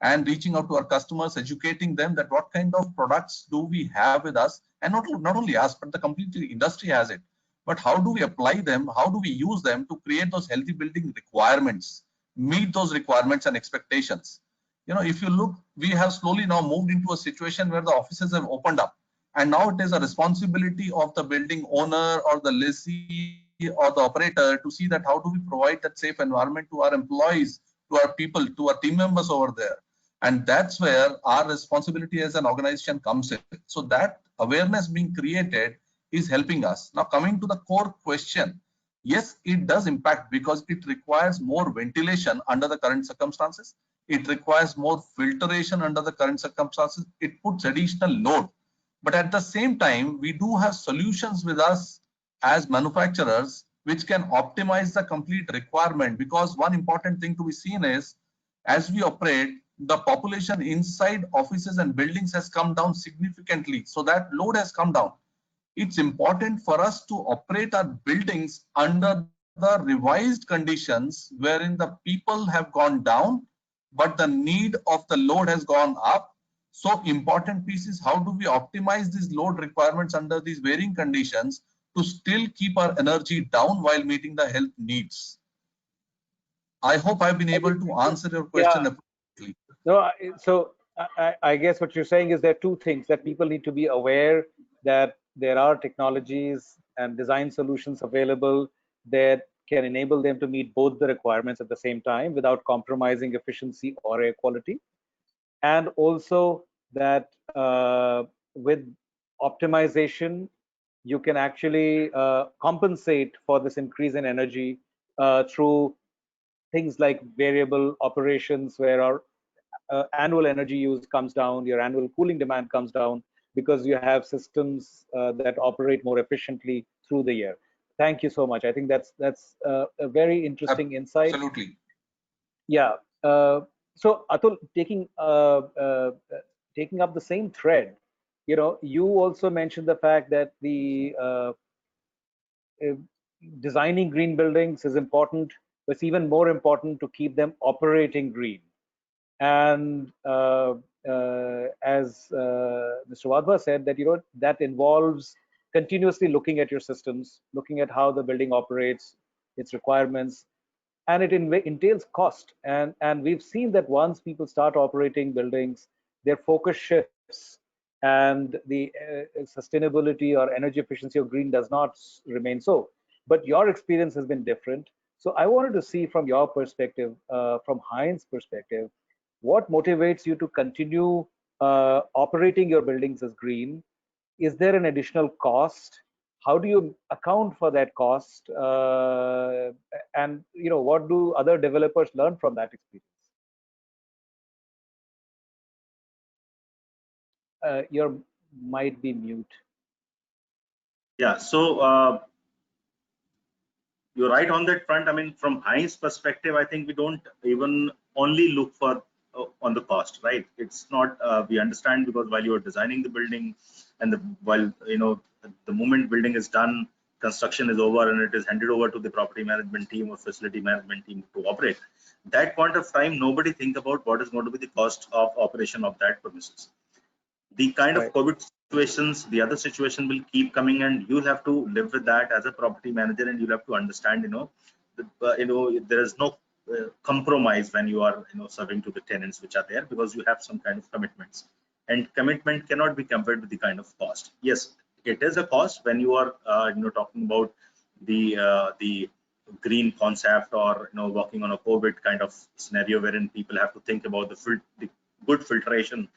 [SPEAKER 11] and reaching out to our customers, educating them that what kind of products do we have with us, and not only us, but the complete industry has it. But how do we apply them? How do we use them to create those healthy building requirements, meet those requirements and expectations? If you look, we have slowly now moved into a situation where the offices have opened up, and now it is a responsibility of the building owner or the lessee or the operator to see that how do we provide that safe environment to our employees, to our people, to our team members over there. And that's where our responsibility as an organization comes in. So that awareness being created is helping us. Now coming to the core question, yes, it does impact because it requires more ventilation under the current circumstances. It requires more filtration under the current circumstances. It puts additional load. But at the same time, we do have solutions with us as manufacturers which can optimize the complete requirement, because one important thing to be seen is as we operate, the population inside offices and buildings has come down significantly. So that load has come down. It's important for us to operate our buildings under the revised conditions wherein the people have gone down, but the need of the load has gone up. So important piece is how do we optimize these load requirements under these varying conditions to still keep our energy down while meeting the health needs. I hope I've been able to answer your question appropriately.
[SPEAKER 6] No, so I guess what you're saying is there are two things that people need to be aware that there are technologies and design solutions available that can enable them to meet both the requirements at the same time without compromising efficiency or air quality. And also that with optimization, you can actually compensate for this increase in energy through things like variable operations, where our annual energy use comes down, your annual cooling demand comes down, because you have systems that operate more efficiently through the year. Thank you so much. I think that's a very interesting insight.
[SPEAKER 11] Absolutely.
[SPEAKER 6] Yeah. So Atul, taking up the same thread, you also mentioned the fact that the designing green buildings is important, but it's even more important to keep them operating green. And as Mr. Wadhwa said, that that involves continuously looking at your systems, looking at how the building operates, its requirements, and it entails cost. And we've seen that once people start operating buildings, their focus shifts, and the sustainability or energy efficiency of green does not remain so. But your experience has been different. So I wanted to see from your perspective, from Hines' perspective, what motivates you to continue operating your buildings as green? Is there an additional cost? How do you account for that cost? And what do other developers learn from that experience? You might be mute.
[SPEAKER 13] Yeah, so you're right on that front. I mean, from Hines' perspective, I think we don't even only look for on the cost, right? It's not, we understand, because while you're designing the building, and while the moment building is done, construction is over, and it is handed over to the property management team or facility management team to operate, that point of time, nobody think about what is going to be the cost of operation of that premises. The kind of COVID situations, the other situation will keep coming, and you'll have to live with that as a property manager, and you'll have to understand, there is no compromise when you are, serving to the tenants which are there, because you have some kind of commitments, and commitment cannot be compared with the kind of cost. Yes, it is a cost when you are, talking about the green concept, or working on a COVID kind of scenario wherein people have to think about the good filtration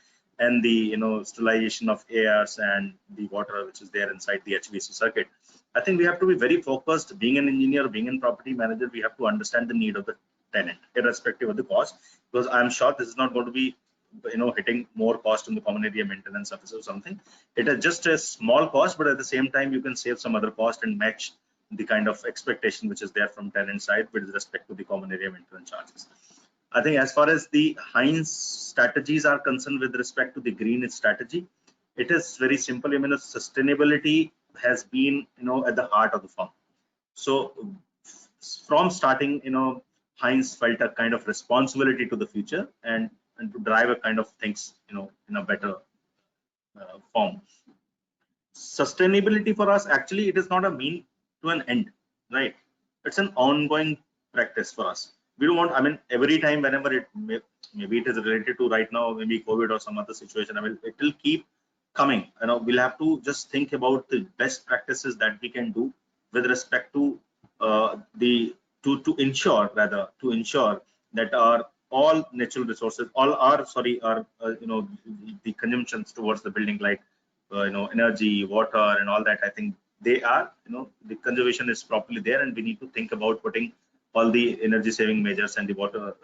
[SPEAKER 13] and the sterilization of airs and the water which is there inside the HVAC circuit. I think we have to be very focused. Being an engineer, being a property manager, we have to understand the need of the tenant, irrespective of the cost, because I'm sure this is not going to be hitting more cost in the common area maintenance office or something. It is just a small cost, but at the same time you can save some other cost and match the kind of expectation which is there from tenant side with respect to the common area maintenance charges. I think as far as the Hines strategies are concerned with respect to the green strategy, it is very simple. I mean, sustainability has been, at the heart of the firm. So from starting, Hines felt a kind of responsibility to the future and to drive a kind of things, in a better form. Sustainability for us, actually, it is not a mean to an end, right? It's an ongoing practice for us. We don't want, I mean, every time, whenever maybe it is related to right now, maybe COVID or some other situation, I mean, it will keep coming. We'll have to just think about the best practices that we can do with respect to to ensure that our all natural resources, the consumptions towards the building, like energy, water, and all that. I think they are, the conservation is properly there, and we need to think about putting all the energy saving measures and the water,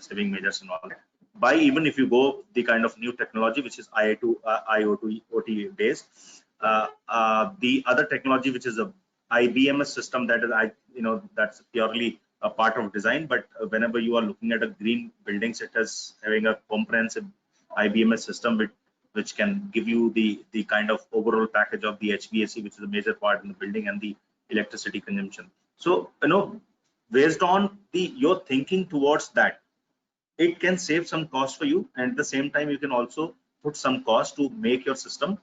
[SPEAKER 13] saving measures and all that. By even if you go the kind of new technology which is IoT based, the other technology which is a IBMS system, that is that's purely a part of design. But whenever you are looking at a green buildings, it is having a comprehensive IBMS system which can give you the kind of overall package of the HVAC, which is a major part in the building, and the electricity consumption. So based on your thinking towards that, it can save some cost for you, and at the same time you can also put some cost to make your system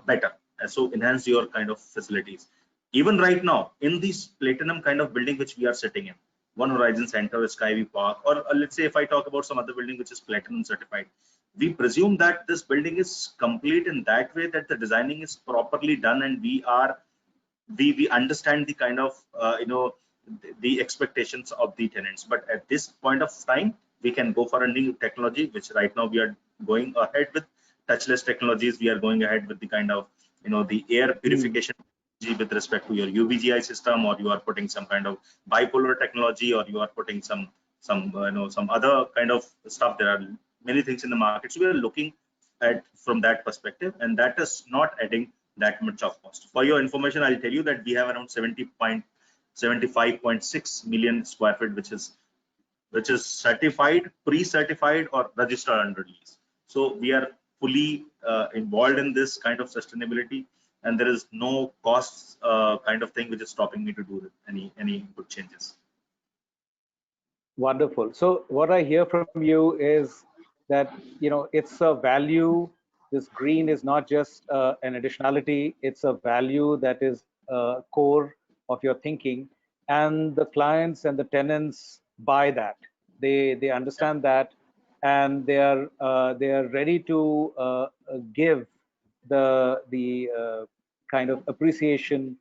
[SPEAKER 13] better, and so enhance your kind of facilities. Even right now in this platinum kind of building which we are sitting in, One Horizon Center, Skyview Park, or let's say if I talk about some other building which is platinum certified, we presume that this building is complete in that way that the designing is properly done, and we understand the kind of the expectations of the tenants. But at this point of time, we can go for a new technology, which right now we are going ahead with touchless technologies. We are going ahead with the kind of the air purification with respect to your UBGI system, or you are putting some kind of bipolar technology, or you are putting some other kind of stuff. There are many things in the market. So we are looking at from that perspective, and that is not adding that much of cost. For your information, I'll tell you that we have around 75.6 million square feet, which is certified, pre-certified, or registered under lease. So we are fully involved in this kind of sustainability, and there is no costs kind of thing which is stopping me to do any good changes.
[SPEAKER 6] Wonderful. So what I hear from you is that, you know, it's a value. This green is not just an additionality, it's a value that is core of your thinking, and the clients and the tenants buy that. They understand that, and they are ready to give the kind of appreciation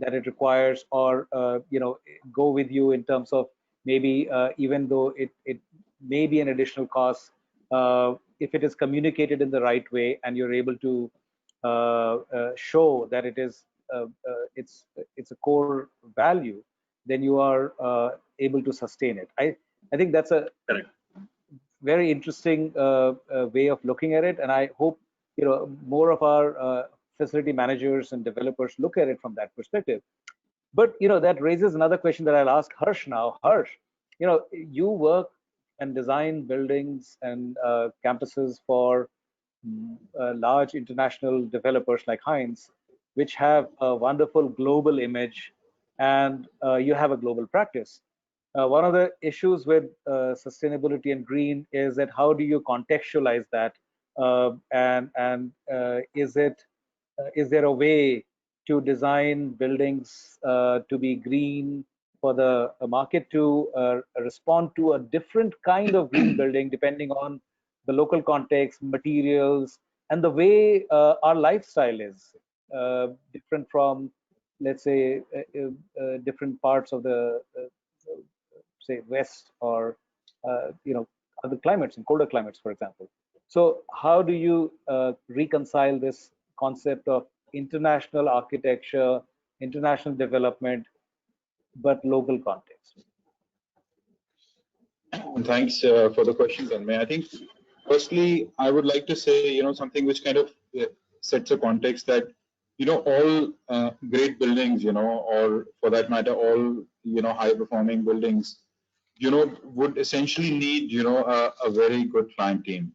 [SPEAKER 6] that it requires, or you know, go with you in terms of maybe even though it may be an additional cost, if it is communicated in the right way and you're able to show that it is it's a core value, then you are able to sustain it. I think that's a very interesting way of looking at it, and I hope, you know, more of our facility managers and developers look at it from that perspective. But, you know, that raises another question that I'll ask Harsh now. Harsh, you know, you work and design buildings and campuses for large international developers like Hines, which have a wonderful global image, and you have a global practice. One of the issues with sustainability and green is that how do you contextualize that, and is there a way to design buildings to be green for the market to respond to a different kind of green building depending on the local context, materials, and the way our lifestyle is different from, let's say, different parts of the say West, or you know, other climates, and colder climates, for example. So how do you reconcile this concept of international architecture, international development, but local context?
[SPEAKER 14] Thanks for the question, Tanmay. I think firstly, I would like to say, you know, something which kind of sets a context that, you know, all great buildings, you know, or for that matter, all, you know, high performing buildings, you know, would essentially need, you know, a very good client team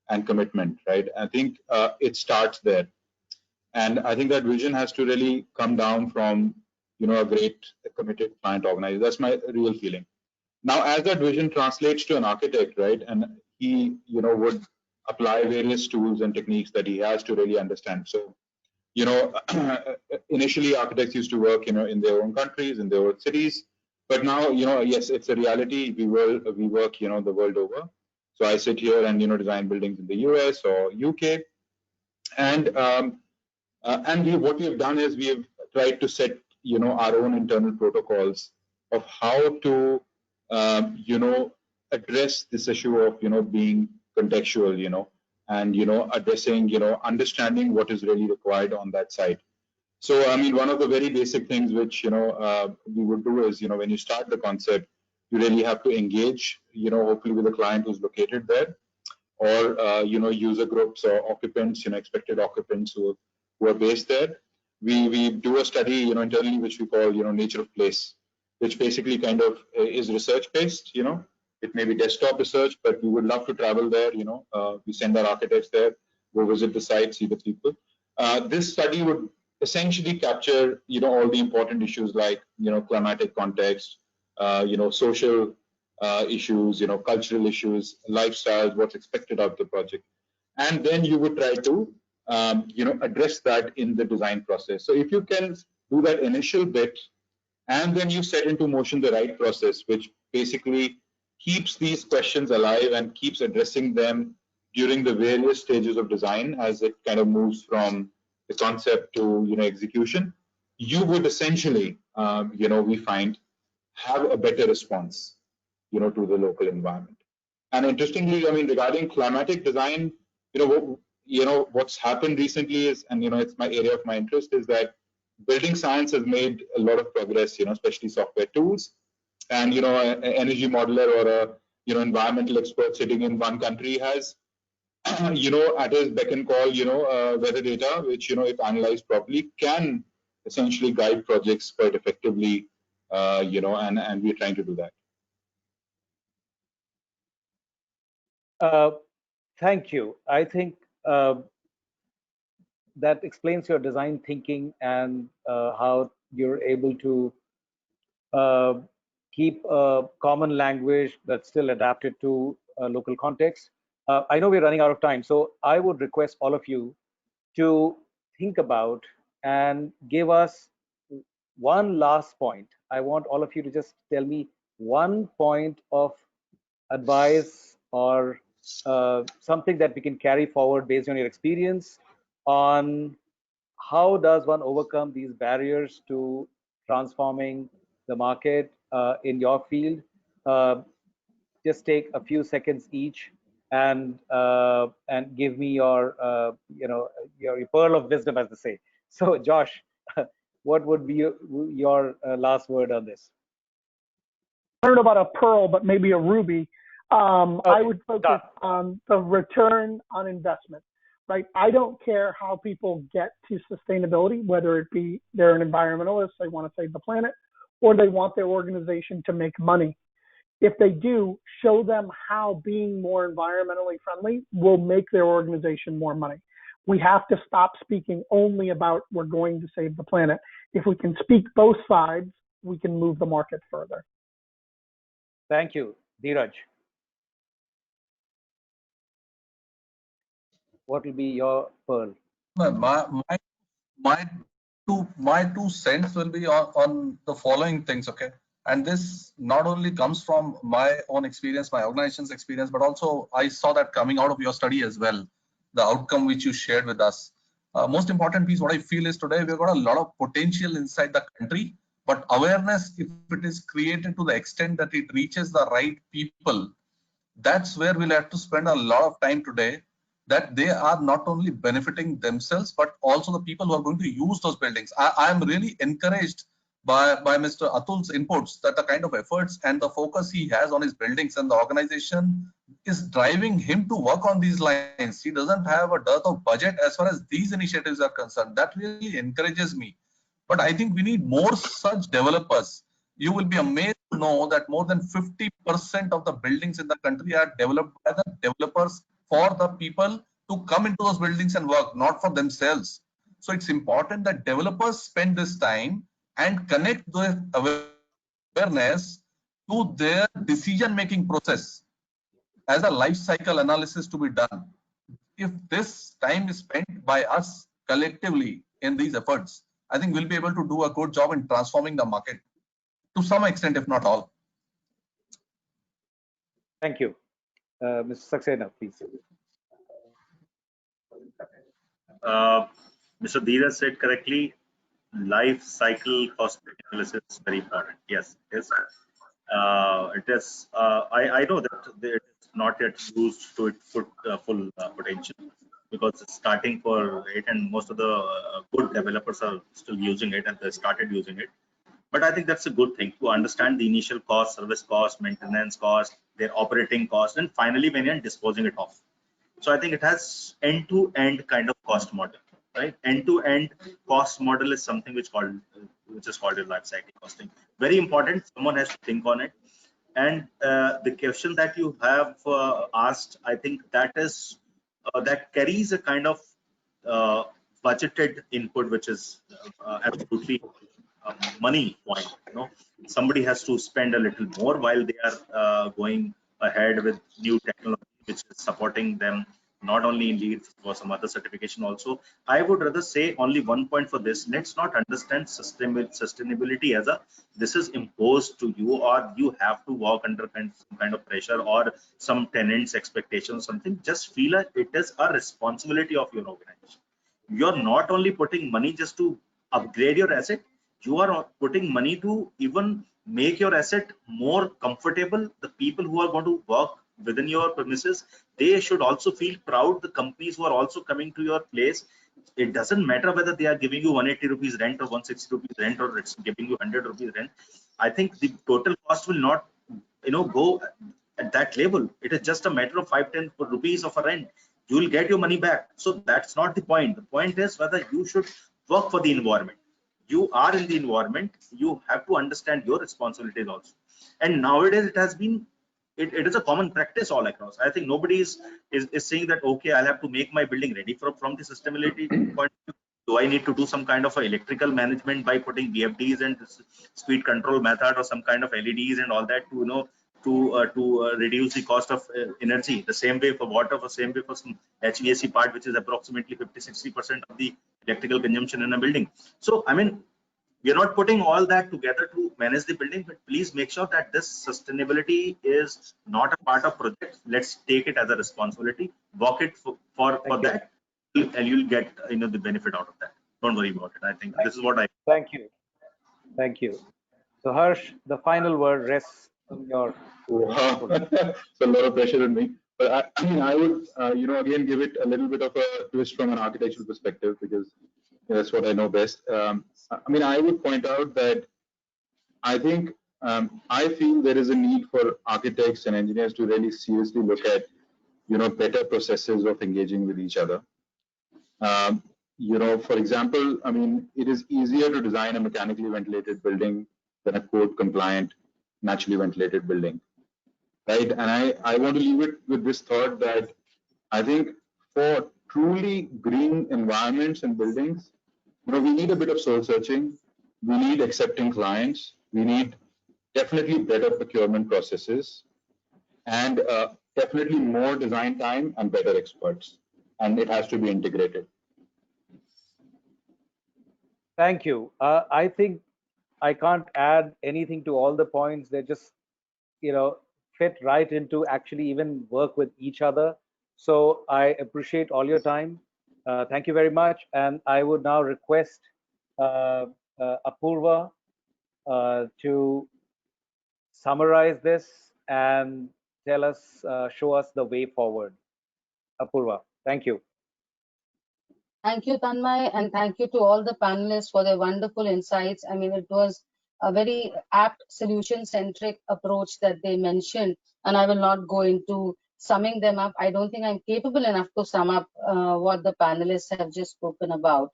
[SPEAKER 14] and commitment, right? I think it starts there. And I think that vision has to really come down from, you know, a great committed client organizer. That's my real feeling. Now, as that vision translates to an architect, right, and he, you know, would apply various tools and techniques that he has to really understand. So, you know, initially architects used to work, you know, in their own countries, in their own cities, but now, you know, yes, it's a reality. We work, you know, the world over. So I sit here and, you know, design buildings in the US or UK, and what we have done is we have tried to set, you know, our own internal protocols of how to, you know, address this issue of, you know, being contextual, you know, and, you know, addressing, you know, understanding what is really required on that side. So, I mean, one of the very basic things which, you know, we would do is, you know, when you start the concept, you really have to engage, you know, hopefully with a client who's located there, or, you know, user groups or occupants, you know, expected occupants who are based there. We do a study, you know, internally, which we call, you know, nature of place, which basically kind of is research based, you know. It may be desktop research, but we would love to travel there, you know. We send our architects there, go visit the site, see the people. This study would essentially capture, you know, all the important issues like, you know, climatic context, you know, social issues, you know, cultural issues, lifestyles, what's expected of the project. And then you would try to, you know, address that in the design process. So if you can do that initial bit, and then you set into motion the right process, which basically keeps these questions alive and keeps addressing them during the various stages of design as it kind of moves from the concept to, you know, execution, you would essentially, you know, we find, have a better response, you know, to the local environment. And interestingly, I mean, regarding climatic design, you know, what's happened recently is, and, you know, it's my area of my interest, is that building science has made a lot of progress, you know, especially software tools. And, you know, an energy modeler or environmental expert sitting in one country has, at his beck and call, weather data, which, if analyzed properly, can essentially guide projects quite effectively, and we're trying to do that.
[SPEAKER 6] Thank you. I think that explains your design thinking and how you're able to keep a common language that's still adapted to local context. I know we're running out of time, so I would request all of you to think about and give us one last point. I want all of you to just tell me one point of advice or something that we can carry forward based on your experience on how does one overcome these barriers to transforming the market in your field. Just take a few seconds each and give me your your pearl of wisdom, as they say. So Josh, what would be your last word on this?
[SPEAKER 10] I don't know about a pearl, but maybe a ruby. Okay. I would focus on the return on investment, right? I don't care how people get to sustainability, whether it be they're an environmentalist, they want to save the planet, or they want their organization to make money. If they do, show them how being more environmentally friendly will make their organization more money. We have to stop speaking only about we're going to save the planet. If we can speak both sides, we can move the market further.
[SPEAKER 6] Thank you. Dhiraj, what will be your pearl?
[SPEAKER 11] My two cents will be on the following things, okay? And this not only comes from my own experience, my organization's experience, but also I saw that coming out of your study as well, the outcome which you shared with us. Most important piece, what I feel is today we've got a lot of potential inside the country, but awareness, if it is created to the extent that it reaches the right people, that's where we'll have to spend a lot of time today, that they are not only benefiting themselves, but also the people who are going to use those buildings. I am really encouraged by Mr. Atul's inputs, that the kind of efforts and the focus he has on his buildings and the organization is driving him to work on these lines. He doesn't have a dearth of budget as far as these initiatives are concerned. That really encourages me. But I think we need more such developers. You will be amazed to know that more than 50% of the buildings in the country are developed by the developers for the people to come into those buildings and work, not for themselves. So it's important that developers spend this time and connect the awareness to their decision-making process as a life cycle analysis to be done. If this time is spent by us collectively in these efforts, I think we'll be able to do a good job in transforming the market to some extent, if not all.
[SPEAKER 6] Thank you. Mr. Saxena, please.
[SPEAKER 13] Mr. Dhiraj said correctly, life cycle cost analysis is very important. Yes, yes. It is. I know that it is not yet used to its full potential, because it's starting for it, and most of the good developers are still using it, and they started using it. But I think that's a good thing to understand the initial cost, service cost, maintenance cost, their operating cost, and finally when you're disposing it off. So I think it has end-to-end kind of cost model, right? End-to-end cost model is something which is called a life cycle costing. Very important. Someone has to think on it. And the question that you have asked, I think that is that carries a kind of budgeted input, which is absolutely money point. Somebody has to spend a little more while they are going ahead with new technology which is supporting them, not only in Leeds, for some other certification also. I would rather say only one point for this: let's not understand sustainability as a this is imposed to you, or you have to work under some kind of pressure, or some tenants' expectations, something. Just feel it is a responsibility of your organization. You're not only putting money just to upgrade your asset, you are putting money to even make your asset more comfortable. The people who are going to work within your premises, they should also feel proud. The companies who are also coming to your place, it doesn't matter whether they are giving you 180 rupees rent or 160 rupees rent, or it's giving you 100 rupees rent. I think the total cost will not go at that level. It is just a matter of 5-10 rupees of a rent. You will get your money back. So that's not the point. The point is whether you should work for the environment. You are in the environment. You have to understand your responsibilities also. And nowadays it has been, it is a common practice all across. I think nobody is saying that, okay, I'll have to make my building ready from the sustainability point of view. Do I need to do some kind of a electrical management by putting VFDs and speed control method or some kind of LEDs and all that to, you know, to reduce the cost of energy? The same way for water, the same way for some HVAC part, which is approximately 50-60% of the electrical consumption in a building. So I mean, we are not putting all that together to manage the building, but please make sure that this sustainability is not a part of project. Let's take it as a responsibility, work it for that, and you'll get, you know, the benefit out of that. Don't worry about it. I think this is what I.
[SPEAKER 6] Thank you. Thank you. So Harsh, the final word rests on your.
[SPEAKER 14] Wow. It's a lot of pressure on me. But I mean, I would, you know, again, give it a little bit of a twist from an architectural perspective, because that's what I know best. I mean, I would point out that I think I feel there is a need for architects and engineers to really seriously look at, you know, better processes of engaging with each other. You know, for example, I mean, it is easier to design a mechanically ventilated building than a code compliant, naturally ventilated building, right? And I want to leave it with this thought that I think for truly green environments and buildings, you know, we need a bit of soul searching. We need accepting clients. We need definitely better procurement processes, and definitely more design time and better experts. And it has to be integrated.
[SPEAKER 6] Thank you. I think I can't add anything to all the points. They just, you know, fit right into actually even work with each other. So I appreciate all your time. Thank you very much. And I would now request Apurva to summarize this and tell us, show us the way forward. Apurva, thank you.
[SPEAKER 1] Thank you, Tanmay, and thank you to all the panelists for their wonderful insights. I mean, it was a very apt solution-centric approach that they mentioned, and I will not go into summing them up. I don't think I'm capable enough to sum up what the panelists have just spoken about.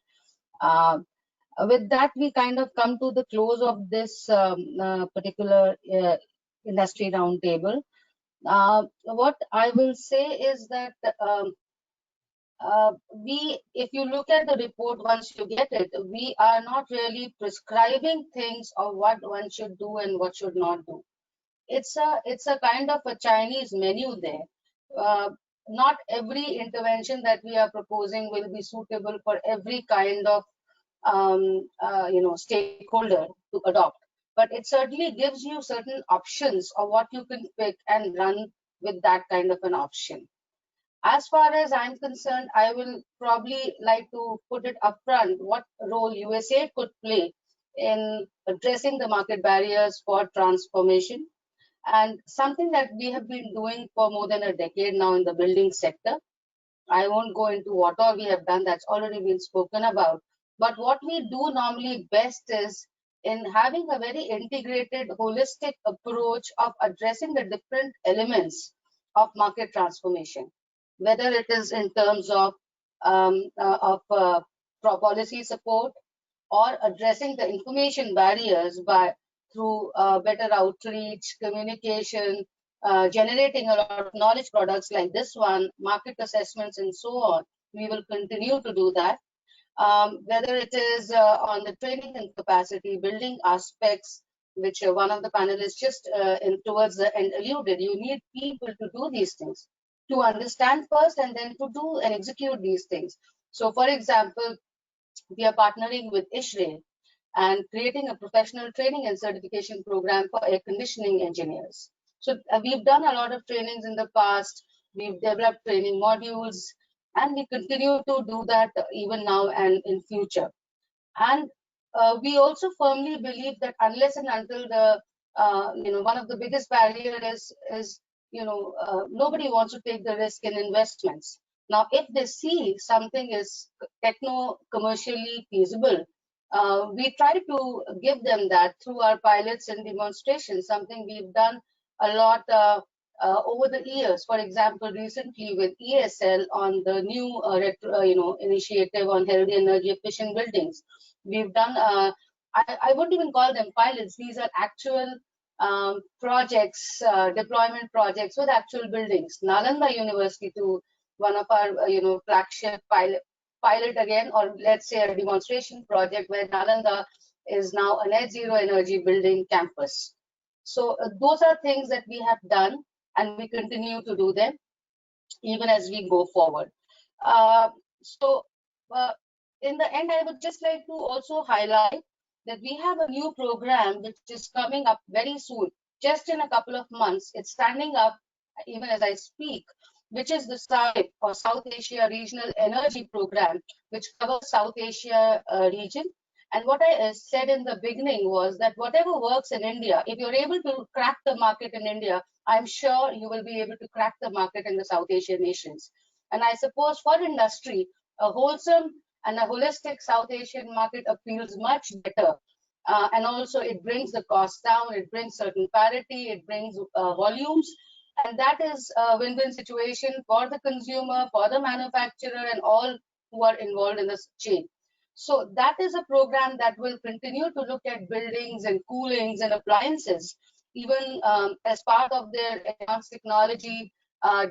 [SPEAKER 1] With that, we kind of come to the close of this particular industry roundtable. What I will say is that if you look at the report once you get it, we are not really prescribing things of what one should do and what should not do. It's a kind of a Chinese menu there. Not every intervention that we are proposing will be suitable for every kind of you know, stakeholder to adopt, but it certainly gives you certain options of what you can pick and run with that kind of an option. As far as I'm concerned, I will probably like to put it upfront what role USAID could play in addressing the market barriers for transformation, and something that we have been doing for more than a decade now in the building sector. I won't go into what all we have done, that's already been spoken about. But what we do normally best is in having a very integrated, holistic approach of addressing the different elements of market transformation, whether it is in terms of policy support or addressing the information barriers through better outreach, communication, generating a lot of knowledge products like this one, market assessments, and so on. We will continue to do that. Whether it is on the training and capacity building aspects, which one of the panelists just towards the end alluded, you need people to do these things, to understand first and then to do and execute these things. So for example, we are partnering with ISHRE and creating a professional training and certification program for air conditioning engineers. So we've done a lot of trainings in the past. We've developed training modules, and we continue to do that even now and in future. And we also firmly believe that unless and until the, you know, one of the biggest barriers is you know, nobody wants to take the risk in investments. Now, if they see something is techno-commercially feasible, we try to give them that through our pilots and demonstrations, something we've done a lot over the years. For example, recently with EESL on the new initiative on healthy energy efficient buildings, we've done. I wouldn't even call them pilots. These are actual projects, deployment projects with actual buildings. Nalanda University, to one of our flagship pilot again, or let's say a demonstration project where Nalanda is now a net zero energy building campus. So those are things that we have done, and we continue to do them even as we go forward. In the end, I would just like to also highlight that we have a new program which is coming up very soon, just in a couple of months. It's standing up even as I speak, which is the SAREP, or South Asia Regional Energy Program, which covers South Asia region. And what I said in the beginning was that whatever works in India, if you're able to crack the market in India, I'm sure you will be able to crack the market in the South Asian nations. And I suppose for industry, a wholesome and a holistic South Asian market appeals much better. And also it brings the cost down, it brings certain parity, it brings volumes. And that is a win-win situation for the consumer, for the manufacturer, and all who are involved in this chain. So that is a program that will continue to look at buildings and coolings and appliances, even as part of their advanced technology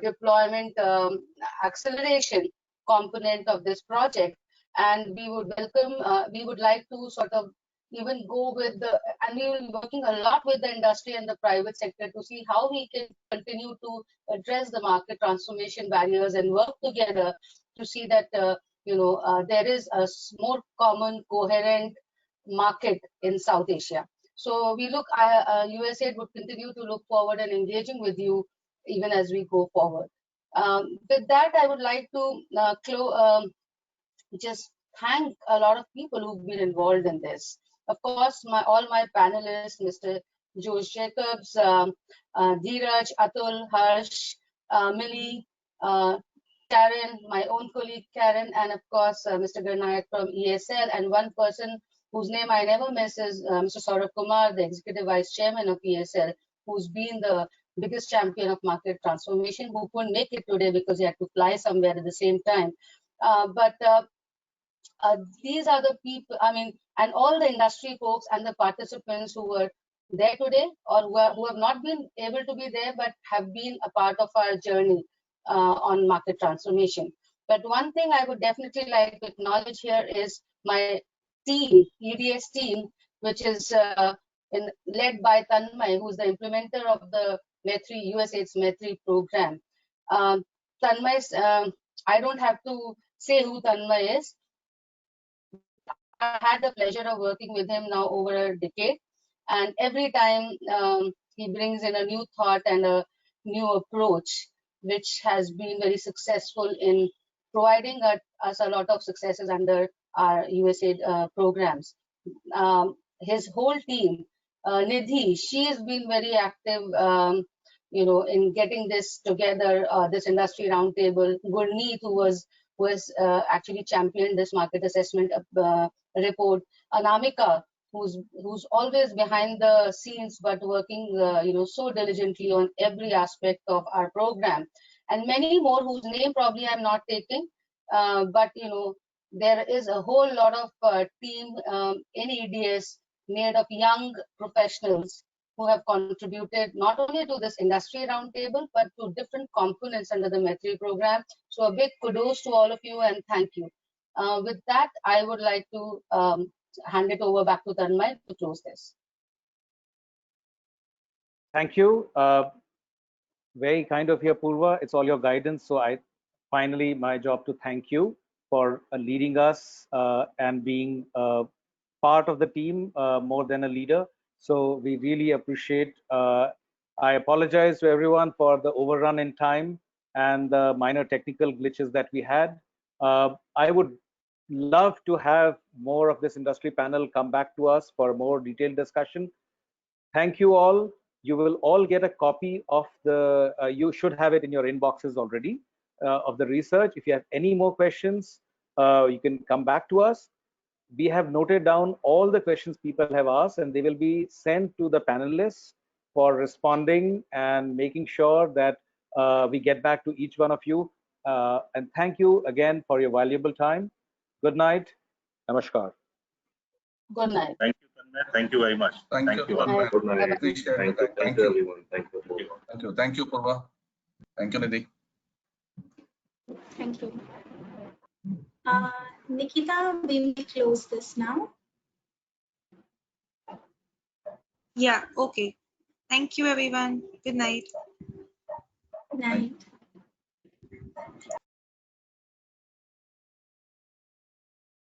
[SPEAKER 1] deployment acceleration component of this project. And we would welcome, we would like to sort of even go with the, and we will be working a lot with the industry and the private sector to see how we can continue to address the market transformation barriers and work together to see that there is a more common, coherent market in South Asia. So we look, USAID would continue to look forward and engaging with you even as we go forward. With that, I would like to just thank a lot of people who've been involved in this. Of course, all my panelists, Mr. George Jacobs, Dhiraj, Atul, Harsh, Mili, Taryn, my own colleague Taryn, and of course Mr. Garnaik from EESL, and one person whose name I never miss is Mr. Saurabh Kumar, the Executive Vice Chairman of EESL, who's been the biggest champion of market transformation, who couldn't make it today because he had to fly somewhere at the same time. These are the people, I mean, and all the industry folks and the participants who were there today, or who have not been able to be there, but have been a part of our journey on market transformation. But one thing I would definitely like to acknowledge here is my team, EDS team, which is led by Tanmay, who's the implementer of the MAITREE, USAID's MAITREE program. Tanmay's, I don't have to say who Tanmay is. I had the pleasure of working with him now over a decade, and every time he brings in a new thought and a new approach, which has been very successful in providing us a lot of successes under our USAID programs. His whole team, Nidhi, she has been very active, in getting this together, this industry roundtable. Gurneet, who was actually championed this market assessment report. Anamika, who's always behind the scenes but working so diligently on every aspect of our program, and many more whose name probably I'm not taking, but there is a whole lot of team in EDS made of young professionals who have contributed not only to this industry roundtable but to different components under the MAITREE program. So a big kudos to all of you and thank you. With that, I would like to hand it over back to Tanmay to close this.
[SPEAKER 6] Thank you. Very kind of you, Apurva. It's all your guidance. So finally, my job to thank you for leading us and being part of the team more than a leader. So we really appreciate. I apologize to everyone for the overrun in time and the minor technical glitches that we had. I would love to have more of this industry panel come back to us for more detailed discussion. Thank you all. You will all get a copy of the, you should have it in your inboxes already, of the research. If you have any more questions, you can come back to us. We have noted down all the questions people have asked and they will be sent to the panelists for responding and making sure that we get back to each one of you. And thank you again for your valuable time. Good night. Namaskar.
[SPEAKER 1] Good night.
[SPEAKER 13] Thank you, Tanmay. Thank you very much.
[SPEAKER 11] Thank you, Tanmay.
[SPEAKER 8] Good night.
[SPEAKER 11] Appreciate
[SPEAKER 8] Thank
[SPEAKER 11] the
[SPEAKER 8] you.
[SPEAKER 11] time.
[SPEAKER 8] Thank you, everyone. Thank you.
[SPEAKER 11] Thank you. Thank you, Apurva. Thank you, Nidhi.
[SPEAKER 4] Thank you. Nikita, we may close this now.
[SPEAKER 5] Yeah, okay. Thank you, everyone. Good night.
[SPEAKER 4] Good night.